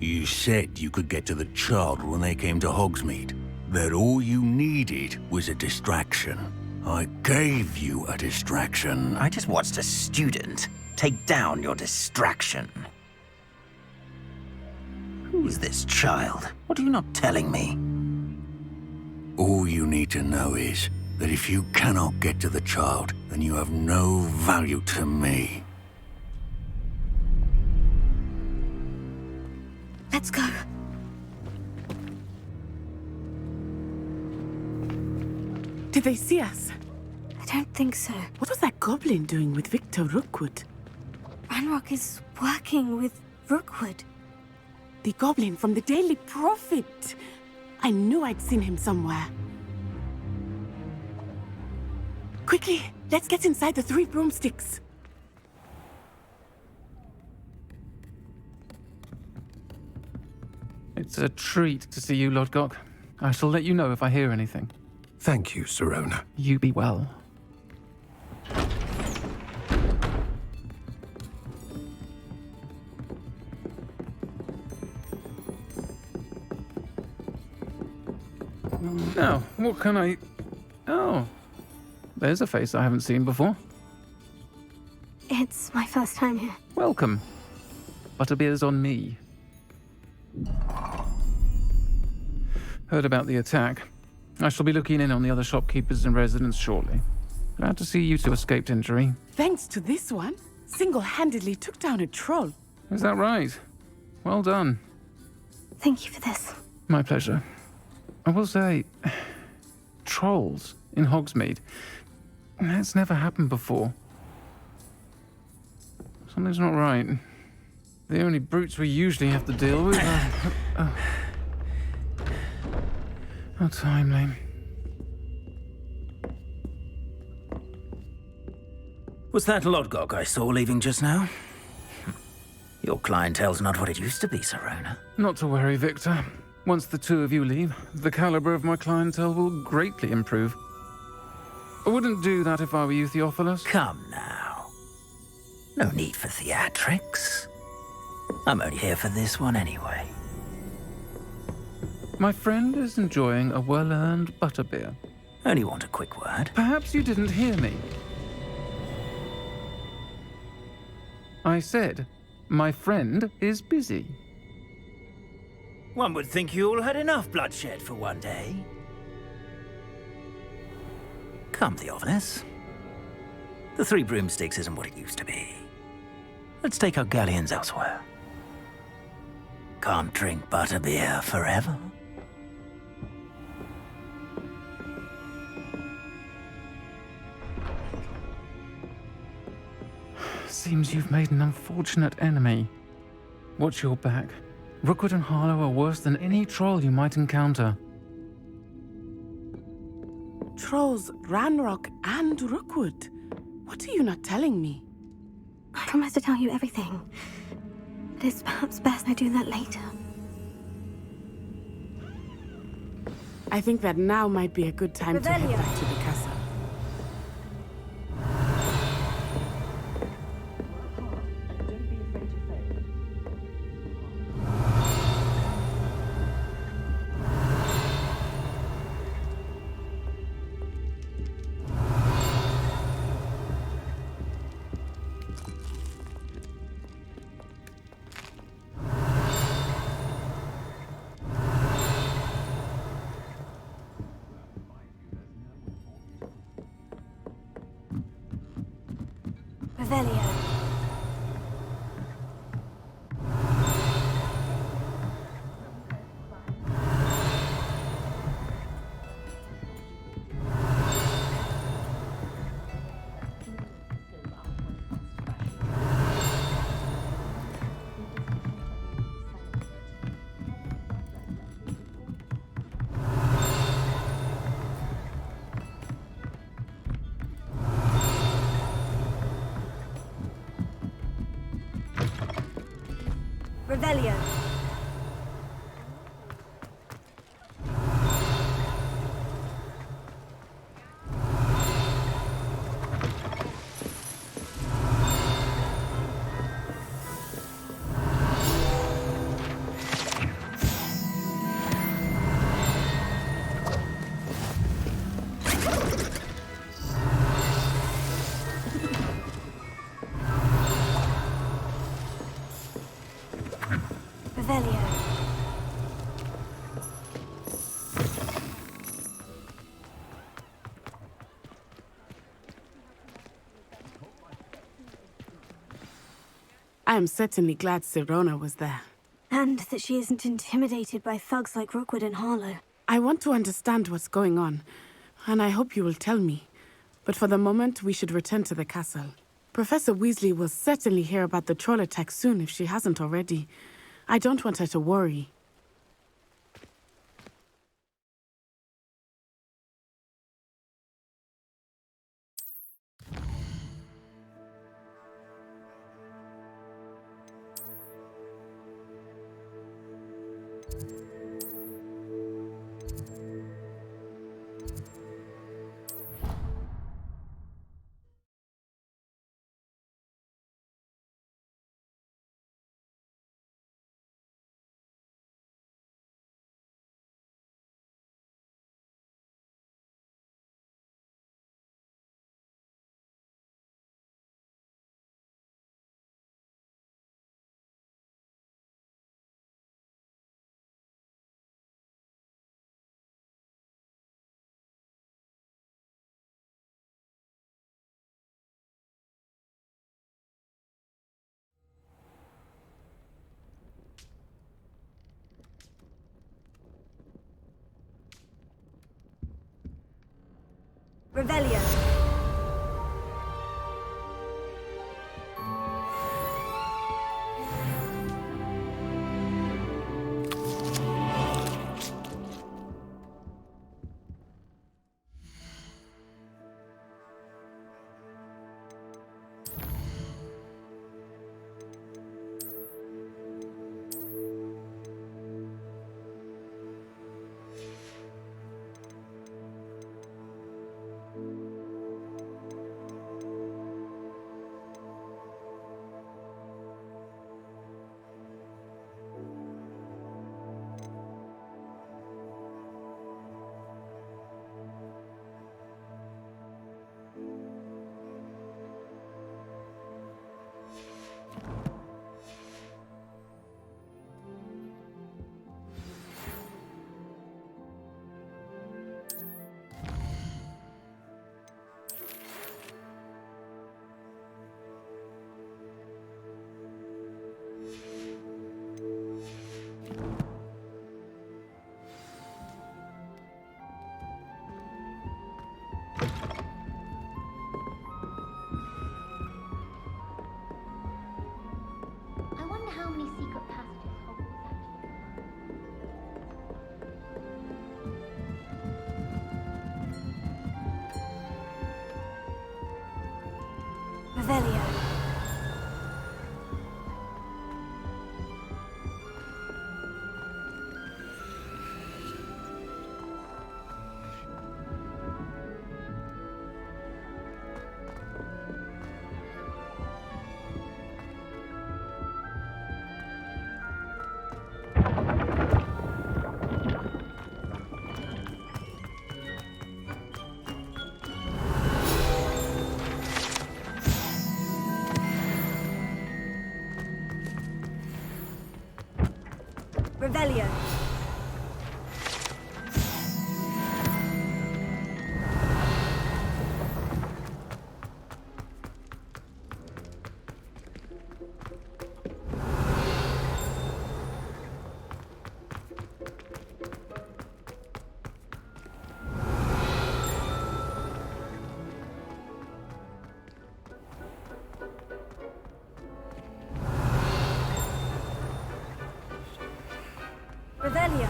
You said you could get to the child when they came to Hogsmeade. That all you needed was a distraction. I gave you a distraction. I just watched a student take down your distraction. Who is this child? What are you not telling me? All you need to know is that if you cannot get to the child, then you have no value to me. Let's go. Did they see us? I don't think so. What was that goblin doing with Victor Rookwood? Ranrock is working with Rookwood. The goblin from the Daily Prophet. I knew I'd seen him somewhere. Quickly, let's get inside the Three Broomsticks. It's a treat to see you, Lodgok. I shall let you know if I hear anything. Thank you, Sirona. You be well. Now, what can I... Oh, there's a face I haven't seen before. It's my first time here. Welcome. Butterbeer's on me. Heard about the attack. I shall be looking in on the other shopkeepers and residents shortly. Glad to see you two escaped injury. Thanks to this one, single-handedly took down a troll. Is that right? Well done. Thank you for this. My pleasure. I will say, trolls in Hogsmeade. That's never happened before. Something's not right. The only brutes we usually have to deal with are... How timely. Was that Lodgok I saw leaving just now? Your clientele's not what it used to be, Sirona. Not to worry, Victor. Once the two of you leave, the caliber of my clientele will greatly improve. I wouldn't do that if I were you, Theophilus. Come now. No need for theatrics. I'm only here for this one anyway. My friend is enjoying a well-earned butterbeer. Only want a quick word. Perhaps you didn't hear me. I said, my friend is busy. One would think you all had enough bloodshed for one day. Come, Theophilus. The Three Broomsticks isn't what it used to be. Let's take our galleons elsewhere. Can't drink butterbeer forever. Seems you've made an unfortunate enemy. Watch your back. Rookwood and Harlow are worse than any troll you might encounter. Trolls, Ranrock, and Rookwood. What are you not telling me? I promised to tell you everything. But it's perhaps best I do that later. I think that now might be a good time to head back to the castle. Revelio. Revelio. Revelio. I am certainly glad Sirona was there. And that she isn't intimidated by thugs like Rookwood and Harlow. I want to understand what's going on, and I hope you will tell me. But for the moment, we should return to the castle. Professor Weasley will certainly hear about the troll attack soon if she hasn't already. I don't want her to worry. Revelio. Revelio. Revelio. Revelio.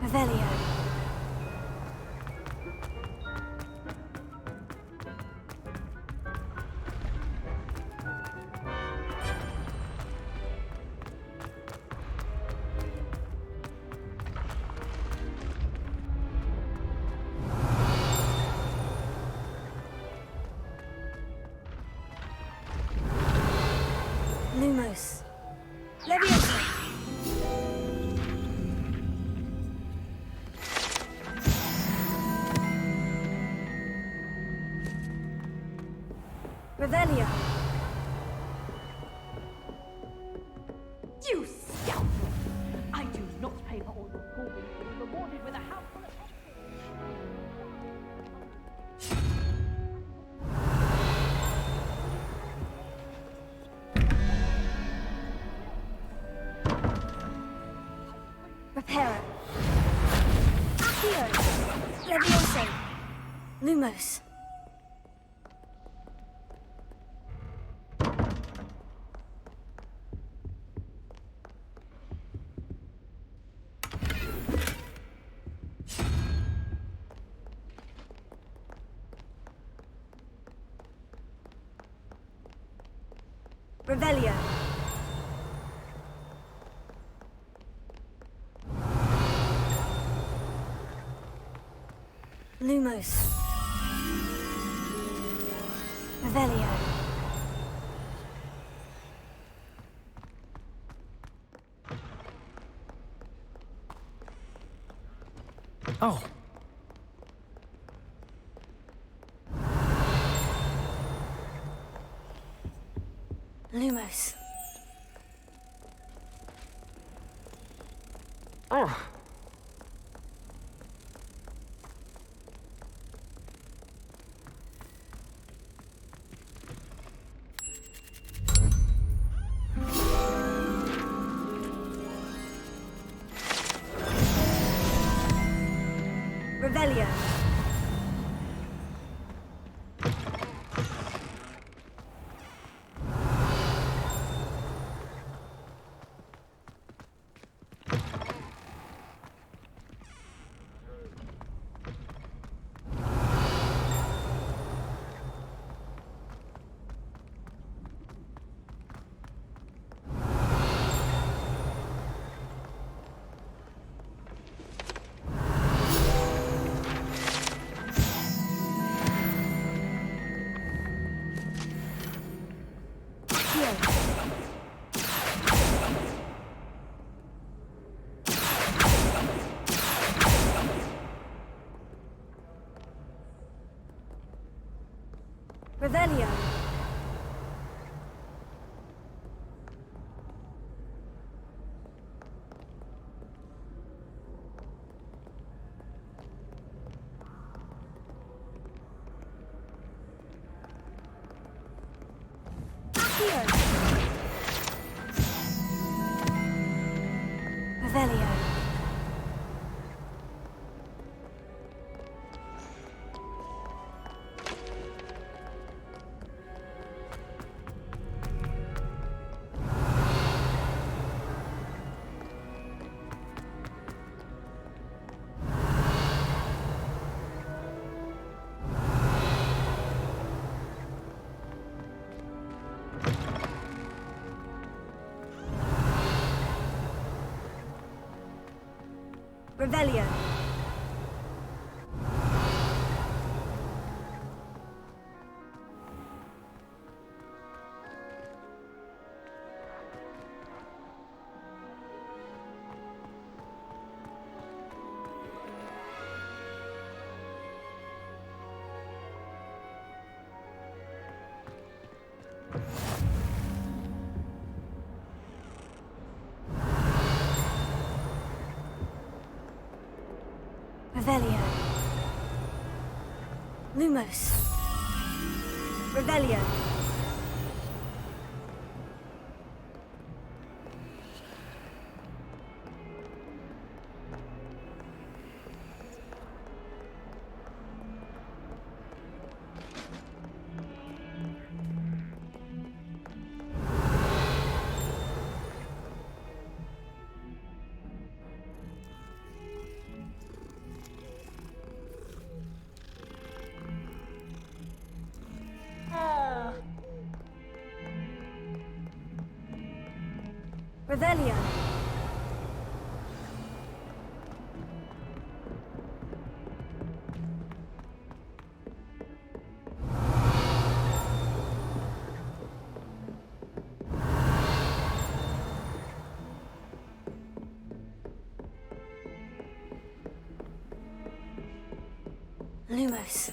Revelio. Lumos. Leviosa. Revelio. You scoundrel! I do not pay for all your gold to be rewarded with a handful of... Reparo. Accio. Leviosa. Lumos. Revelio. Lumos. Revelio. Oh. Lumos. Oh. Revelio. Revelio. Revelio. Revelio. Lumos. Revelio. Revelio. Lumos.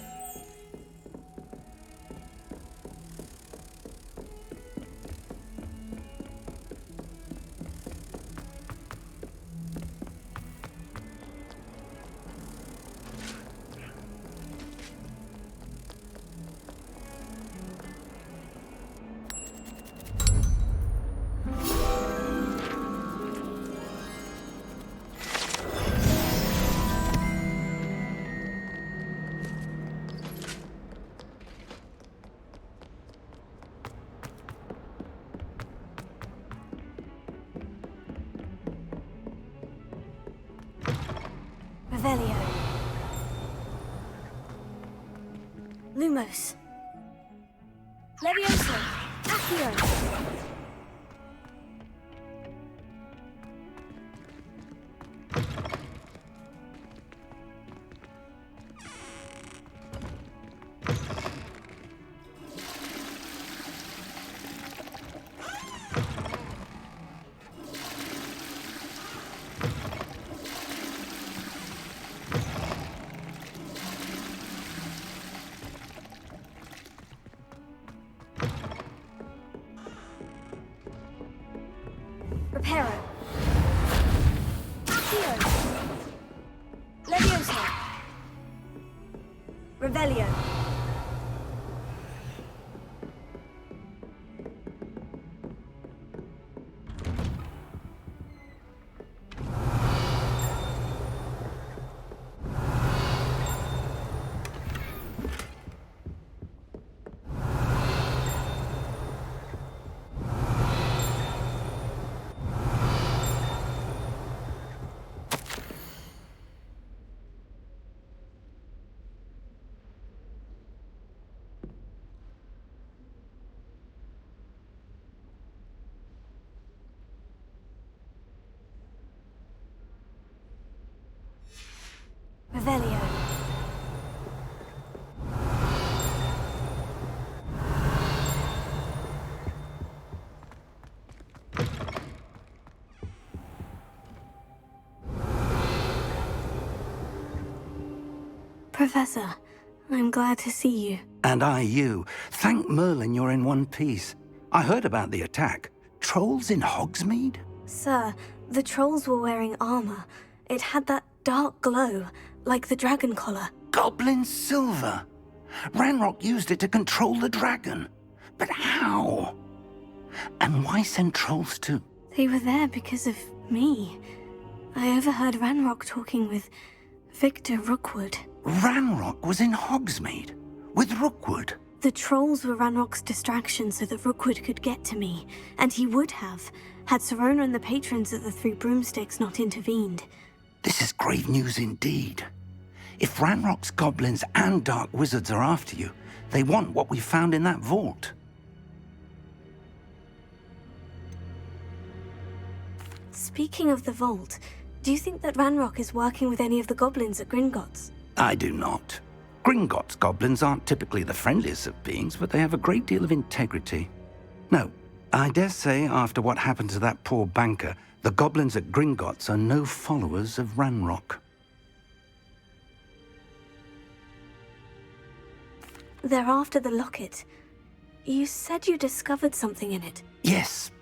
Revelio. Lumos. Levioso. Accio. Reparo. Accio. Levioso. Revelio. Revelio. Professor, I'm glad to see you. And I you. Thank Merlin you're in one piece. I heard about the attack. Trolls in Hogsmeade? Sir, the trolls were wearing armor. It had that dark glow, like the dragon collar. Goblin silver. Ranrock used it to control the dragon. But how? And why send trolls too? They were there because of me. I overheard Ranrock talking with Victor Rookwood. Ranrock was in Hogsmeade? With Rookwood? The trolls were Ranrock's distraction so that Rookwood could get to me. And he would have, had Serona and the patrons at the Three Broomsticks not intervened. This is grave news indeed. If Ranrock's goblins and dark wizards are after you, they want what we found in that vault. Speaking of the vault, Do you think that Ranrock is working with any of the goblins at Gringotts? I do not. Gringotts goblins aren't typically the friendliest of beings, but they have a great deal of integrity. No, I dare say after what happened to that poor banker, the goblins at Gringotts are no followers of Ranrock. They're after the locket. You said you discovered something in it. Yes.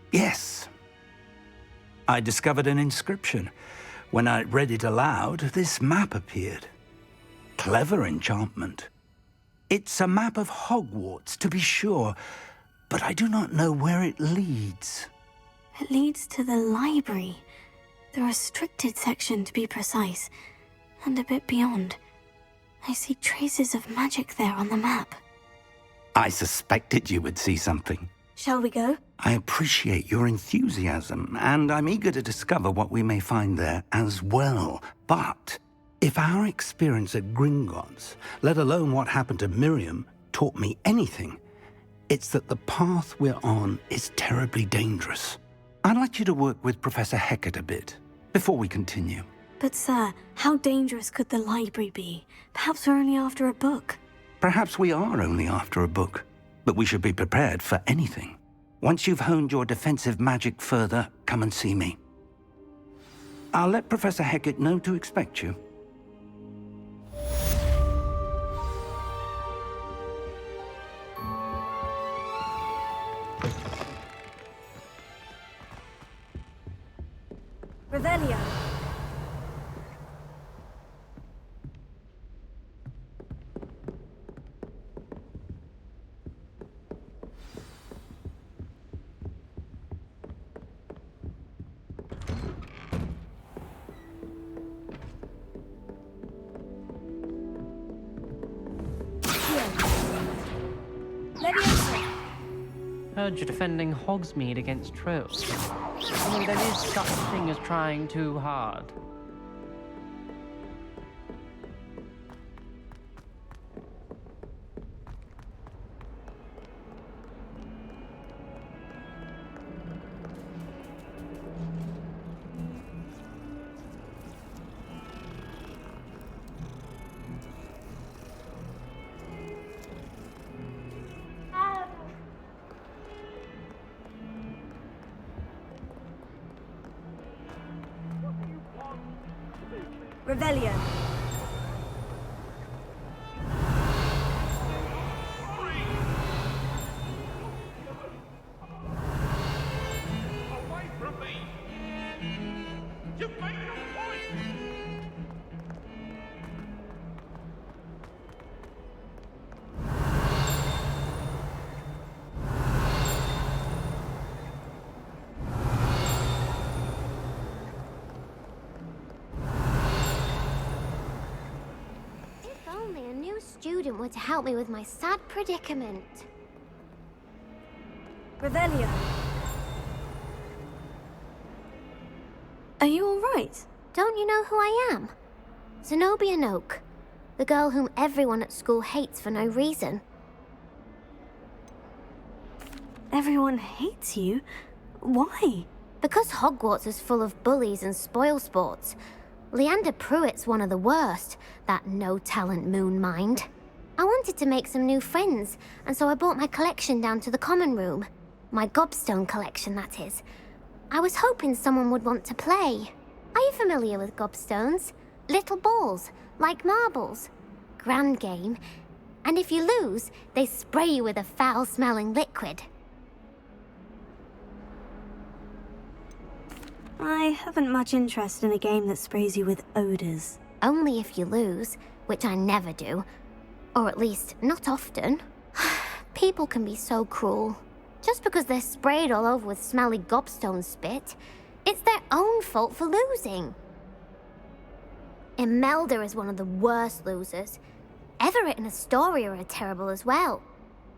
I discovered an inscription. When I read it aloud, this map appeared. Clever enchantment. It's a map of Hogwarts, to be sure, but I do not know where it leads. It leads to the library. The restricted section, to be precise. And a bit beyond. I see traces of magic there on the map. I suspected you would see something. Shall we go? I appreciate your enthusiasm, and I'm eager to discover what we may find there as well. But if our experience at Gringotts, let alone what happened to Miriam, taught me anything, it's that the path we're on is terribly dangerous. I'd like you to work with Professor Hecat a bit before we continue. But sir, how dangerous could the library be? Perhaps we're only after a book. Perhaps we are only after a book, but we should be prepared for anything. Once you've honed your defensive magic further, come and see me. I'll let Professor Hecat know to expect you. Revelio. Heard you're defending Hogsmeade against trolls. Only there is such a thing as trying too hard. Revelio. Away from me! You've made your point! Student were to help me with my sad predicament. Revelio. Are you all right? Don't you know who I am? Zenobia Noak, the girl whom everyone at school hates for no reason. Everyone hates you? Why? Because Hogwarts is full of bullies and spoilsports. Leander Pruitt's one of the worst, that no-talent moon mind. I wanted to make some new friends, and so I brought my collection down to the common room. My gobstone collection, that is. I was hoping someone would want to play. Are you familiar with gobstones? Little balls, like marbles. Grand game. And if you lose, they spray you with a foul-smelling liquid. I haven't much interest in a game that sprays you with odors. Only if you lose, which I never do. Or at least, not often. People can be so cruel. Just because they're sprayed all over with smelly gobstone spit, it's their own fault for losing. Imelda is one of the worst losers. Everett and Astoria are terrible as well.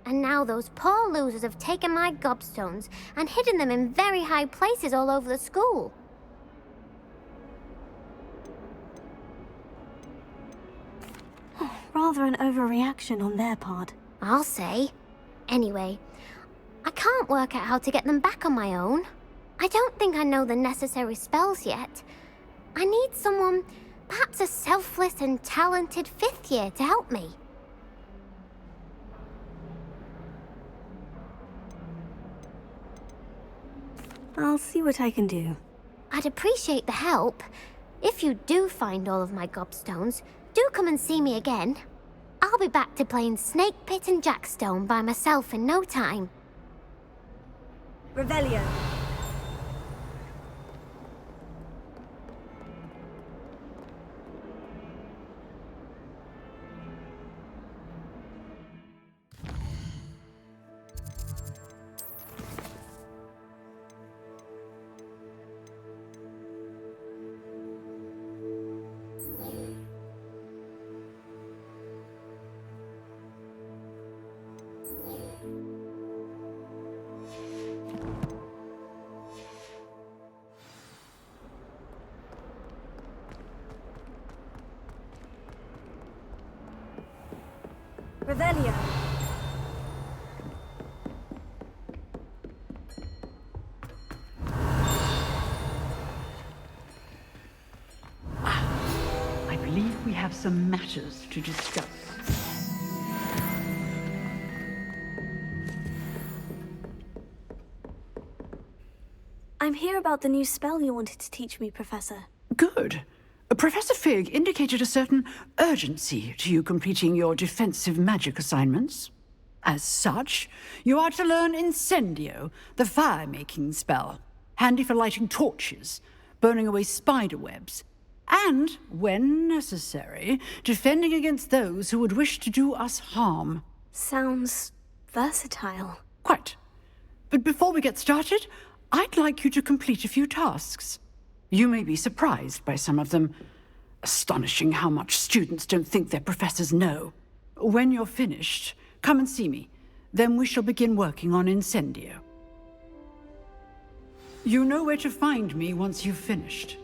And now those poor losers have taken my gobstones and hidden them in very high places all over the school. Rather an overreaction on their part. I'll say. Anyway, I can't work out how to get them back on my own. I don't think I know the necessary spells yet. I need someone, perhaps a selfless and talented 5th year to help me. I'll see what I can do. I'd appreciate the help. If you do find all of my gobstones, do come and see me again. I'll be back to playing Snake Pit and Jackstone by myself in no time. Revelio. Revelio. I believe we have some matters to discuss. I'm here about the new spell you wanted to teach me, Professor. Good. Professor Fig indicated a certain urgency to you completing your defensive magic assignments. As such, you are to learn Incendio, the fire-making spell, handy for lighting torches, burning away spider webs, and, when necessary, defending against those who would wish to do us harm. Sounds versatile. Quite. But before we get started, I'd like you to complete a few tasks. You may be surprised by some of them. Astonishing how much students don't think their professors know. When you're finished, come and see me. Then we shall begin working on Incendio. You know where to find me once you've finished.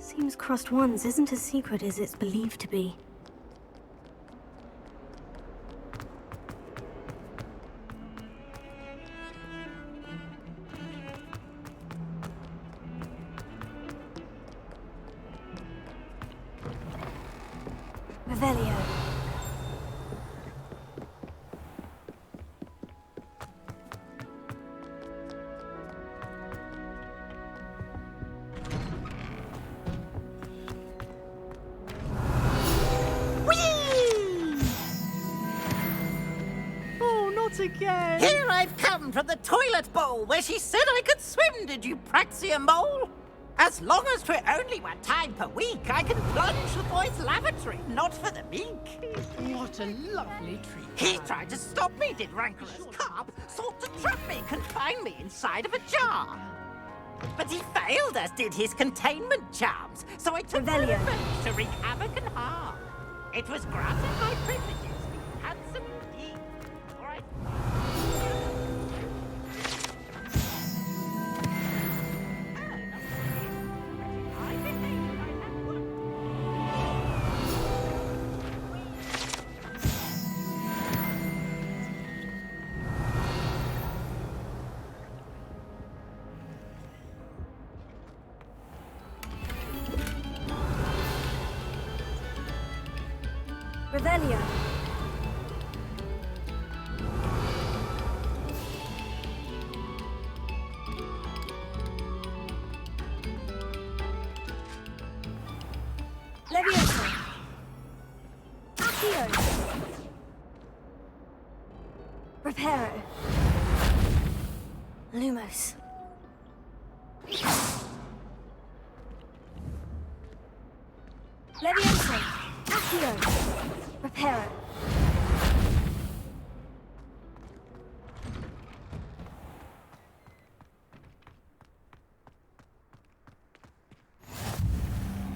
Seems crossed ones isn't as secret as it's believed to be. Revelio. Oh, not again! Here I've come from the toilet bowl where she said I could swim, did you praxia mole? As long as 'twere only 1 time per week, I can plunge the boys' lavatory, not for the meek. What a lovely treat. He tried to stop me, did rancorous carp, sought to trap me, confine me inside of a jar. But he failed, as did his containment charms, so I took my Revelio. revenge to wreak havoc and harm. It was granted my privileges, handsome indeed, for I... Revelio. Levioso. Accio. Reparo. Lumos. Levioso. Accio. Reparo.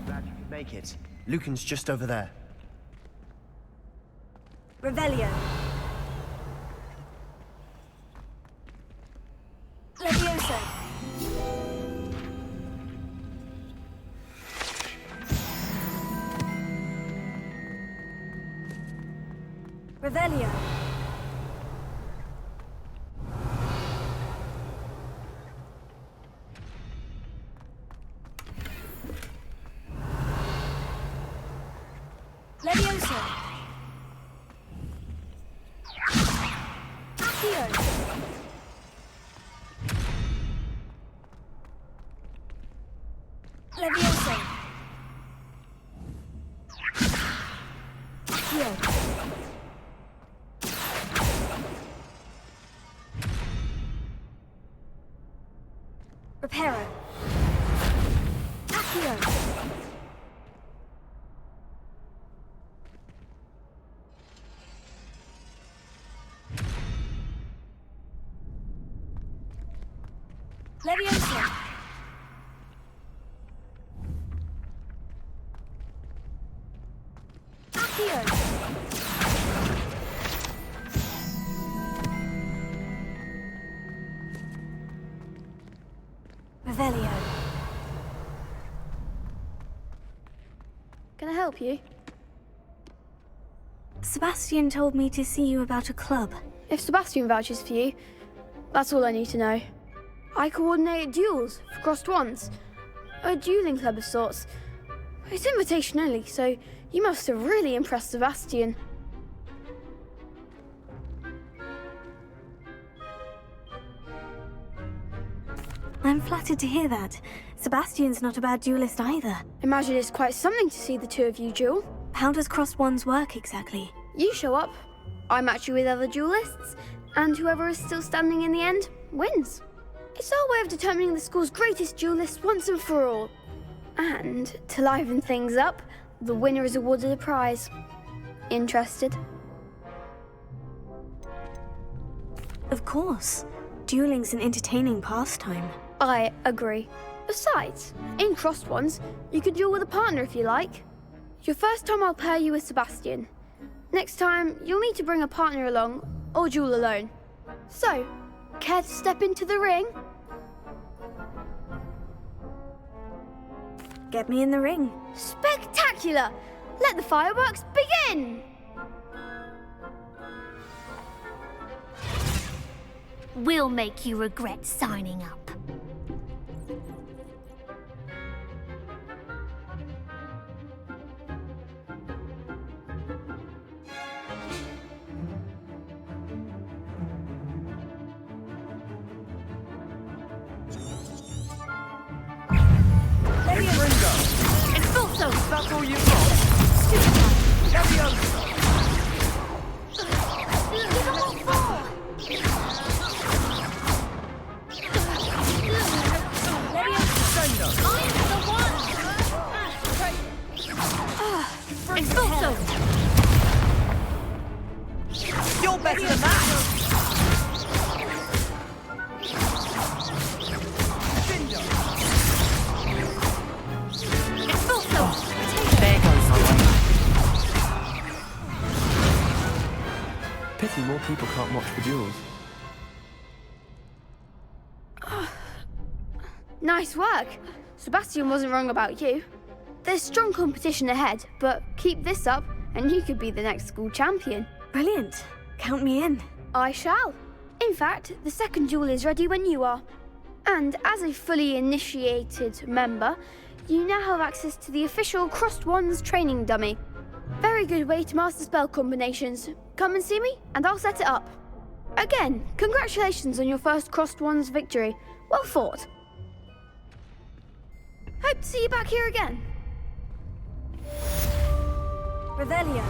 Glad you could make it. Lucan's just over there. Revelio. Levioso. Revelio. Levioso! Accio! Levioso! Accio! Reparo! Accio! Levioso! Accio! Revelio. Can I help you? Sebastian told me to see you about a club. If Sebastian vouches for you, that's all I need to know. I coordinate duels for crossed wands. A dueling club of sorts. It's invitation only, so you must have really impressed Sebastian. I'm flattered to hear that. Sebastian's not a bad duelist either. Imagine it's quite something to see the two of you duel. How does crossed wands work exactly? You show up, I match you with other duelists, and whoever is still standing in the end wins. It's our way of determining the school's greatest duelist once and for all. And to liven things up, the winner is awarded a prize. Interested? Of course. Dueling's an entertaining pastime. I agree. Besides, in crossed wands, you can duel with a partner if you like. Your first time I'll pair you with Sebastian. Next time, you'll need to bring a partner along, or duel alone. So, care to step into the ring? Get me in the ring. Spectacular! Let the fireworks begin! We'll make you regret signing up. Expulso! That's all you've got? Levioso! Expulso! You're better than that! There goes my way. Pity more people can't watch the duels. Nice work. Sebastian wasn't wrong about you. There's strong competition ahead, but keep this up and you could be the next school champion. Brilliant. Count me in. I shall. In fact, the second duel is ready when you are. And as a fully initiated member, you now have access to the official Crossed Wands training dummy. Very good way to master spell combinations. Come and see me, and I'll set it up. Again, congratulations on your first Crossed Wands victory. Well fought. Hope to see you back here again. Revelio.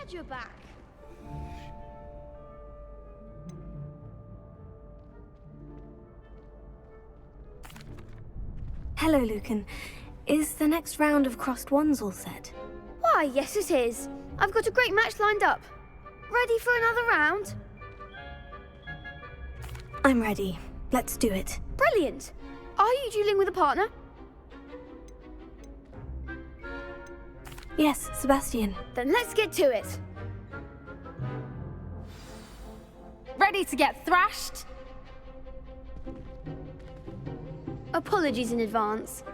Glad you're back. Hello, Lucan. Is the next round of crossed ones all set? Why, yes it is. I've got a great match lined up. Ready for another round? I'm ready. Let's do it. Brilliant. Are you dueling with a partner? Yes, Sebastian. Then let's get to it. Ready to get thrashed? Apologies in advance.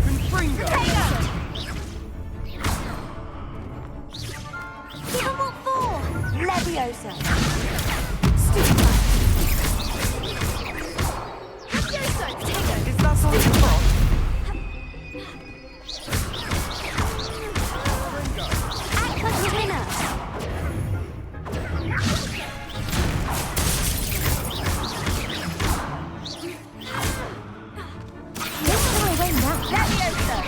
Confringo! Give 'em what for! Leviosa! Is that something from? Act like a winner! This is how I win now. Leviosa!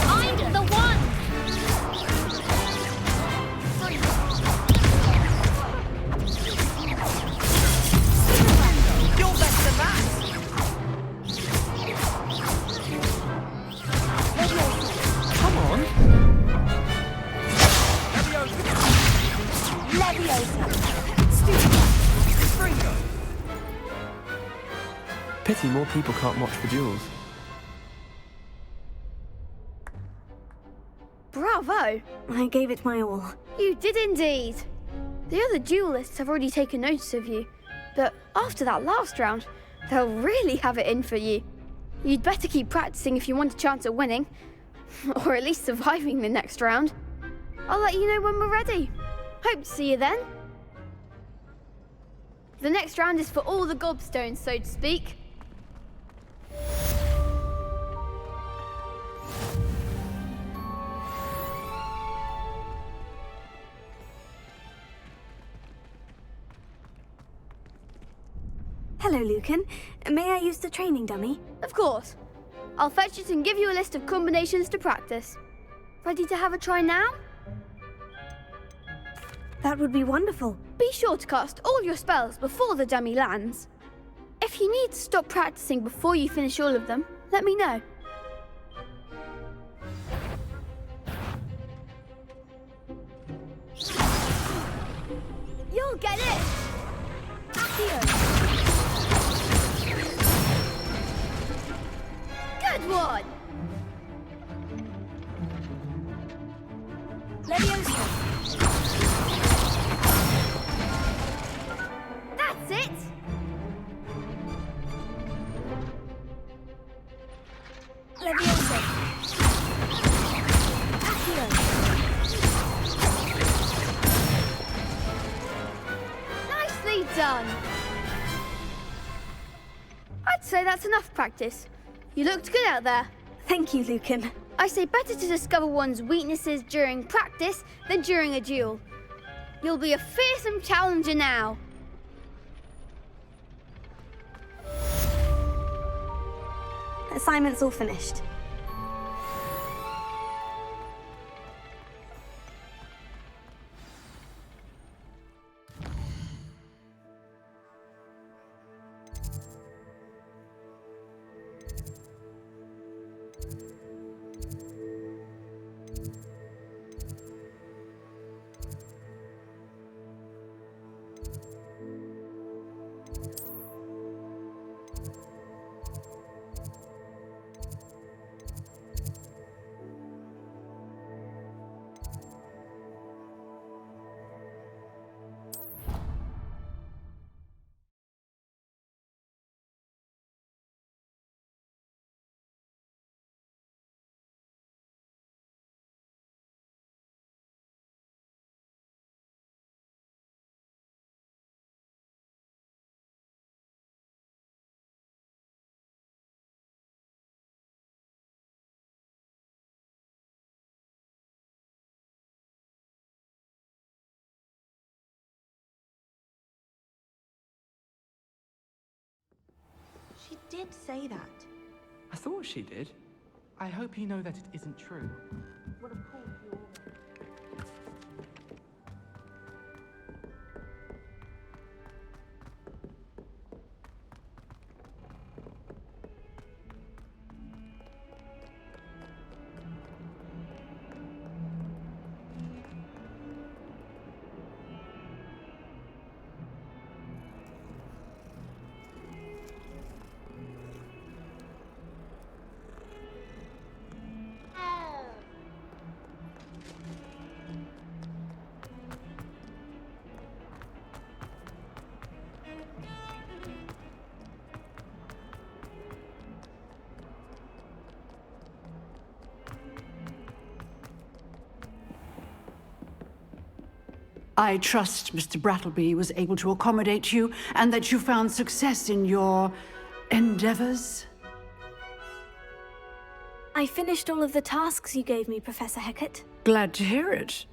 I'm the one! You're better than that! Come on! Leviosa! Confringo! Pity more people can't watch the duels. Bravo! I gave it my all. You did indeed. The other duelists have already taken notice of you, but after that last round, they'll really have it in for you. You'd better keep practicing if you want a chance at winning, or at least surviving the next round. I'll let you know when we're ready. Hope to see you then. The next round is for all the gobstones, so to speak. Hello, Lucan. May I use the training dummy? Of course. I'll fetch it and give you a list of combinations to practice. Ready to have a try now? That would be wonderful. Be sure to cast all your spells before the dummy lands. If you need to stop practicing before you finish all of them, let me know. You'll get it! Accio! Good one! Leviosa! That's it! Leviosa! Accio! Nicely done! I'd say that's enough practice. You looked good out there. Thank you, Lucan. I say better to discover one's weaknesses during practice than during a duel. You'll be a fearsome challenger now. Assignment's all finished. did say that. I thought she did. I hope you know that it isn't true. Well, of course you always... I trust Mr. Brattleby was able to accommodate you and that you found success in your endeavors. I finished all of the tasks you gave me, Professor Hecat. Glad to hear it.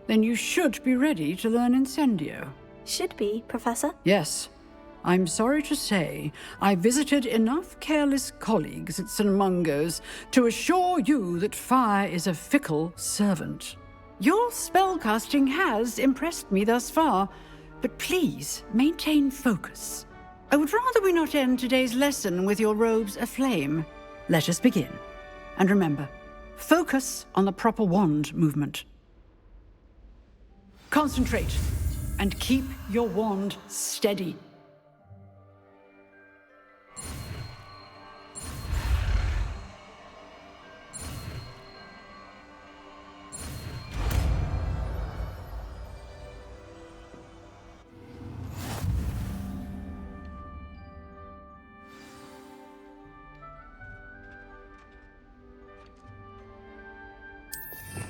Then you should be ready to learn Incendio. Should be, Professor. Yes. I'm sorry to say, I visited enough careless colleagues at St. Mungo's to assure you that fire is a fickle servant. Your spellcasting has impressed me thus far, but please maintain focus. I would rather we not end today's lesson with your robes aflame. Let us begin. And remember, focus on the proper wand movement. Concentrate, and keep your wand steady.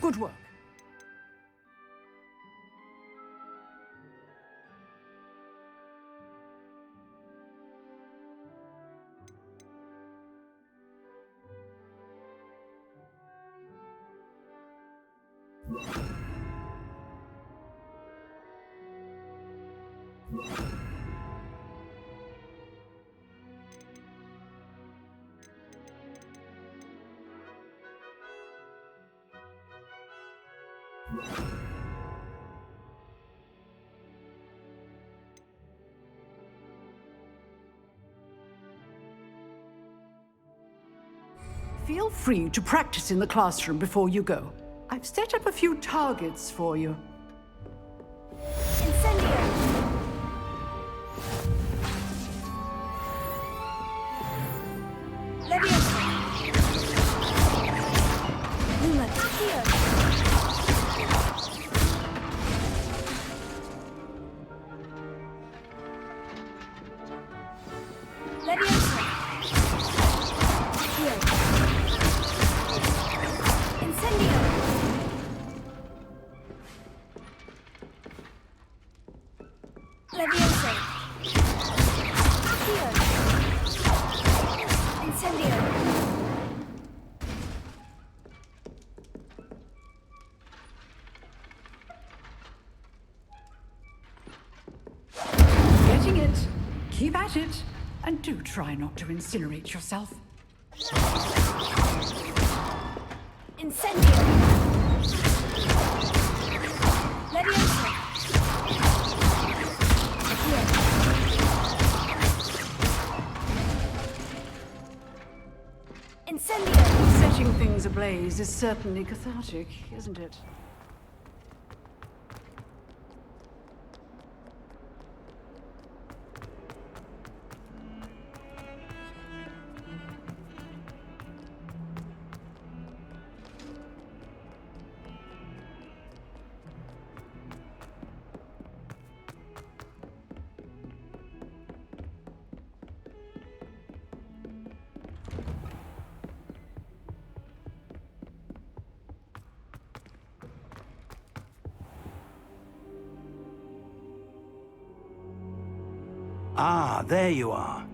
Good work. Feel free to practice in the classroom before you go. I've set up a few targets for you. Incendio! Leviosa! Luma, Accio! Leviosa! Accio! Incendio! Leviosa! Accio! Incendio! Getting it. Keep at it. And do try not to incinerate yourself. Incendio! Leviosa! Accio! Incendio! Setting things ablaze is certainly cathartic, isn't it? Ah, there you are.